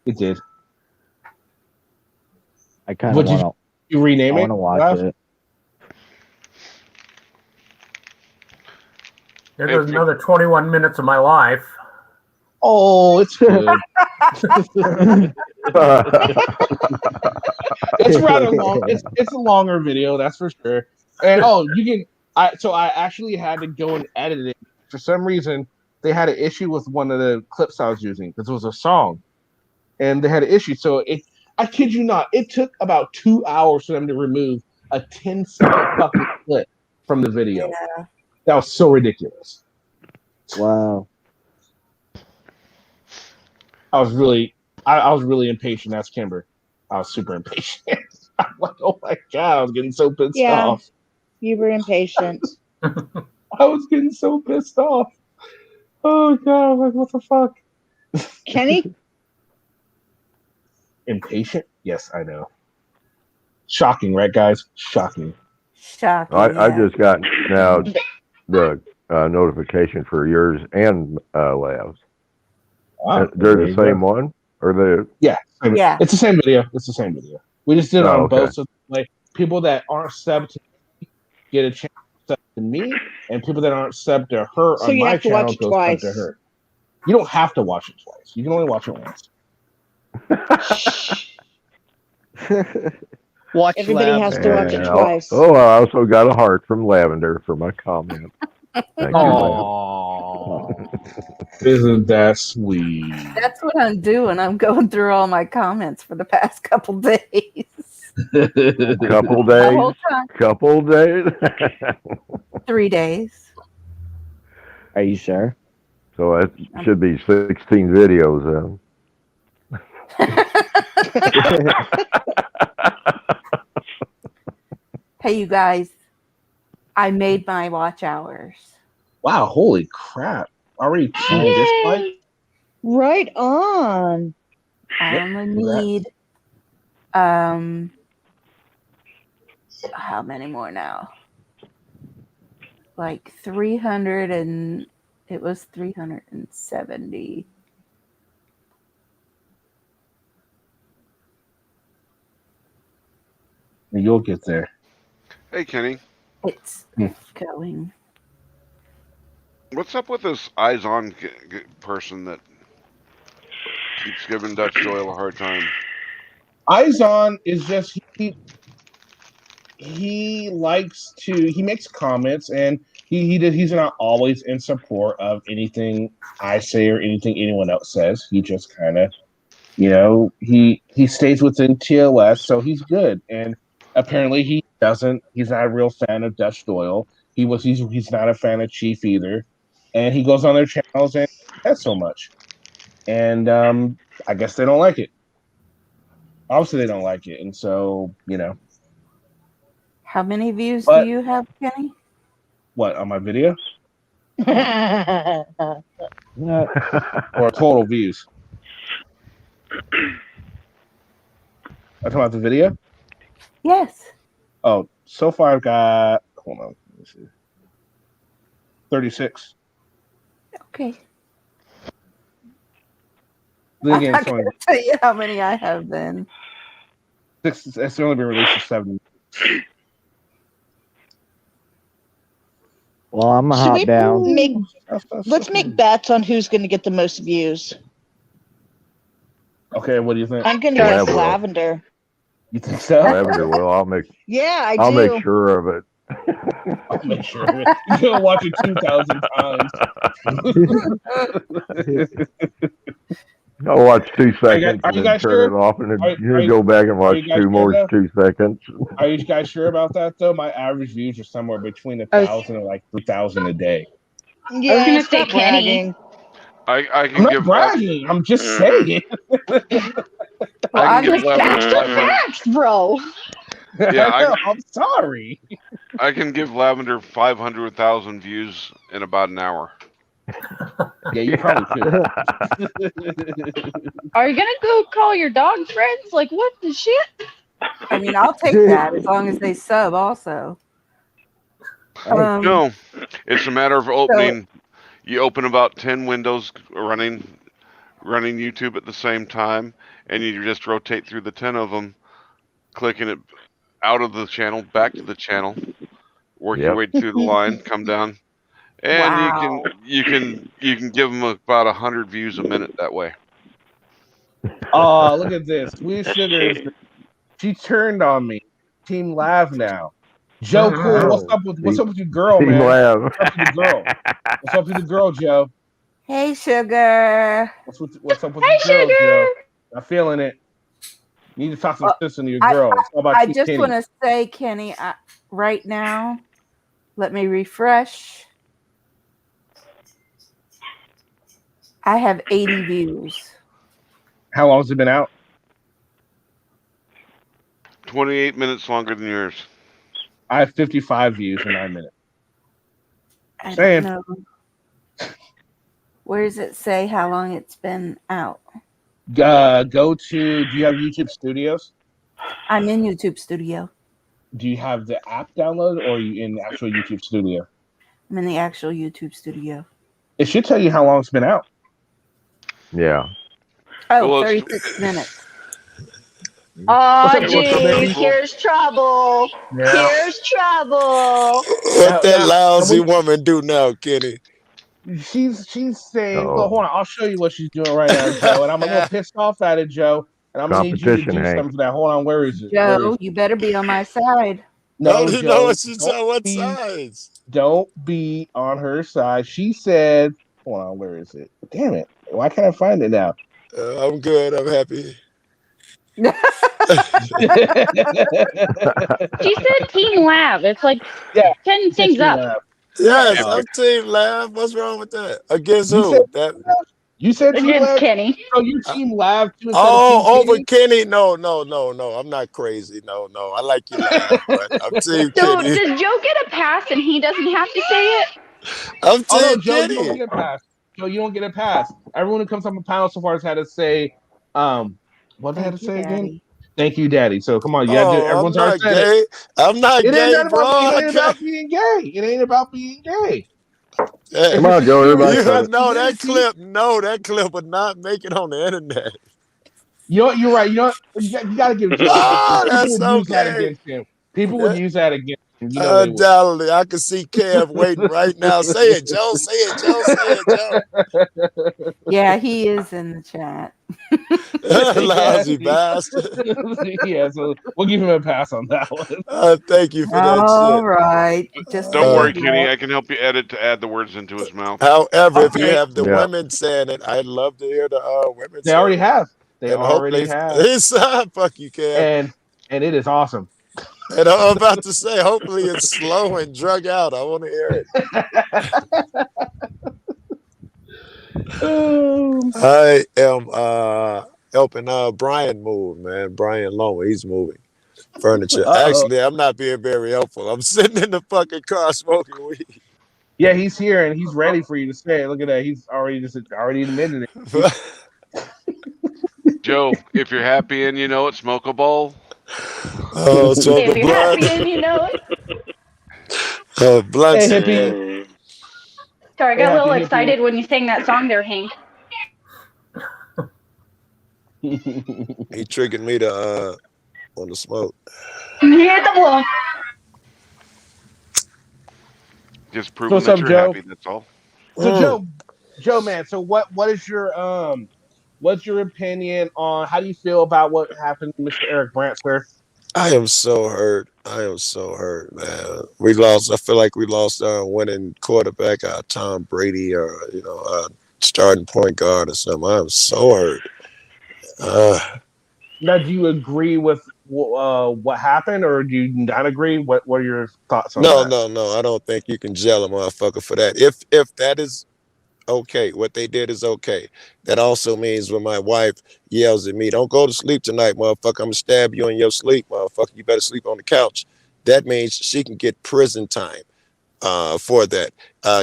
it did. I kind of Would want you rename it? to watch Ralph? it. There goes another 21 minutes of my life. Oh, it's good. It's rather long. It's a longer video, that's for sure. And you can. I actually had to go and edit it. For some reason, they had an issue with one of the clips I was using because it was a song, and they had an issue. So I kid you not, it took about 2 hours for them to remove a 10-second fucking clip from the video. Yeah. That was so ridiculous. Wow. I was really impatient. That's Kimber. I was super impatient. I'm like, oh my god, I was getting so pissed Yeah. off. You were impatient. I was getting so pissed off. Oh god, I'm like, what the fuck? Kenny? Impatient? Yes, I know. Shocking, right, guys? Shocking. Shocking. I yeah. just got now the notification for yours and Labs. Wow, They're there the you same go. one, or the Yeah, Yeah. It's the same video. It's the same video. We just did it Oh, on okay. both, so like people that aren't subbed to me get a chance to sub to me, and people that aren't subbed to her So on you my have to watch channel it go sub to twice. her. You don't have to watch it twice. You can only watch it once. Watch Everybody has to watch it And twice. oh, I also got a heart from Lavender for my comment. Thank you, Lav. Isn't that sweet? That's what I'm doing. I'm going through all my comments for the past couple days. Couple The days. whole time. Couple days. 3 days. Are you sure? So it should be 16 videos then. Hey, you guys. I made my watch hours. Wow, holy crap. Already 2 dislikes? Right on. I only need how many more now? Like 300 and it was 370. You'll get there. Hey, Kenny. It's going. What's up with this eyes on person that keeps giving Dutch Doyle a hard time? Eyes on is just he likes to he makes comments and he's not always in support of anything I say or anything anyone else says. He just kind of he stays within TLS, so he's good. And apparently he's not a real fan of Dutch Doyle. He's not a fan of Chief either. And he goes on their channels and says so much. And I guess they don't like it. Obviously they don't like it. And so, How many views But- do you have, Kenny? what, on my video? Yeah. Or total views? I'm talking about the video? Yes. Oh, so far I've got, hold on, let me see. 36. Okay. Then I'm again, not it's only going to tell you how many I have then. it's only been released for 7. Well, I'm gonna Should hop we down. let's make bets on who's going to get the most views. Okay, what do you think? I'm going to Yeah, guess well. Lavender. You think so? Lavender will. I'll make Yeah, make sure of it. I'll make sure of it. You're gonna watch it 2,000 times. I'll watch 2 seconds are you and then guys turn sure? it off and then Are you- go back and watch you guys 2 more sure, though? 2 seconds. Are you guys sure about that though? My average views are somewhere between 1,000 and like 3,000 a day. Yeah, I was gonna it's say not Kenny. bragging. I I'm can not give bragging. I'm just saying. I I'm can give just Lavender That's the 500. facts, bro. Yeah, I know, I'm sorry. I can give Lavender 500,000 views in about an hour. Yeah, you probably could. Are you gonna go call your dog friends? Like, what the shit? I mean, I'll take that as long as they sub also. No, it's a matter of opening. You open about 10 windows running YouTube at the same time, and you just rotate through the 10 of them, clicking it out of the channel, back to the channel, work your way through the line, come down, and Wow. you can give them about 100 views a minute that way. Oh, look at this. Sweet Sugar she turned on me. Team Lav now. Joe Cool, what's up with your girl, Team man? Lav. What's up with the girl? What's up with the girl, Joe? Hey, Sugar. What's up with the girl, Joe? I'm feeling it. You need to talk some sense into your girl. It's all about I you, just Kenny. want to say, Kenny, right now, let me refresh. I have 80 views. How long has it been out? 28 minutes longer than yours. I have 55 views in 9 minutes. I Saying. don't know. Where does it say how long it's been out? Go to, do you have YouTube Studios? I'm in YouTube Studio. Do you have the app downloaded or are you in the actual YouTube Studio? I'm in the actual YouTube Studio. It should tell you how long it's been out. Yeah. Oh, Well, 36 minutes. Oh, What's up, Coco geez, baby? here's trouble. Yeah. Here's trouble. Now, What that now, lousy now woman do now, Kenny? she's saying, well, Oh, hold on, I'll show you what she's doing right now, Joe. And I'm a little pissed off at it, Joe. And I'm gonna need you to competition, do Hank. something for that. Hold on, where is it? Where is Joe, it? you better be on my side. How No, do you know Joe, what she's on? What sides? don't be on her side. She said, hold on, where is it? Damn it. Why can't I find it now? I'm good. I'm happy. She said Team Lab. It's like Yeah, 10 said things Team up. Lab. Yes, Oh. I'm Team Lab. What's wrong with that? Against You who? said That. you said Team Against Lab. Kenny. So you're Team Lab too instead of Oh, Team over Kenny? Kenny? No. I'm not crazy. No. I like your laugh, but I'm Team So Kenny. does Joe get a pass and he doesn't have to say it? I'm Oh no, Team Joe, you don't Kenny. get a pass. Joe, you don't get a pass. Everyone who comes on the panel so far has had to say, what they had to Thank you, say again? Daddy. Thank you, Daddy. So come on, you gotta do. Oh, I'm Everyone's already not said it. gay. I'm not It ain't gay, not bro. about being. It I ain't can't. about being gay. It ain't about being gay. Hey, Come on, Joe. Everybody You said it. no, that clip would not make it on the internet. know, you're right. You know, you got to give Joe that because Oh, people that's would use that okay. against him. People would use that against him. You know they would. Undoubtedly, I can see Kev waiting right now. Say it, Joe. Say it, Joe. Say it, Joe. Yeah, he is in the chat. Lousy bastard. Yeah, so we'll give him a pass on that one. Thank you for that All shit. right. Just Don't so worry, you Kenny. know. I can help you edit to add the words into his mouth. However, if you Okay. have the Yeah. women saying it, I'd love to hear the women They say already it. have. They And already hopefully, have. fuck you, Kev. And it is awesome. And I'm about to say, hopefully it's slow and drug out. I want to hear it. I am helping Brian move, man. Brian Loma, he's moving furniture. Actually, I'm not being very helpful. I'm sitting in the fucking car smoking weed. Yeah, he's here and he's ready for you to say it. Look at that. He's already admitted it. Joe, if you're happy and you know it, smoke a bowl. Oh, smoke If a you're blunt. happy and you know it. Blunts. Hey, hippie. Sorry, I Hey, got a little happy hippie. excited when you sang that song there, Hank. He triggered me to want to smoke. Hit the blunt. Just proving what's that up, you're Joe? happy. That's all. So Joe, man. So what's your opinion on how do you feel about what happened to Mr. Eric Brandt, sir? I am so hurt. Man. We lost. I feel like we lost our winning quarterback, Tom Brady, or starting point guard or something. I'm so hurt. Now, do you agree with what happened, or do you not agree? What are your thoughts on that? No. I don't think you can jail a motherfucker for that. If that is okay, what they did is okay. That also means when my wife yells at me, "Don't go to sleep tonight, motherfucker. I'm gonna stab you in your sleep, motherfucker. You better sleep on the couch." That means she can get prison time for that.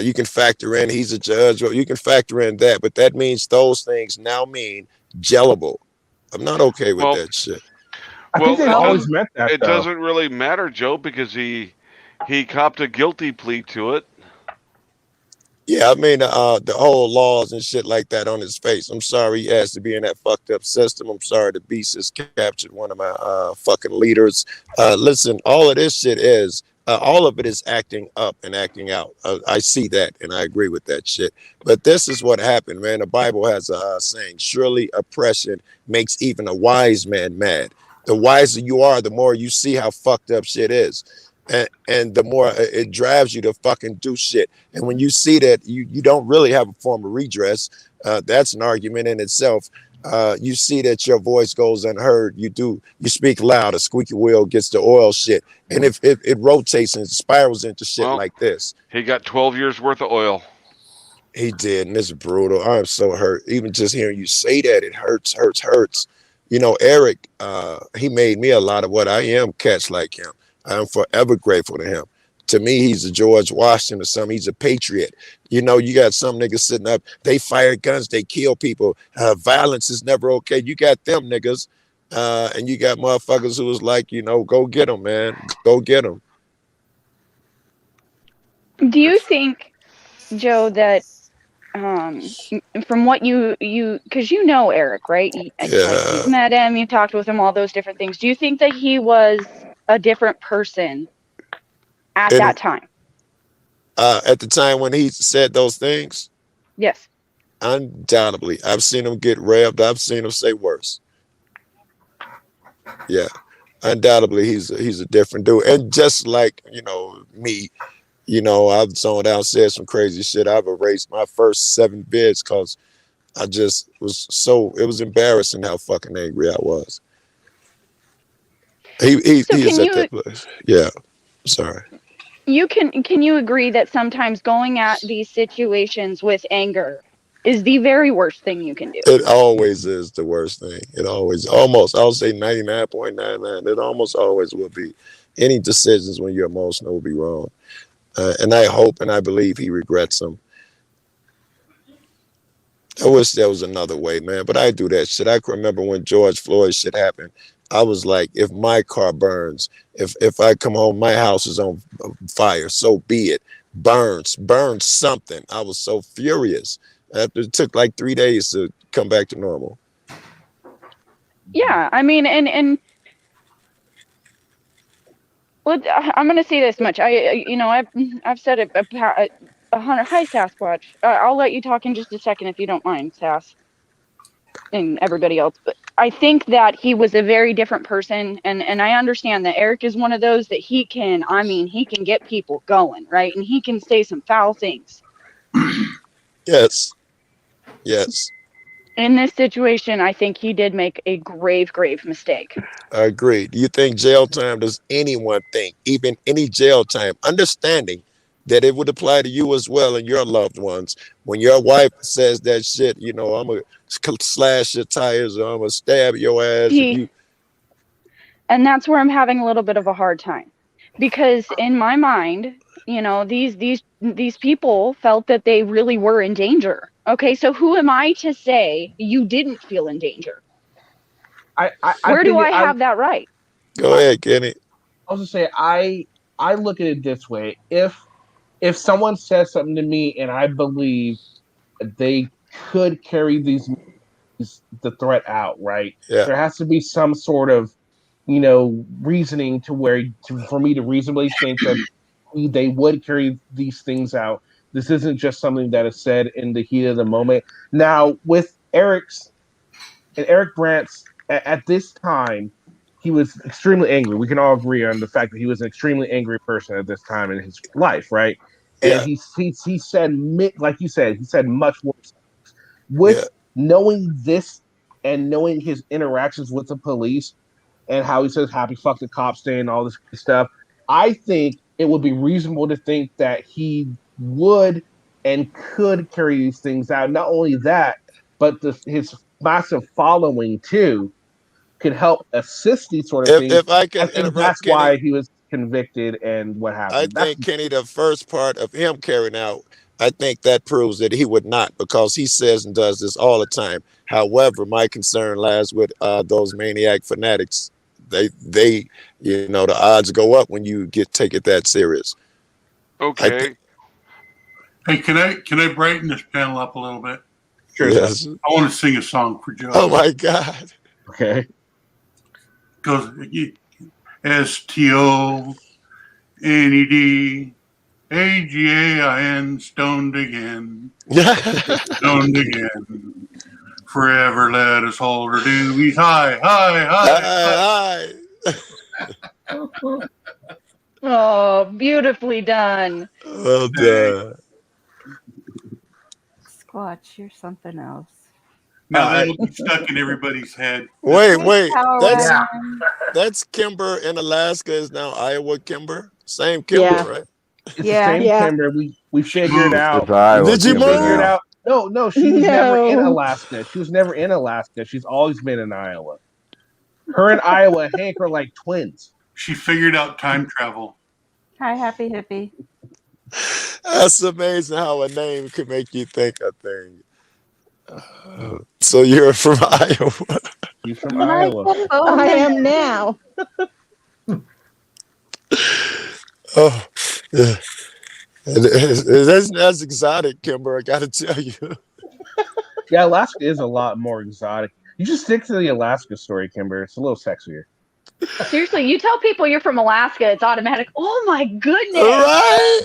You can factor in he's a judge, or you can factor in that, but that means those things now mean jailable. I'm not okay with that shit. I think they've always meant that. It doesn't really matter, Joe, because he copped a guilty plea to it. Yeah, I mean the whole laws and shit like that on his face. I'm sorry he has to be in that fucked up system. I'm sorry the beast has captured one of my fucking leaders. Listen, all of this shit is all of it is acting up and acting out. I see that and I agree with that shit. But this is what happened, man. The Bible has a saying: surely oppression makes even a wise man mad. The wiser you are, the more you see how fucked up shit is. And the more it drives you to fucking do shit. And when you see that you don't really have a form of redress, that's an argument in itself. You see that your voice goes unheard. You speak loud. A squeaky wheel gets the oil shit. And if it rotates and spirals into shit like this. He got 12 years worth of oil. He did, and it's brutal. I'm so hurt. Even just hearing you say that, it hurts. You know, Eric, he made me a lot of what I am, cats like him. I'm forever grateful to him. To me, he's a George Washington or something. He's a patriot. You know, you got some niggas sitting up, they fire guns, they kill people. Violence is never okay. You got them niggas, and you got motherfuckers who was like, go get them, man. Go get them. Do you think, Joe, that from what you because you know Eric, right? Like Yeah. you've met him, you've talked with him, all those different things. Do you think that he was a different person at And that time? at the time when he said those things, Yes. undoubtedly, I've seen him get revved. I've seen him say worse. Yeah, undoubtedly, he's a different dude. And just like me, I've zoned out, said some crazy shit. I've erased my first 7 vids because I just was it was embarrassing how fucking angry I was. He So is can at you that place. Yeah, sorry. can you agree that sometimes going at these situations with anger is the very worst thing you can do? It always is the worst thing. It always, almost, I'll say 99.99. It almost always will be. Any decisions when you're emotional will be wrong. And I hope and I believe he regrets them. I wish there was another way, man. But I do that shit. I can remember when George Floyd shit happened. I was like, if my car burns, if I come home, my house is on fire, so be it. Burn something. I was so furious. After it took like 3 days to come back to normal. Yeah, I mean, and well, I'm gonna say this much. I've said it 100. Hi, Sasquatch. I'll let you talk in just a second if you don't mind, Sass, and everybody else. But I think that he was a very different person, and I understand that Eric is one of those that he can get people going, right? And he can say some foul things. Yes. In this situation, I think he did make a grave mistake. I agree. Do you think jail time, does anyone think, even any jail time, understanding that it would apply to you as well and your loved ones, when your wife says that shit, I'm going to slash your tires or I'm going to stab your ass. And that's where I'm having a little bit of a hard time. Because in my mind, these people felt that they really were in danger. Okay, so who am I to say you didn't feel in danger? Where do I have that right? Go ahead, Kenny. I was gonna say I look at it this way: if someone says something to me and I believe they could carry the threat out, right? Yeah. There has to be some sort of reasoning for me to reasonably think that they would carry these things out. This isn't just something that is said in the heat of the moment. Now, with Eric Brandt's, at this time, he was extremely angry. We can all agree on the fact that he was an extremely angry person at this time in his life, right? Yeah. And he said, like you said, he said much worse. With knowing this and knowing his interactions with the police and how he says happy fuck the cops day and all this stuff, I think it would be reasonable to think that he would and could carry these things out. Not only that, but his massive following too could help assist these sort of things. If I can I think interrupt, that's Kenny, why he was convicted and what happened. I think, Kenny, the first part of him carrying out, I think that proves that he would not, because he says and does this all the time. However, my concern lies with those maniac fanatics. They the odds go up when you take it that serious. Okay. Hey, can I brighten this panel up a little bit? Sure. Yes. I want to sing a song for Joe. Oh my God. Okay. Goes STONEDAGAIN, stoned again. Stoned again. Forever let us hold our doobies high, high, high. Oh, beautifully done. Well done. Squatch, you're something else. Now that'll be stuck in everybody's head. Wait. Power That's Kimber in Alaska is now Iowa Kimber. Same Kimber, right? It's the same Kimber. We figured out. It's Iowa Did you Kimber move? Figured now. out. No, she was never in Alaska. She was never in Alaska. She's always been in Iowa. Her and Iowa Hank are like twins. She figured out time travel. Hi, Happy Hippie. That's amazing how a name could make you think a thing. So you're from Iowa. She's from Iowa. I am now. Oh, yeah. That's exotic, Kimber. I gotta tell you. Yeah, Alaska is a lot more exotic. You just stick to the Alaska story, Kimber. It's a little sexier. Seriously, you tell people you're from Alaska, it's automatic. Oh my goodness. All right.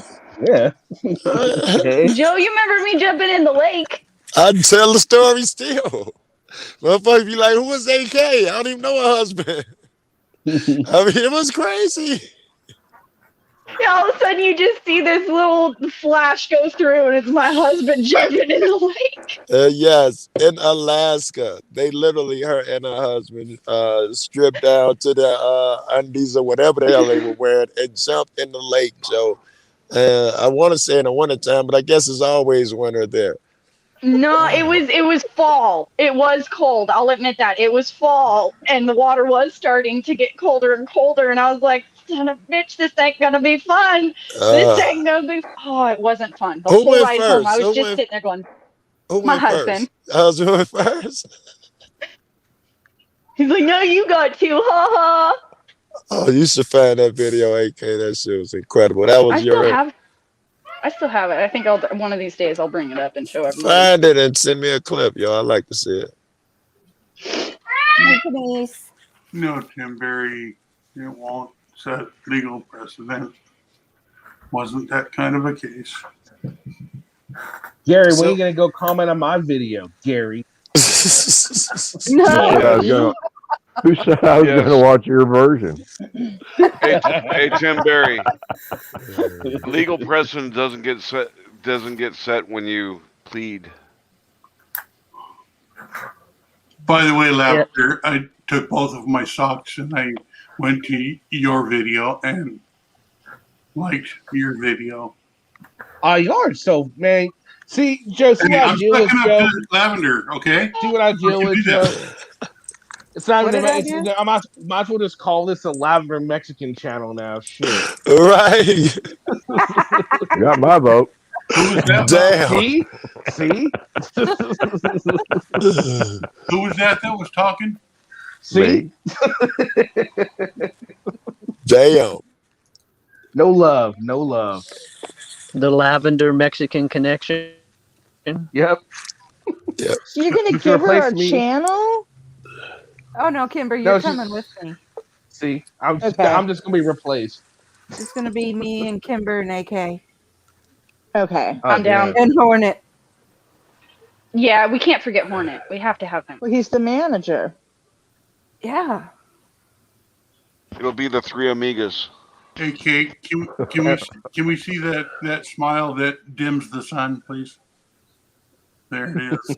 Yeah. Joe, you remember me jumping in the lake? I'd tell the story still. Motherfuckers be like, who was AK? I don't even know her husband. I mean, it was crazy. Yeah, all of a sudden you just see this little flash go through and it's my husband jumping in the lake. Yes, in Alaska, they literally, her and her husband, stripped down to the undies or whatever the hell they were wearing and jumped in the lake, Joe. I want to say in the wintertime, but I guess it's always winter there. No, it was fall. It was cold. I'll admit that. It was fall and the water was starting to get colder and colder and I was like, son of a bitch, this ain't gonna be fun. This ain't gonna be oh, it wasn't fun. The Who whole went ride home, I first? was Who just went- sitting there going, Who my went husband. first? Husband went first? He's like, no, you got to, ha ha. Oh, you should find that video, AK. That shit was incredible. That was I still your... have it. I think one of these days I'll bring it up and show everybody. Find it and send me a clip, yo. I'd like to see it. No, Tim Berry, it won't set legal precedent. Wasn't that kind of a case. Gary, So- when are you gonna go comment on my video, Gary? Who said I was Yes. going to watch your version? Hey, Tim Berry. Legal precedent doesn't get set when you plead. By the way, Lavender, I took both of my socks and I went to your video and liked your video. You are so man. See, Joe, see Hey, what I I'm deal with, sucking Joe. up to Lavender, okay? See what I deal You with, do Joe. that. It's not What even. did I It's, do? I might as well just call this a Lavender Mexican channel now. Shit. Right. You got my vote. Who was that? Damn. See, see, Who was that was talking? see. Damn. No love, no love. The Lavender Mexican Connection. Yep. So you're gonna Just give her replace a me. channel? Oh no, Kimber, No, you're she's- coming with me. See, I'm just gonna be replaced. It's gonna be me and Kimber and AK Okay. Oh, I'm down. and Hornet. Yeah, we can't forget Hornet. We have to have him. Well, he's the manager. Yeah. It'll be the three amigas. Hey, Kate, can we see that smile that dims the sun, please? There it is.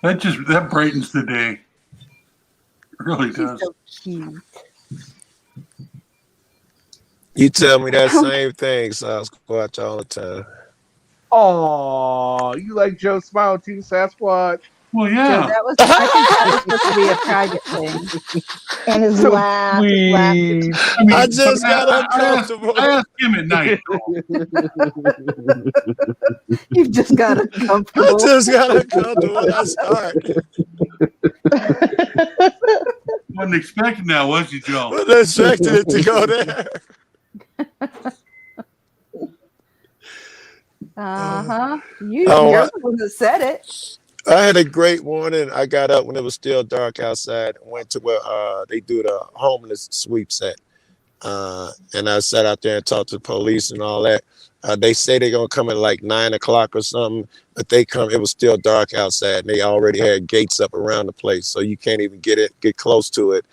That brightens the day. It really She's does. so cute. You tell me that same thing, Sasquatch, all the time. Oh, you like Joe Smile too, Sasquatch? Well, So yeah. that was, I think that was supposed to be a private thing. And his So laugh. sweet. I just got uncomfortable. I asked him at night. You've just got I uncomfortable. just got uncomfortable when I started. Wasn't expecting that, was you, Joe? Wasn't expecting it to go there. Uh-huh. Oh, You're the one that said it. I had a great morning. I got up when it was still dark outside and went to where they do the homeless sweeps at. And I sat out there and talked to the police and all that. They say they're going to come at like 9 o'clock or something, but they come, it was still dark outside and they already had gates up around the place. So you can't even get close to it.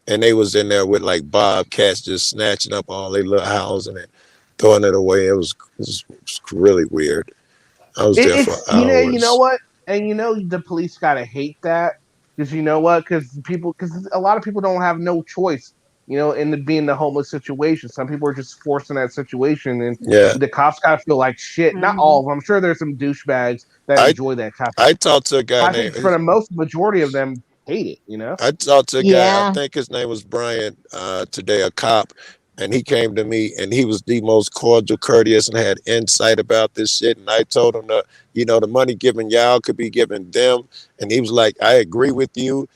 And they was in there with like bobcats just snatching up all their little housing and throwing it away. It was really weird. I was there for It's hours. you know what, and the police gotta hate that because you know what, because a lot of people don't have no choice, in being the homeless situation. Some people are just forced in that situation, and the cops gotta feel like shit. Not all of them. I'm sure there's some douchebags that enjoy that kind of. I talked to a guy I think named. for the majority of them hate it. I talked to a guy, Yeah. I think his name was Brian, today, a cop, and he came to me and he was the most cordial, courteous, and had insight about this shit. And I told him that, the money given y'all could be given them. And he was like, I agree with you.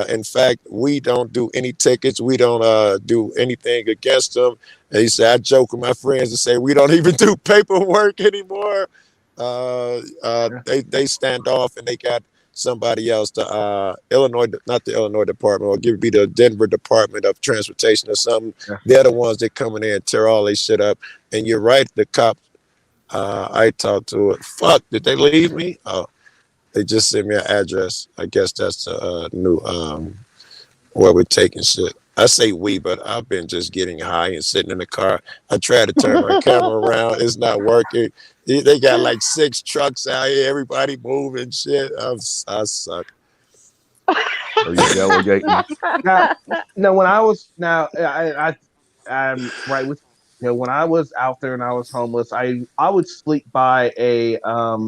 In fact, we don't do any tickets. We don't do anything against them. And he said, I joke with my friends and say we don't even do paperwork anymore. They stand off and they got somebody else, the Illinois, not the Illinois Department, or give it be the Denver Department of Transportation or something. They're the ones that come in there and tear all this shit up. And you're right, the cops. I talked to it. Fuck, did they leave me? Oh, they just sent me an address. I guess that's the new where we're taking shit. I say we, but I've been just getting high and sitting in the car. I tried to turn my camera around. It's not working. They got like 6 trucks out here. Everybody moving shit. I suck. Are you delegating? No, when I was I'm right with when I was out there and I was homeless, I would sleep by a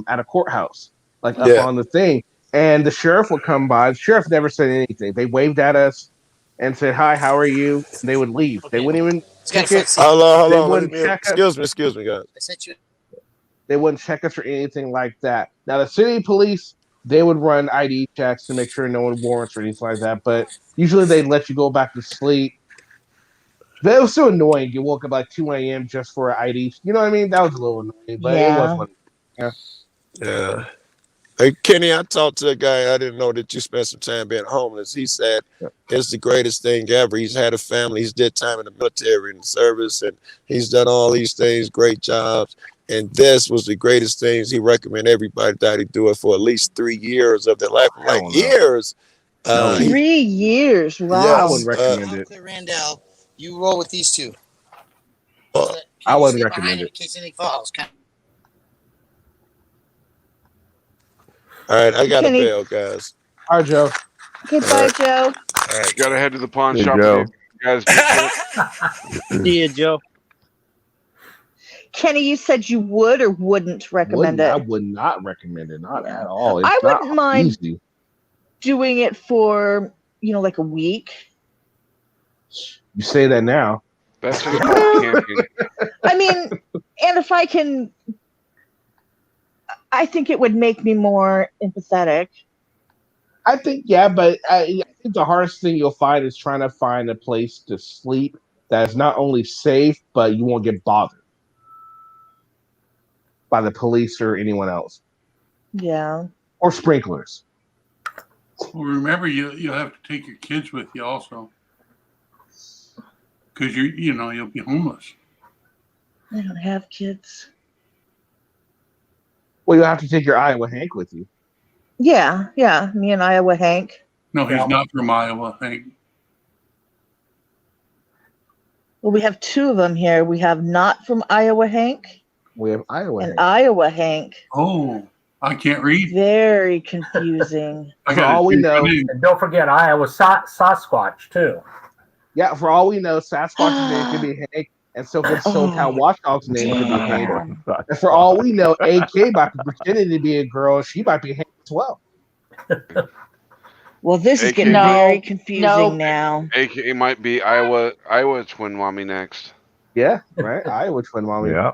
at a courthouse, like up Yeah. on the thing, and the sheriff would come by. The sheriff never said anything. They waved at us and said, "Hi, how are you?" And they would leave. They wouldn't even check it. Hold on. They Let wouldn't me, check us. excuse me, guys. They wouldn't check us or anything like that. Now the city police, they would run ID checks to make sure no one warrants or anything like that. But usually they'd let you go back to sleep. But it was so annoying. You woke up like 2 a.m. just for an ID. You know what I mean? That was a little annoying, but it was fun. Yeah. Yeah. Hey, Kenny, I talked to a guy. I didn't know that you spent some time being homeless. He said it's the greatest thing ever. He's had a family. He's did time in the military and service, and he's done all these things, great jobs. And this was the greatest things. He recommend everybody that he do it for at least 3 years of their life. I'm like, years. 3 years. Wow. I wouldn't recommend it. Randall, you roll with these two. I wouldn't recommend In it. case anything falls. All right, I got Kenny. a bail, guys. All right, Joe. Goodbye, Joe. All right, gotta head to the pawn Hey, shop. Joe. Guys, be safe. See you, Joe. Kenny, you said you would or wouldn't recommend I it. would not recommend it. Not at all. It's I not wouldn't mind easy. doing it for, like a week. You say that now. That's just called camping. I mean, and if I can, I think it would make me more empathetic. I think, yeah, but I think the hardest thing you'll find is trying to find a place to sleep that is not only safe, but you won't get bothered by the police or anyone else. Yeah. Or sprinklers. Well, remember, you'll have to take your kids with you also, because you'll be homeless. I don't have kids. Well, you'll have to take your Iowa Hank with you. Yeah, me and Iowa Hank. No, he's not from Iowa, Hank. Well, we have 2 of them here. We have not from Iowa Hank We have Iowa and Hank. Iowa Hank. Oh, I can't read. Very confusing. For all we know, And don't forget Iowa Sasquatch too. yeah, for all we know, Sasquatch's name could be Hank, and so could SoCal Watchdog's name could be Hank. And for all we know, AK might be pretending to be a girl. She might be Hank as well. Well, this is AK. getting No, very confusing no. now. AK might be Iowa Twin Mommy next. Yeah, right. Iowa Twin Mommy. Yeah.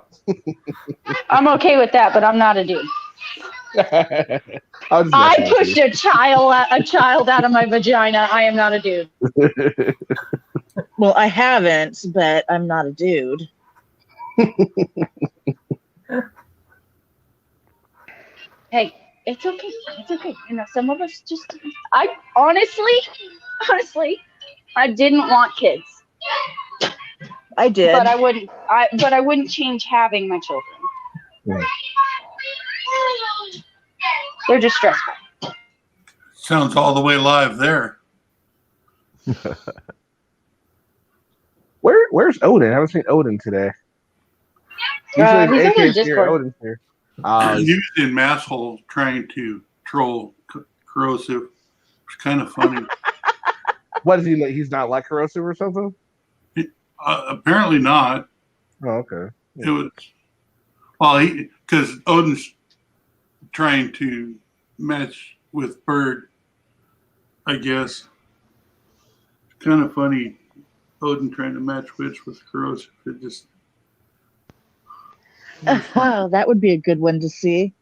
I'm okay with that, but I'm not a dude. I pushed a child out of my vagina. I am not a dude. Well, I haven't, but I'm not a dude. Hey, it's okay. It's okay. Some of us just. I honestly, I didn't want kids. I did. But I wouldn't. I wouldn't change having my children. Yeah. They're just stressful. Sounds all the way live there. Where's Odin? I haven't seen Odin today. He's over in AK's here, Discord. Odin's here. He was in Masshole trying to troll Corrosive. It's kind of funny. What is he? He's not like Corrosive or something? Apparently not. Oh, okay. It was because Odin's trying to match with Bird, I guess. It's kind of funny. Odin trying to match wits with Corrosive. It just Oh, that would be a good one to see.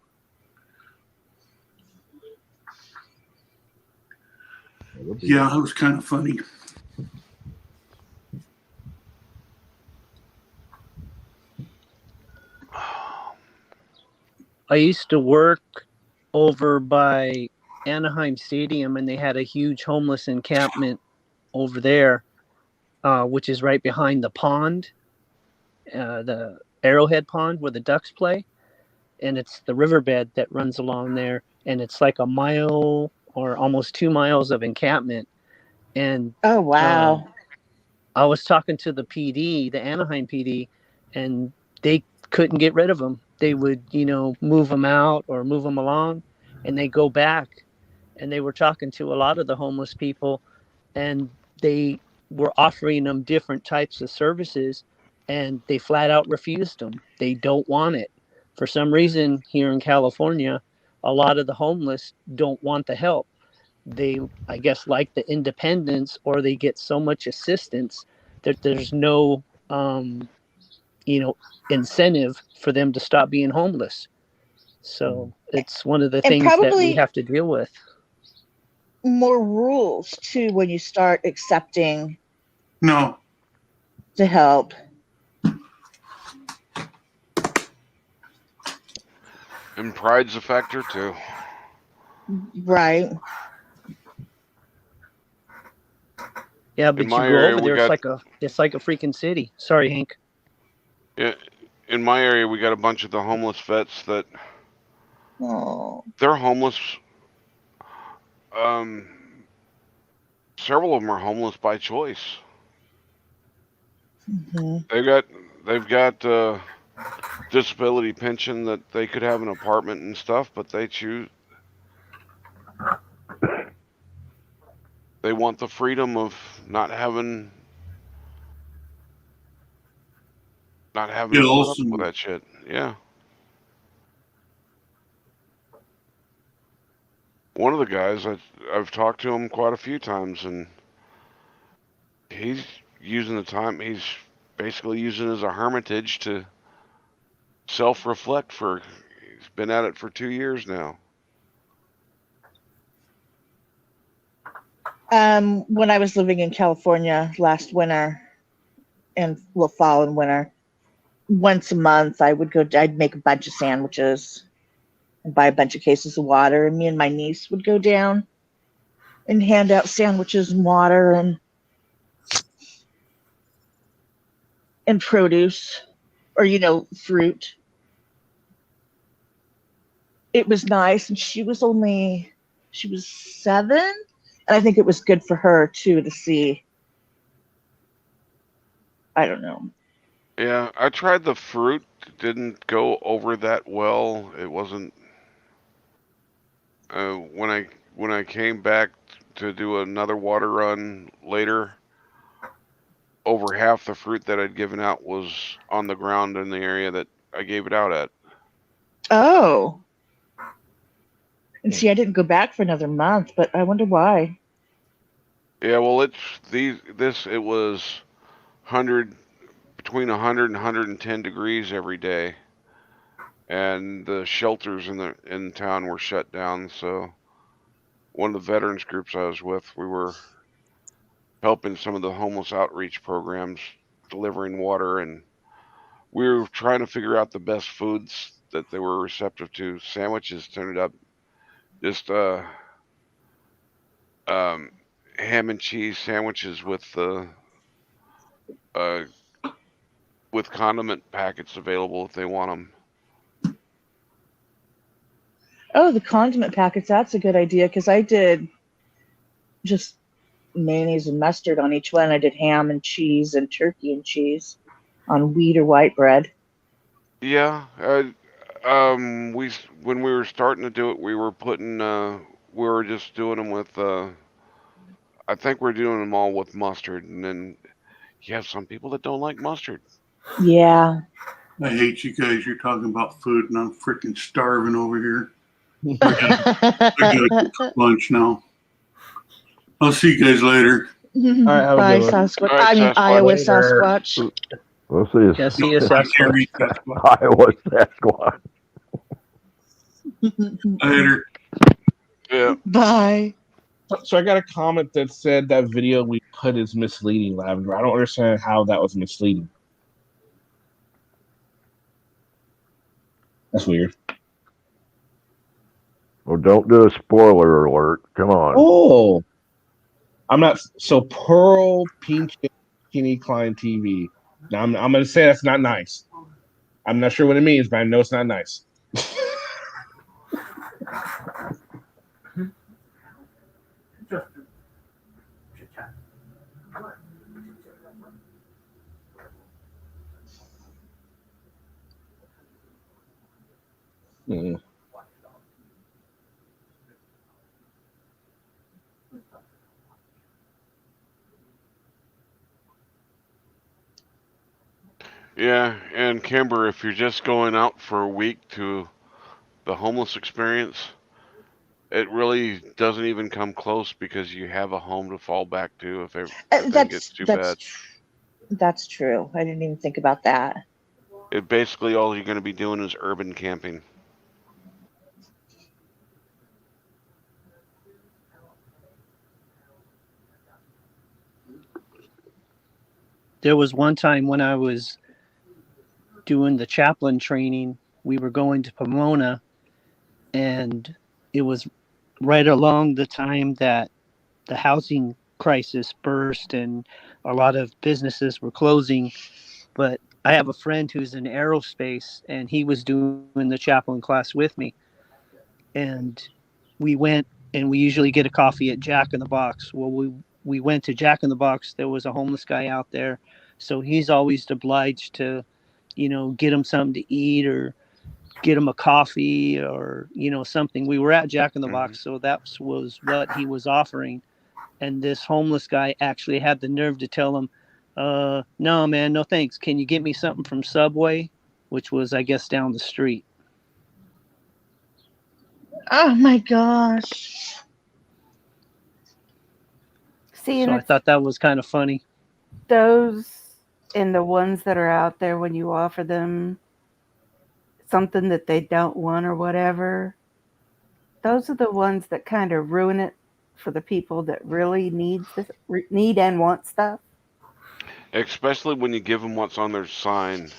Yeah, it was kind of funny. I used to work over by Anaheim Stadium, and they had a huge homeless encampment over there, which is right behind the pond, the Arrowhead Pond where the Ducks play. And it's the riverbed that runs along there. And it's like a mile or almost 2 miles of encampment. And Oh, wow. I was talking to the PD, the Anaheim PD, and they couldn't get rid of them. They would, move them out or move them along, and they go back. And they were talking to a lot of the homeless people, and they were offering them different types of services, and they flat out refused them. They don't want it. For some reason, here in California, a lot of the homeless don't want the help. They, I guess, like the independence, or they get so much assistance that there's no, incentive for them to stop being homeless. So it's one of the And things that we probably have to deal with. more rules too when you start accepting No. to help. And pride's a factor too. Right. Yeah, but In you my go area, over we there, got it's like a freaking city. Sorry, Hank. in my area we got a bunch of the homeless vets that Oh. they're homeless. Several of them are homeless by choice. Hmm. They've got disability pension that they could have an apartment and stuff, but they want the freedom of not having Yeah, to put up also, with that shit. Yeah. One of the guys I've talked to him quite a few times, and he's using the time. He's basically using it as a hermitage to self-reflect. He's been at it for 2 years now. When I was living in California last winter and fall and winter, once a month I'd make a bunch of sandwiches and buy a bunch of cases of water, and me and my niece would go down and hand out sandwiches and water and produce or fruit. It was nice, and she was 7, and I think it was good for her too to see. I don't know. Yeah, I tried the fruit. It didn't go over that well. It wasn't. When I came back to do another water run later, over half the fruit that I'd given out was on the ground in the area that I gave it out at. Oh. And see, I didn't go back for another month, but I wonder why. Yeah, well, it was between 100 and 110 degrees every day, and the shelters in town were shut down. So one of the veterans groups I was with, we were helping some of the homeless outreach programs, delivering water, and we were trying to figure out the best foods that they were receptive to. Sandwiches turned up just ham and cheese sandwiches with condiment packets available if they want them. Oh, the condiment packets, that's a good idea, because I did just mayonnaise and mustard on each one. I did ham and cheese and turkey and cheese on wheat or white bread. Yeah, when we were starting to do it, we were just doing them with I think we're doing them all with mustard, and then you have some people that don't like mustard. Yeah. I hate you guys. You're talking about food, and I'm freaking starving over here. I gotta go for lunch now. I'll see you guys later. Bye, Sasquatch. I mean, Iowa Sasquatch. We'll see you. Yeah, see you, Sasquatch. Iowa Sasquatch. Later. Yeah. Bye. So I got a comment that said that video we put is misleading, Lavender. I don't understand how that was misleading. That's weird. Well, don't do a spoiler alert. Come on. Oh, I'm not. So Pearl Pink Kenny Klein TV. Now I'm going to say that's not nice. I'm not sure what it means, but I know it's not nice. Mm. Yeah, and Kimber, if you're just going out for a week to the homeless experience, it really doesn't even come close because you have a home to fall back to if everything gets too bad. That's true. I didn't even think about that. It basically all you're going to be doing is urban camping. There was one time when I was doing the chaplain training, we were going to Pomona, and it was right along the time that the housing crisis burst and a lot of businesses were closing. But I have a friend who's in aerospace, and he was doing the chaplain class with me. And we went, and we usually get a coffee at Jack in the Box. Well, we went to Jack in the Box. There was a homeless guy out there. So he's always obliged to, get him something to eat or get him a coffee or, something. We were at Jack in the Box, so that was what he was offering. And this homeless guy actually had the nerve to tell him, no, man, no thanks. Can you get me something from Subway? Which was, I guess, down the street. Oh my gosh. See, So and I thought that was kind of funny. those and the ones that are out there when you offer them something that they don't want or whatever, those are the ones that kind of ruin it for the people that really need and want stuff. Especially when you give them what's on their sign.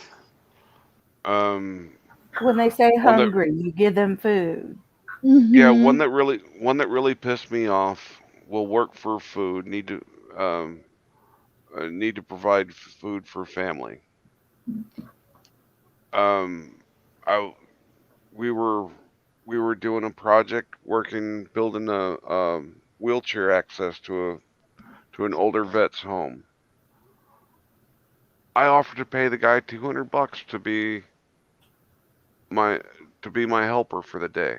When they say One that- hungry, you give them food. Yeah, one that really pissed me off. Will work for food. Need to provide food for family. We were doing a project building a wheelchair access to an older vet's home. I offered to pay the guy $200 to be my helper for the day,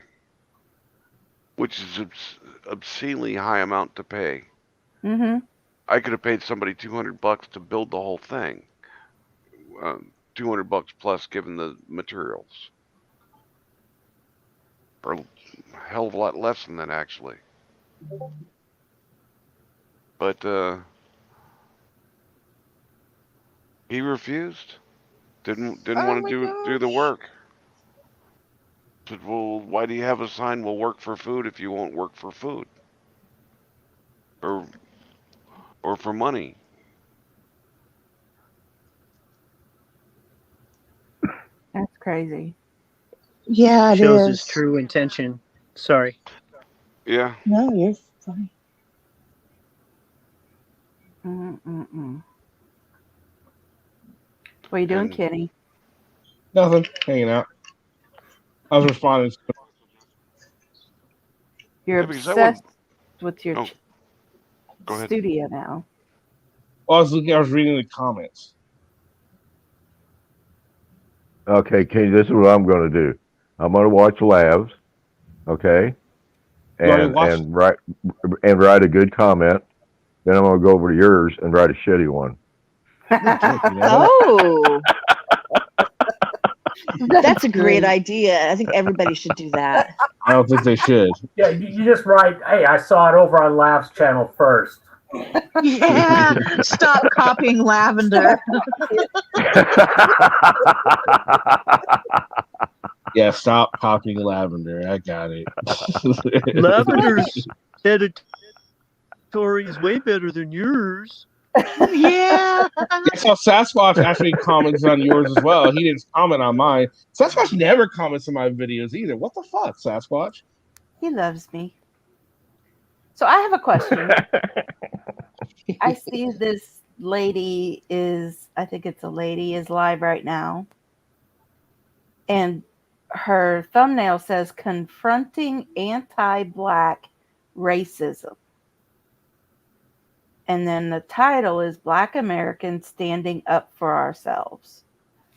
which is obscenely high amount to pay. Mm-hmm. I could have paid somebody $200 to build the whole thing. $200 plus given the materials. Or a hell of a lot less than that, actually. But he refused. Didn't want to do the work. Said, well, why do you have a sign, "Will work for food," if you won't work for food? Or for money? That's crazy. Yeah, it Shows is. his true intention. Sorry. Yeah. No, you're fine. Mm-mm-mm. What are you doing, And- Kenny? Nothing. Hanging out. I was responding. You're Yeah, because that would- obsessed with your Oh, go ahead. studio now. I was reading the comments. Okay, Kenny, this is what I'm going to do. I'm going to watch Labs, okay, Well, watch- and write a good comment. Then I'm going to go over to yours and write a shitty one. Oh, that's a great idea. I think everybody should do that. I don't think they should. Yeah, you just write, "Hey, I saw it over on Lab's channel first." Yeah, stop copying Lavender. Yeah, stop copying Lavender. I got it. Lavender's story is way better than yours. Yeah. I saw Sasquatch actually comments on yours as well. He didn't comment on mine. Sasquatch never comments on my videos either. What the fuck, Sasquatch? He loves me. So I have a question. I see this lady I think it's a lady, is live right now. And her thumbnail says confronting anti-black racism. And then the title is Black Americans Standing Up for Ourselves.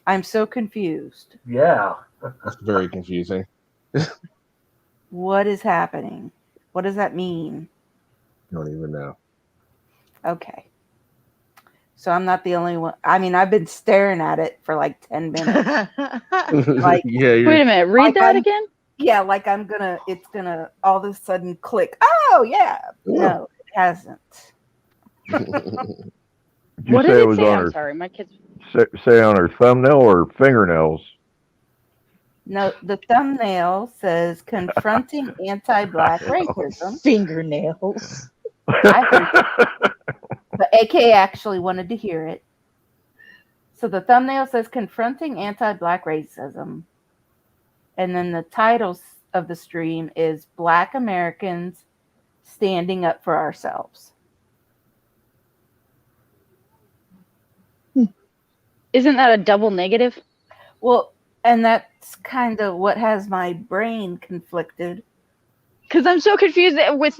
I'm so confused. Yeah. That's very confusing. What is happening? What does that mean? Don't even know. Okay. So I'm not the only one. I mean, I've been staring at it for like 10 minutes. Like, yeah. Wait a minute, read like that I'm- again? Yeah, like it's gonna all of a sudden click. Oh yeah. No, it hasn't. Did you What say did it it was say? on I'm her? sorry, my kids. Say on her thumbnail or fingernails? No, the thumbnail says confronting anti-black racism. Fingernails. I heard it, but AK actually wanted to hear it. So the thumbnail says confronting anti-black racism. And then the title of the stream is Black Americans Standing Up for Ourselves. Isn't that a double negative? Well, and that's kind of what has my brain conflicted. Because I'm so confused with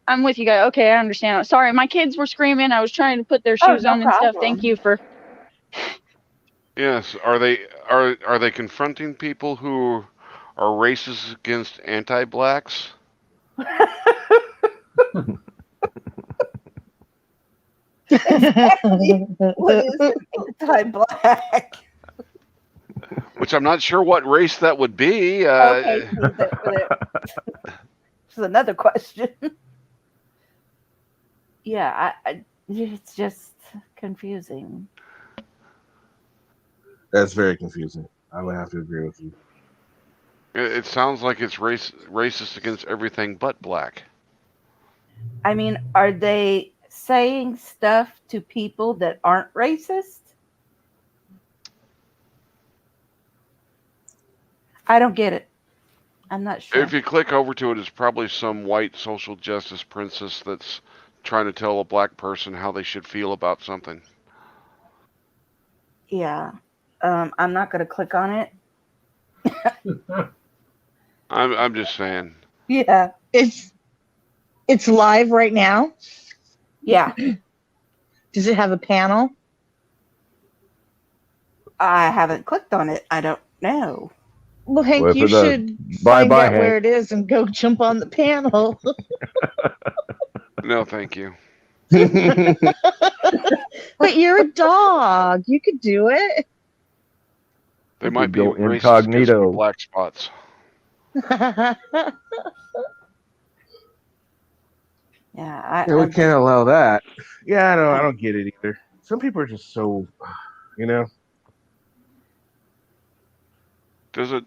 I'm with you guys. Okay, I understand. Sorry, my kids were screaming. I was trying to put their Oh, shoes no on and stuff. problem. Thank you for. Yes. Are they confronting people who are racist against anti-blacks? What is anti-black? Which I'm not sure what race that would be. Okay, this is another question. Yeah, it's just confusing. That's very confusing. I would have to agree with you. It sounds like it's racist against everything but black. I mean, are they saying stuff to people that aren't racist? I don't get it. I'm not sure. If you click over to it, it's probably some white social justice princess that's trying to tell a black person how they should feel about something. Yeah. I'm not going to click on it. I'm just saying. Yeah. It's live right now. Yeah. Does it have a panel? I haven't clicked on it. I don't know. Well, Hank, Well, if you it does, should bye-bye, find out Hank. where it is and go jump on the panel. No, thank you. But you're a dog. You could do it. They You might could be go racist incognito. against black spots. Yeah, Yeah, we can't allow that. Yeah, I don't get it either. Some people are just so, you know. Does it?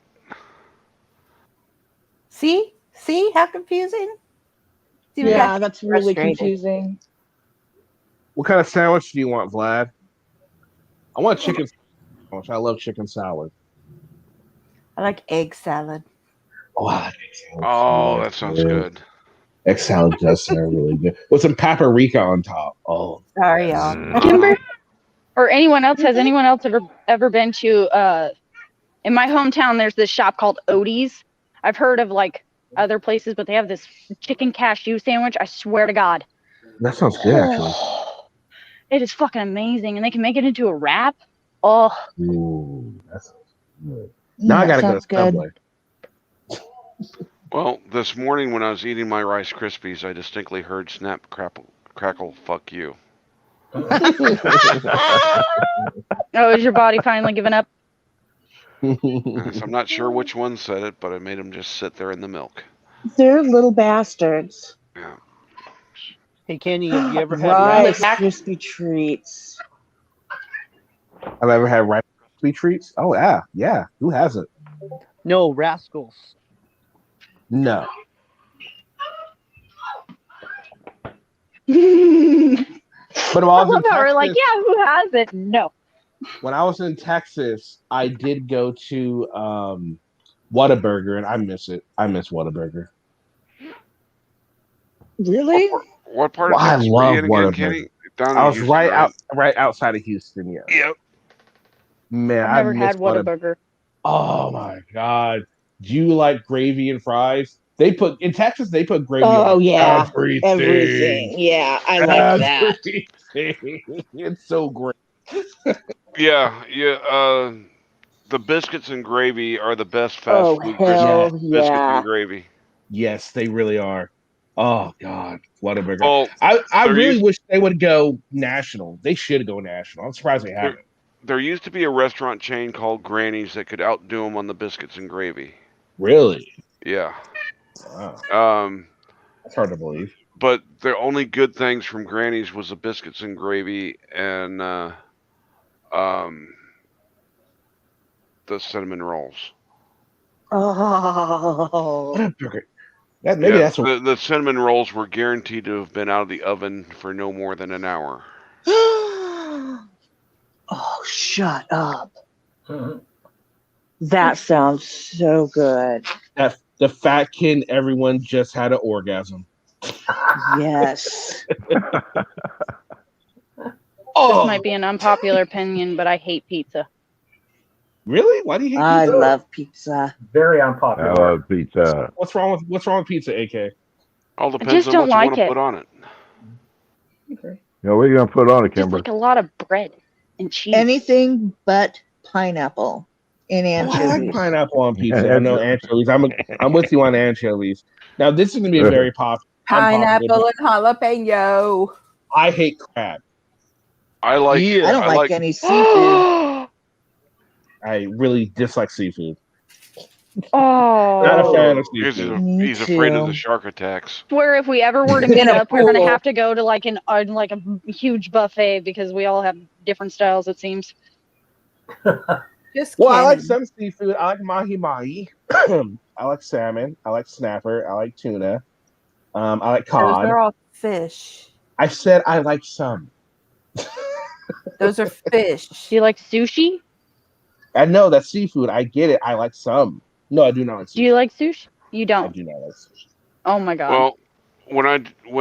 See how confusing? See, we Yeah, got that's really frustrated. confusing. What kind of sandwich do you want, Vlad? I want chicken sandwich. I love chicken salad. I like egg salad. Oh, I like egg salad. Oh, that sounds good. Egg salad does sound really good. With some paprika on top. Oh, Sorry, y'all. Kimber, or anyone else, has anyone else ever been to in my hometown there's this shop called Odie's. I've heard of like other places, but they have this chicken cashew sandwich. I swear to God. that sounds good actually. It is fucking amazing, and they can make it into a wrap. Oh, Ooh, that sounds good. Now I That gotta go to sounds good. Subway. Well, this morning when I was eating my Rice Krispies, I distinctly heard snap, crackle, fuck you. oh, is your body finally giving up? So I'm not sure which one said it, but I made them just sit there in the milk. They're little bastards. Yeah. Hey, Kenny, have you ever had Rice rabbit? Krispie treats. I've ever had Rice Krispie treats. Oh yeah. Who hasn't? No, Rascals. No. But I love how we're like, yeah, who has it? No. when I was in Texas, I did go to Whataburger, and I miss it. I miss Whataburger. Really? What part Well, of I Texas were you love in again, Whataburger. Kenny? Down I in was Houston, right outside of Houston. Yeah. Yep. Man, I've I never miss had Whataburger. Oh my god! Do you like gravy and fries? They put in Texas. They put gravy Oh on yeah, everything. everything. Yeah, I like that. Everything. It's so great. Yeah, the biscuits and gravy are the best fast Oh food hell biscuits yeah. and gravy. Yes, they really are. Oh god, Whataburger. Well, I there really used wish they would go national. They should go national. I'm surprised they there, haven't. there used to be a restaurant chain called Granny's that could outdo them on the biscuits and gravy. Really? Yeah. Wow. That's hard to believe. But the only good things from Granny's was the biscuits and gravy and the cinnamon rolls. Oh. Whataburger. Maybe that's what. the cinnamon rolls were guaranteed to have been out of the oven for no more than an hour. Oh, shut up. That sounds so good. The fat kid, everyone just had an orgasm. Yes. This might be an unpopular opinion, but I hate pizza. Really? Why do you hate I pizza? love pizza. Very I unpopular. love pizza. What's wrong with pizza, AK? All I depends just on don't what you like want to it. put on it. What are you gonna put on it, Just Kimber? like a lot of bread and cheese. Anything but pineapple and Oh, I like anchovies. pineapple on pizza. I know anchovies. I'm with you on anchovies. Now this is gonna be a very unpopular. Pineapple and jalapeno. I hate crab. I like. I don't like any seafood. I really dislike seafood. Oh. Not a fan of He's, seafood. he's afraid of the shark attacks. Swear if we ever were to meet up, we're gonna have to go to like a huge buffet because we all have different styles. It seems. Just Well, I like kidding. some seafood. I like mahi-mahi. I like salmon. I like snapper. I like tuna. I like Those cod. are all fish. I said I like some. Those are fish. Do you like sushi? I know that's seafood. I get it. I like some. No, I do not like Do you like sushi? You I don't. do not like sushi. Oh my god. Well, when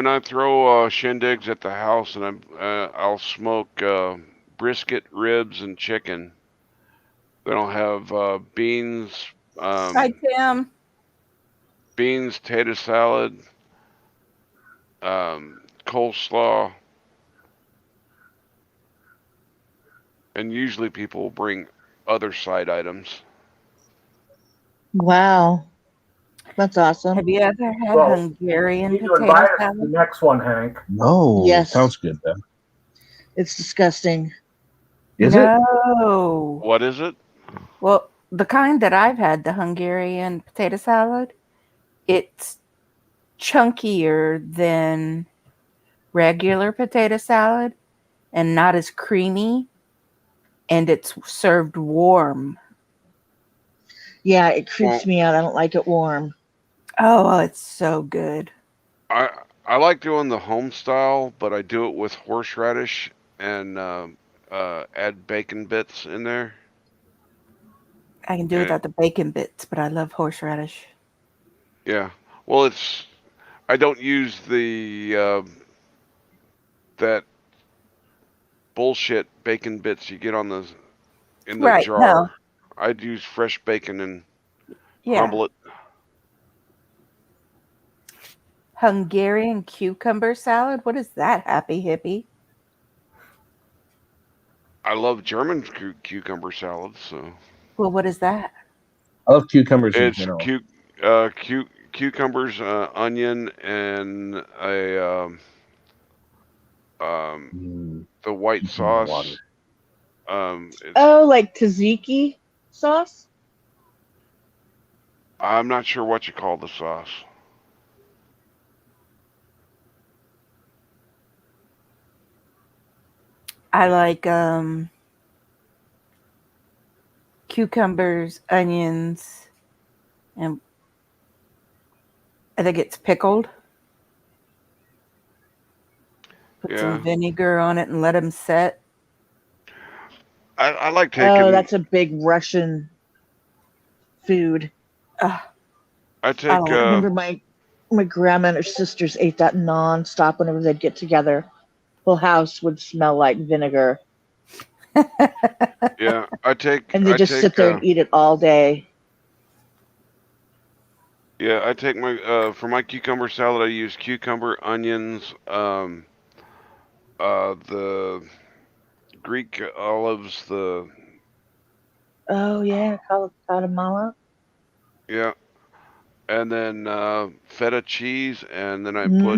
I throw shindigs at the house and I'll smoke brisket, ribs, and chicken. Then I'll have beans, Hi, Tim. beans, tater salad, coleslaw, and usually people will bring other side items. Wow. That's awesome. Have you ever had Well, Hungarian You need to potato invite us to salad? the next one, Hank. No. Yes. Sounds good though. It's disgusting. Is it? No. What is it? Well, the kind that I've had, the Hungarian potato salad, it's chunkier than regular potato salad and not as creamy, and it's served warm. Yeah, it creeps me out. I don't like it warm. Oh, it's so good. I like doing the home style, but I do it with horseradish and add bacon bits in there. I can do without the bacon bits, but I love horseradish. Yeah. Well, I don't use the that bullshit bacon bits you get in the Right, jar. no. I'd use fresh bacon and Yeah. crumble it. Hungarian cucumber salad? What is that, happy hippie? I love German cucumber salad, so Well, what is that? I love cucumbers in it's general. cucumbers, onion, and the white sauce. Oh, like tzatziki sauce? I'm not sure what you call the sauce. I like cucumbers, onions, and I think it's pickled. Put Yeah. some vinegar on it and let them set. I like taking. Oh, that's a big Russian food. I I take. don't I remember my grandma and her sisters ate that nonstop whenever they'd get together. Whole house would smell like vinegar, Yeah, I take. and they I just take. sit there and eat it all day. Yeah, I take my for my cucumber salad. I use cucumber, onions, the Greek olives, the Oh yeah, Kalamala. yeah, and then feta cheese, and then I put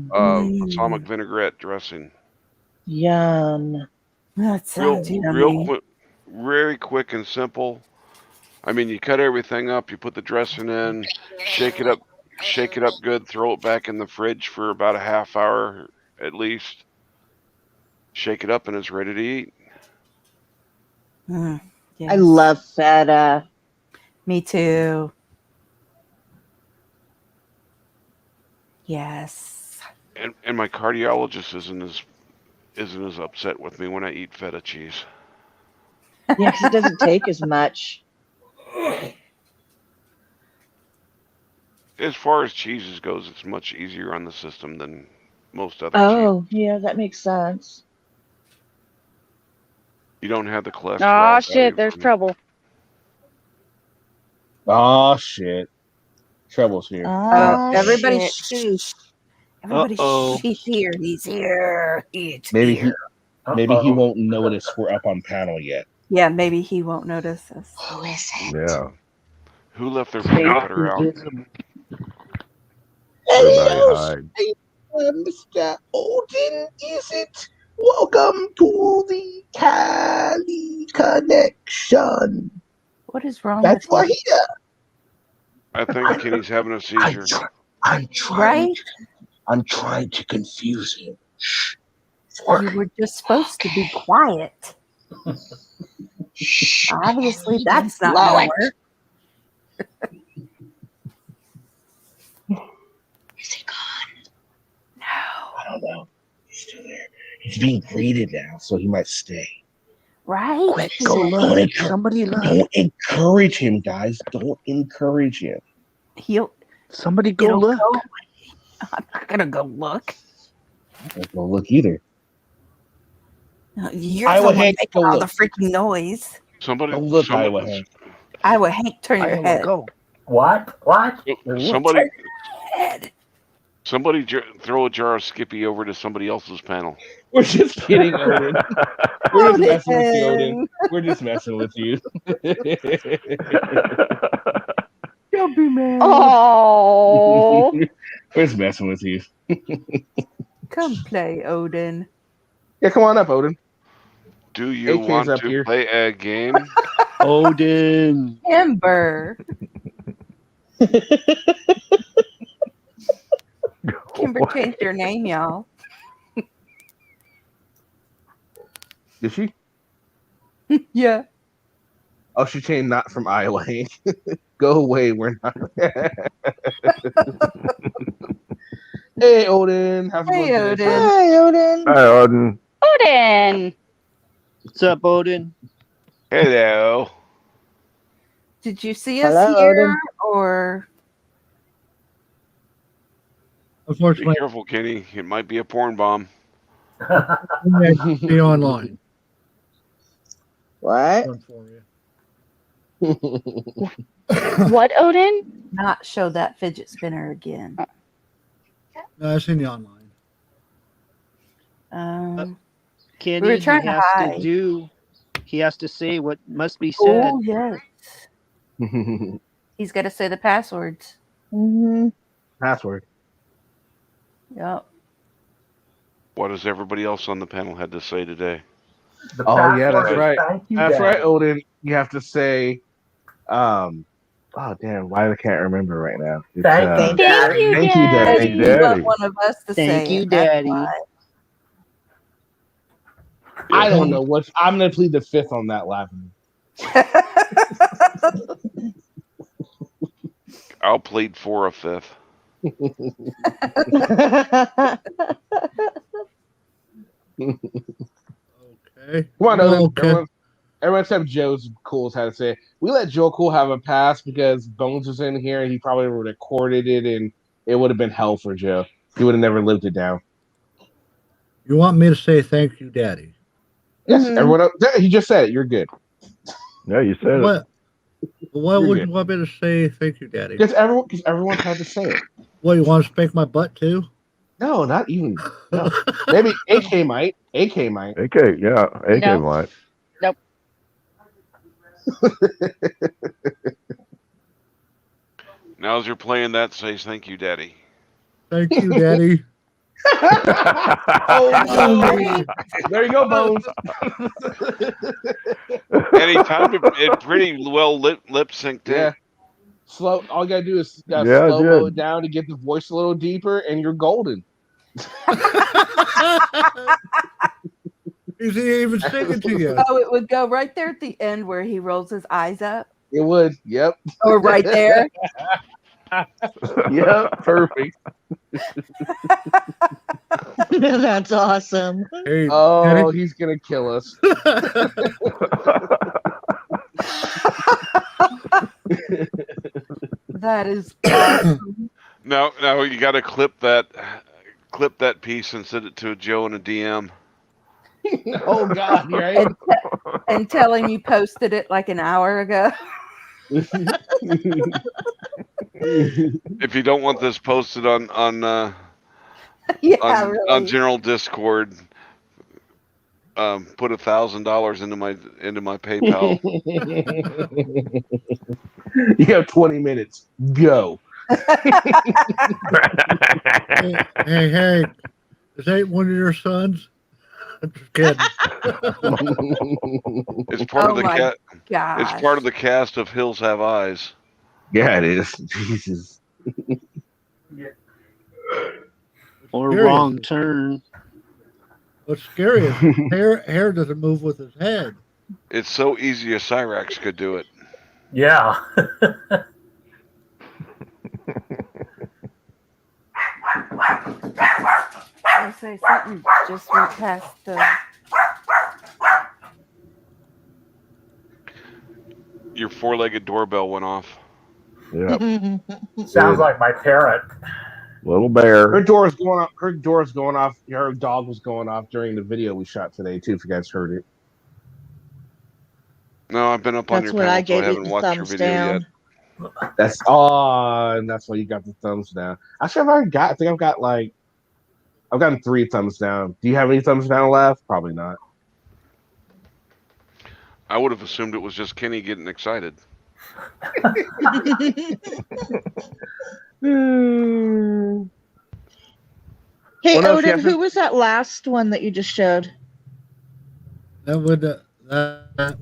balsamic vinaigrette dressing. Yum. That Real, sounds real yummy. quick, very quick and simple. I mean, you cut everything up, you put the dressing in, shake it up good, throw it back in the fridge for about a half hour at least. Shake it up, and it's ready to eat. Mm, I yes. love feta. Me too. Yes. And my cardiologist isn't as upset with me when I eat feta cheese. Yeah, 'cause it doesn't take as much. As far as cheeses goes, it's much easier on the system than most other cheese. Oh, yeah, that makes sense. You don't have the cholesterol. Oh value shit, there's from- trouble. Oh shit. Trouble's here. Everybody shit. shh. Everybody Uh-oh. shh. He's here. He's here. He's Maybe here. maybe he won't notice we're up on panel yet. Yeah, maybe he won't notice us. Who is it? Yeah. Who left their peanut butter out? Everybody hide. Mr. Odin, is it? Welcome to the Cali Connection. What is wrong That's with him? Wahida. I think Kenny's having a seizure. I'm Right? trying to confuse him. Shh. You were just supposed to be quiet. Obviously, that's not Blow gonna it. work. Is he gone? I don't know. He's still there. He's being greeted now, so he might stay. Right? Quick, Go look. Somebody look. Don't encourage him, guys. Don't encourage him. Somebody go It'll look. go. I'm not gonna go look. Don't look either. You're Iowa the one Hank, making go all look. the freaking noise. Somebody, Don't look, somebody, Iowa Hank. Iowa Hank, turn your Iowa, head. go. What? somebody, Head. somebody throw a jar of Skippy over to somebody else's panel. We're just kidding, Odin. We're just messing with you, Odin. Odin. We're just messing with you. Don't be mad. Oh, We're just messing with you. Come play, Odin. Yeah, come on up, Odin. Do you AK's want up to here. play a game? Odin. Kimber. Kimber changed her name, y'all. Did she? Yeah. Oh, she changed not from Iowa Hank. Go away. We're not. Hey, Odin. How's it Hey, going today, Odin. sir? Hi, Odin. Hi, Odin. Odin. What's up, Odin? Hello. Did you see us Hello, here Odin. or Be Unfortunately, careful, Kenny. It might be a porn bomb. be online. What? Done for you. What, Odin? not show that fidget spinner again? No, I've seen the online. Kenny, we were trying he to has hide. he has to say what must be said. Oh, yes. He's got to say the passwords. Mm-hmm. Password. Yep. What does everybody else on the panel had to say today? Oh yeah, that's password is right. thank you, That's Daddy. right, Odin. You have to say, oh damn, why I can't remember right now. It's, Thank you, Thank you, Thank you, Dad. Daddy. You want one of us to Thank say you, it, that's Daddy. why. I don't know what. I'm gonna plead the fifth on that laughing. I'll plead for a fifth. Okay. Come on, Well, Odin. okay. Everyone except Joe's Cool's had to say it. We let Joe Cool have a pass because Bones was in here and he probably recorded it and it would have been hell for Joe. He would have never lived it down. You want me to say thank you, Daddy? Yes, everyone else, he just said it. You're good. Yeah, you said What? Why You're would good. you want me to say thank you, Daddy? Because everyone had to say it. What, you want to spank my butt too? No, not even. No. Maybe AK might. AK might. it. AK, yeah, AK No. might. Nope. Now, as you're playing that, say thank you, Daddy. Thank you, Daddy. Oh, no. There you go, Bones. Anytime it pretty well lip synced in. Yeah. Slow. All you gotta do is Yeah, I slow mo did. it down to get the voice a little deeper, and you're golden. Is he even singing to you? Oh, it would go right there at the end where he rolls his eyes up. It would. Yep. Or right there. Yep. Perfect. That's awesome. Hey, Oh, Daddy. he's gonna kill us. That is awesome. Now you got to clip that piece and send it to Joe in a DM. Oh God, you're right. And tell him you posted it like an hour ago. If you don't want this posted on Yeah, on really. general Discord, put $1,000 into my PayPal. You have 20 minutes. Go. Hey, is that one of your sons? I'm just kidding. It's part of Oh the my cat. It's gosh. part of the cast of Hills Have Eyes. Yeah, it is. Jesus. Or Scary. Wrong Turn. What's scary is hair doesn't move with his head. It's so easy a Cyrax could do it. Yeah. I say something just went past the. Your four-legged doorbell went off. Yeah, Sounds like my parrot. little bear. Her door's going off. Her door's going off. Her dog was going off during the video we shot today too. If you guys heard it. No, I've been up on That's your what I panel, so I gave you haven't the watched your thumbs video down. yet. That's and that's why you got the thumbs down. Actually, I think I've gotten 3 thumbs down. Do you have any thumbs down left? Probably not. I would have assumed it was just Kenny getting excited. Hey, What else you Odin, have to- who was that last one that you just showed? That would whoops, sorry. That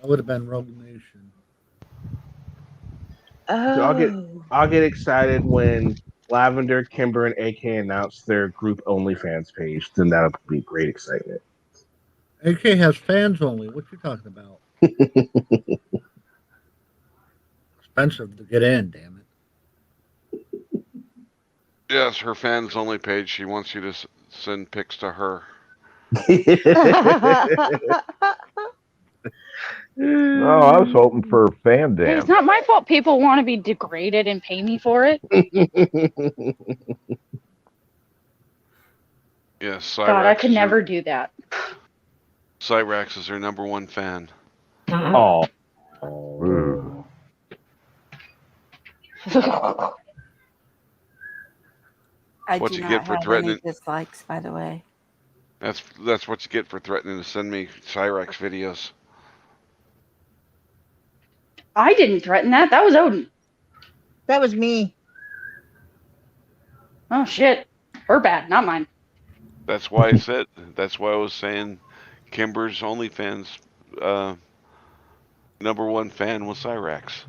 would have been Rogue Nation. Oh. I'll get excited when Lavender, Kimber, and AK announce their group OnlyFans page. Then that'll be great excitement. AK has fans only. What you talking about? Expensive to get in, damn it. Yes, her fans only page. She wants you to send pics to her. No, I was hoping for fan Hey, it's dam. not my fault people want to be degraded and pay me for it. Yes, God, I could never do that. Cyrax is her #1 fan. Oh. Ooh. I What do you not get for have threatening- any dislikes, by the way. That's what you get for threatening to send me Cyrax videos. I didn't threaten that. That was Odin. That was me. Oh shit. Her bad, not mine. That's why I said. That's why I was saying, Kimber's OnlyFans #1 fan was Cyrax.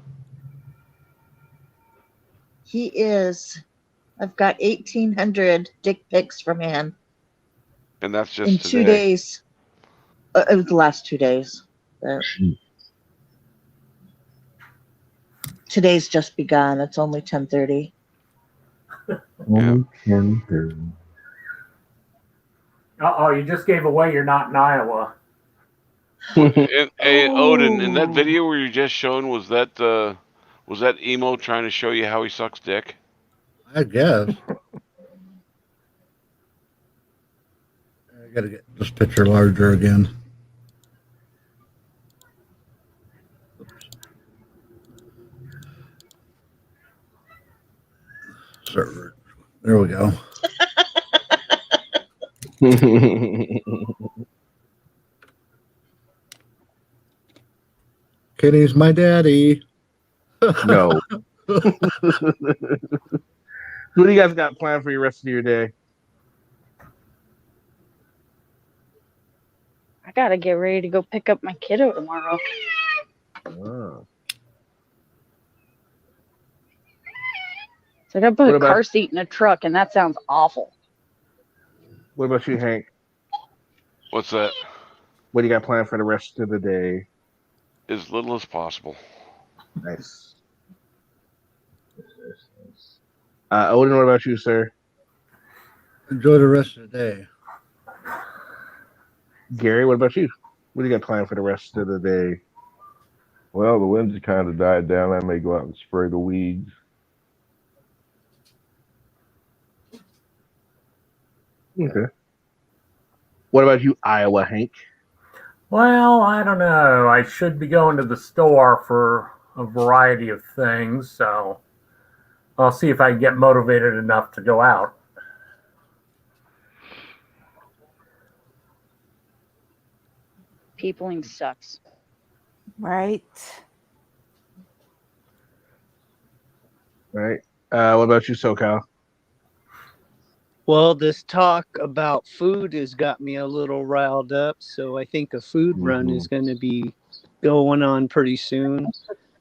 He is. I've got 1,800 dick pics from him And that's just in today. 2 days. It was the last 2 days. Today's just begun. It's only 10:30. Yeah. Uh-oh, you just gave away you're not in Iowa. And, hey, Odin, in that Oh. video where you just shown, was that emo trying to show you how he sucks dick? I guess. I gotta get this picture larger again. Server. There we go. Kenny's my daddy. No. What do you guys got planned for your rest of your day? I gotta get ready to go pick up my kiddo tomorrow. Oh. So I gotta put What a about- car seat in a truck, and that sounds awful. What about you, Hank? What's that? What do you got planned for the rest of the day? As little as possible. Nice. Odin, what about you, sir? Enjoy the rest of the day. Gary, what about you? What do you got planned for the rest of the day? Well, the winds have kind of died down. I may go out and spray the weeds. Okay. What about you, Iowa Hank? Well, I don't know. I should be going to the store for a variety of things, so I'll see if I can get motivated enough to go out. Peopling sucks. Right. Right. What about you, SoCal? Well, this talk about food has got me a little riled up, so I think a food run is going to be going on pretty soon.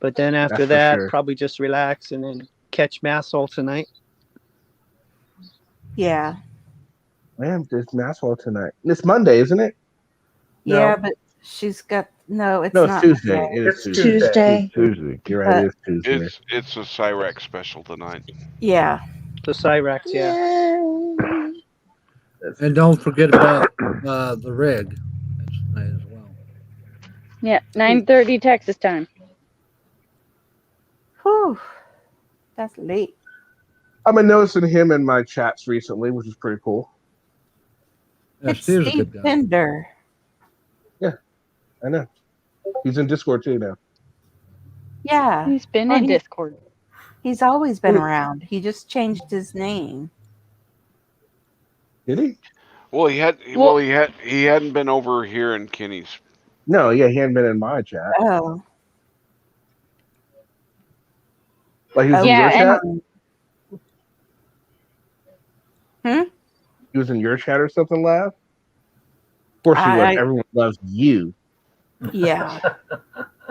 But then after That's for that, sure. probably just relax and then catch Massall tonight. Yeah. Man, it's Maxwell tonight. It's Monday, isn't it? Yeah, but she's got it's No, not. it's Tuesday. Monday. It is It's Tuesday. Tuesday. Tuesday. You're right. It is Tuesday. It's a Cyrax special tonight. Yeah. The Cyrax, yeah. And don't forget about the rig. That's tonight as well. Yeah, 9:30 Texas time. Whew. That's late. I've been noticing him in my chats recently, which is pretty cool. Yeah, It's Steve's a Steve good guy. Pinder. I know. He's in Discord too now. Yeah. He's been Well, in Discord. He's always been around. He just changed his name. Did he? Well, he hadn't been over here in Kenny's. No, yeah, he hadn't been in my chat. Oh. Like he was Yeah, in your chat? He was in your chat or something, Lav? Of course he was. Everyone loves you. Yeah.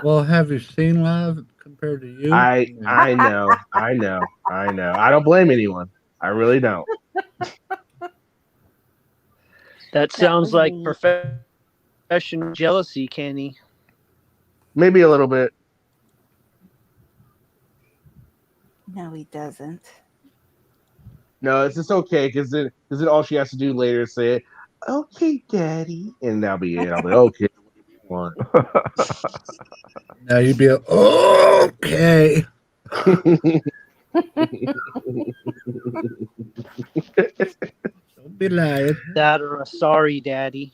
Well, have you seen live compared to you? I know. I don't blame anyone. I really don't. That sounds like professional jealousy, Kenny. Maybe a little bit. No, he doesn't. No, it's just okay because then all she has to do later is say, "Okay, Daddy," and that'll be it. I'll be okay. What do you want? Now you'd be okay. Don't be lying. That or a sorry, Daddy.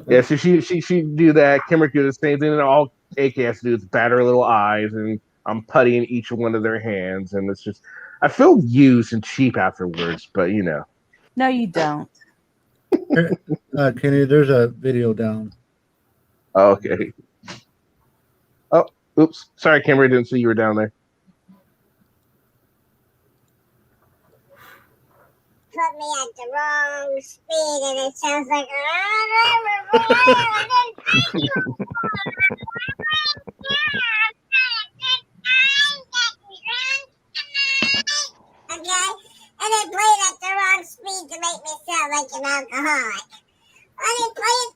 Yeah, so she do that. Kimmer do the same thing, and all AK has to do is bat her little eyes, and I'm puttying each one of their hands, and it's just I feel used and cheap afterwards, but you know. No, you don't. Kenny, there's a video down. Okay. Oh, oops. Sorry, Kimmer, I didn't see you were down there. Put me at the wrong speed, and it sounds like. Okay, and they play it at the wrong speed to make me sound like an alcoholic. Or they play it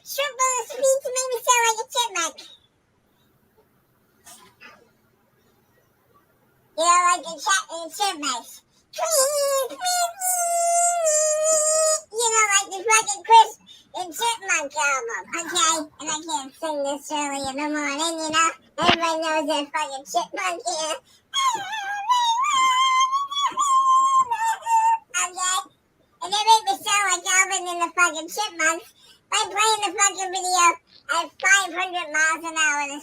triple the speed to make me sound like a chipmunk. You know, like the chipmunks. You like the fucking Chris and Chipmunk album, okay? And I can't sing this early in the morning, you know? Everybody knows that fucking Chipmunk here. Okay? And they make me sound like Alvin and the fucking Chipmunks by playing the fucking video at 500 miles an hour, the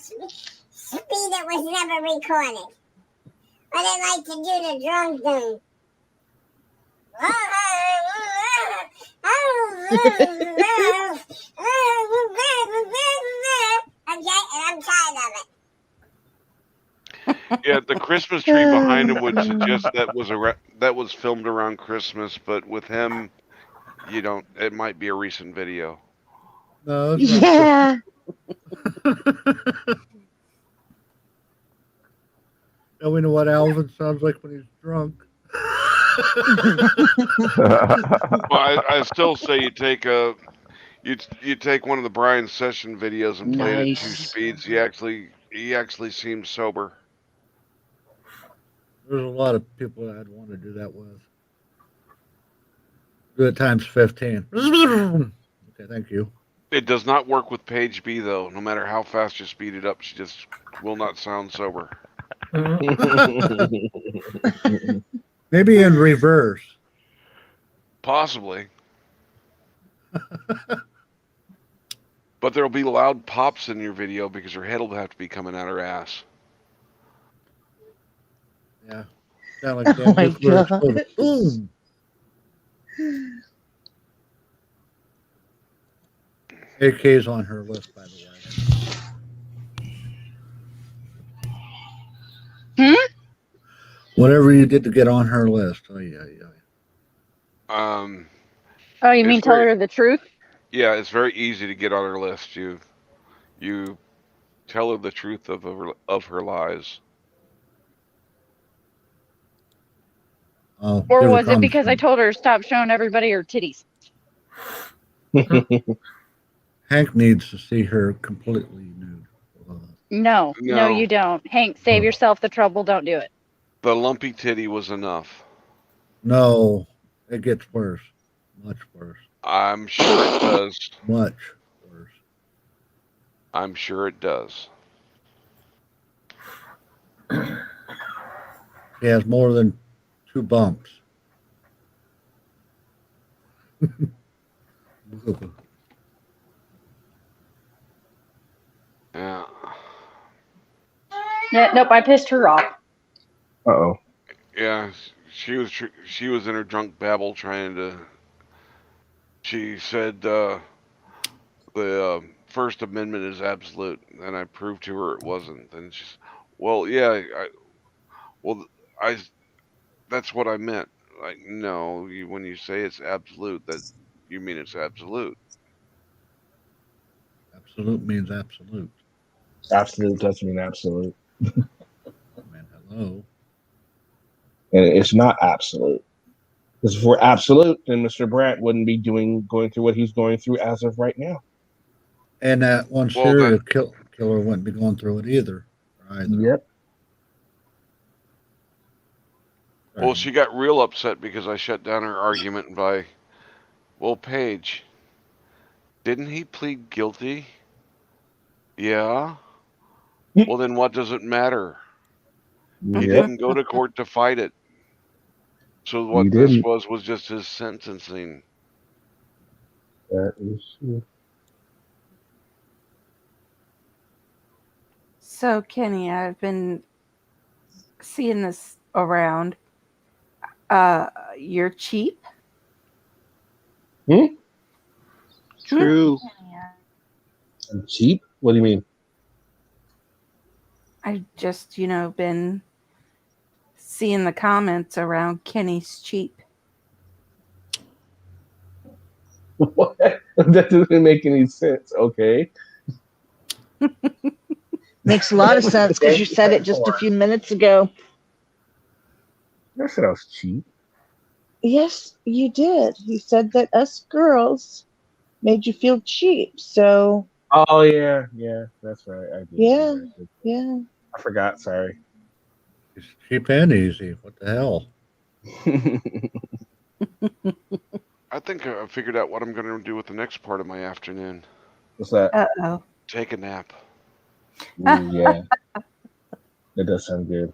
speed that was never recorded. But I like to do the drunk thing. Okay, and I'm tired of it. Yeah, the Christmas tree behind him would suggest that was filmed around Christmas, but with him, you don't. It might be a recent video. No, it's not. Yeah. Now we know what Alvin sounds like when he's drunk. Well, I still say you take you take one of the Brian Session videos and play it at 2 speeds. He actually seems sober. There's a lot of people I'd want to do that with. Do it times 15. Okay, thank you. It does not work with Page B though. No matter how fast you speed it up, she just will not sound sober. Maybe in reverse. Possibly. But there'll be loud pops in your video because her head will have to be coming out her ass. Yeah. Sound like Oh my nuclear God. explosion. Boom. AK's on her list, by the way. Whatever you did to get on her list. Oh, yeah. Oh, you mean It's tell very- her the truth? Yeah, it's very easy to get on her list. You tell her the truth of her lies. Oh, Or here was it comes. because I told her to stop showing everybody her titties? Hank needs to see her completely nude. No, No. you don't. Hank, save yourself the trouble. Don't do it. The lumpy titty was enough. No, it gets worse. Much worse. I'm sure it does. Much worse. I'm sure it does. She has more than 2 bumps. Yeah. Yeah, nope, I pissed her off. Uh-oh. Yeah, she was in her drunk babble trying to. She said the First Amendment is absolute, and I proved to her it wasn't. And she's, well, yeah, that's what I meant. Like, no, when you say it's absolute, that you mean it's absolute. Absolute means absolute. Absolute doesn't mean absolute. Man, hello. And it's not absolute. Because if we're absolute, then Mr. Brandt wouldn't be going through what he's going through as of right now. And that one Well, serial killer wouldn't be going through it either. Yep. Well, she got real upset because I shut down her argument by, well, Paige, didn't he plead guilty? Yeah. Well, then what does it matter? He didn't go to court to fight it. So what this didn't. was just his sentencing. That is true. So, Kenny, I've been seeing this around. You're cheap. True. I'm cheap? What do you mean? I've just, been seeing the comments around Kenny's cheap. What? That doesn't make any sense. Okay. Makes a lot of sense because you said it just a few minutes ago. I said I was cheap. Yes, you did. You said that us girls made you feel cheap. So Oh yeah, that's right. I did. yeah, yeah. I forgot. Sorry. It's cheap and easy. What the hell? think I figured out what I'm going to do with the next part of my afternoon. What's that? Uh-oh. Take a nap. Ooh, yeah. That does sound good.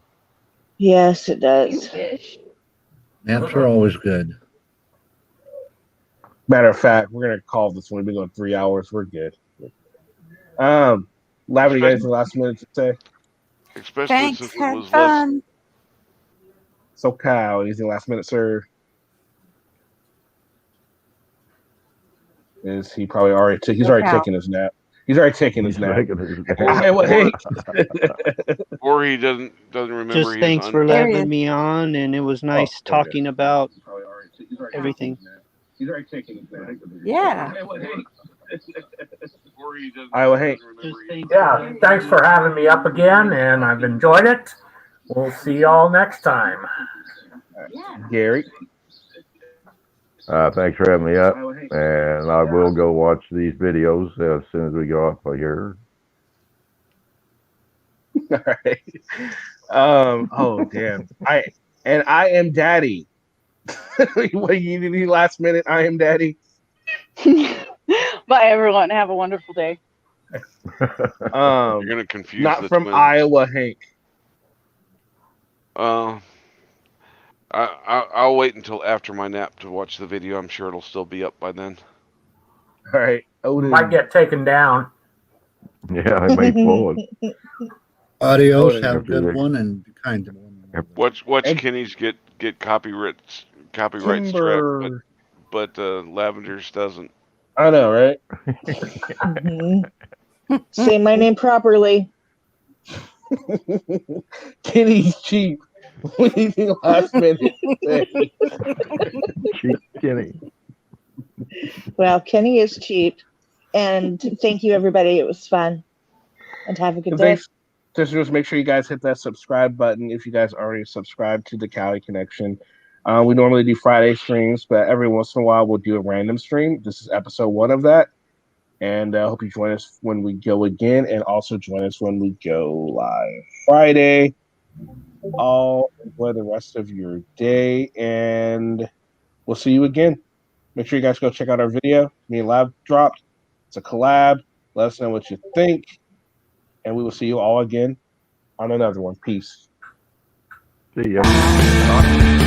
Yes, it does. Naps are always good. Matter of fact, we're gonna call this one. We've been going 3 hours. We're good. Lavender, you got anything last minute to say? Especially Thanks. since it Had was less. fun. So, Kyle, anything last minute, sir? Is he probably already? He's already Kyle. taking his nap. He's already taking his nap. Taking his nap. Iowa Hank. Or he doesn't remember. Just he's thanks for There he letting is. me on, and it was nice okay. talking about everything. He's already taking his nap. Yeah. Or he doesn't Iowa Hank. Yeah, thanks for having me up again, and I've enjoyed it. We'll see y'all next time. Gary. Thanks for having me up, and I will go watch these videos as soon as we go off of here. All right. Oh damn. I am daddy. What you need any last minute? I am daddy. Bye, everyone. Have a wonderful day. You're gonna confuse Not the from twins. Iowa Hank. I'll wait until after my nap to watch the video. I'm sure it'll still be up by then. All right. Odin. Might get taken down. Yeah, I may pull it. Adios. Odin. Have a good one and be kind to one another. Watch And- Kenny's get copyright Timber. strip, but Lavender's doesn't. I know, right? Mhm. Say my name properly. Kenny's cheap. Anything last minute? to say? Cheap Kenny. Well, Kenny is cheap. And thank you, everybody. It was fun. And have a good And day. thanks. Just make sure you guys hit that subscribe button if you guys already subscribed to the Cali Connection. We normally do Friday streams, but every once in a while we'll do a random stream. This is episode 1 of that. And I hope you join us when we go again, and also join us when we go live Friday. All enjoy the rest of your day, and we'll see you again. Make sure you guys go check out our video. Me and Lab dropped. It's a collab. Let us know what you think, and we will see you all again on another one. Peace. See ya.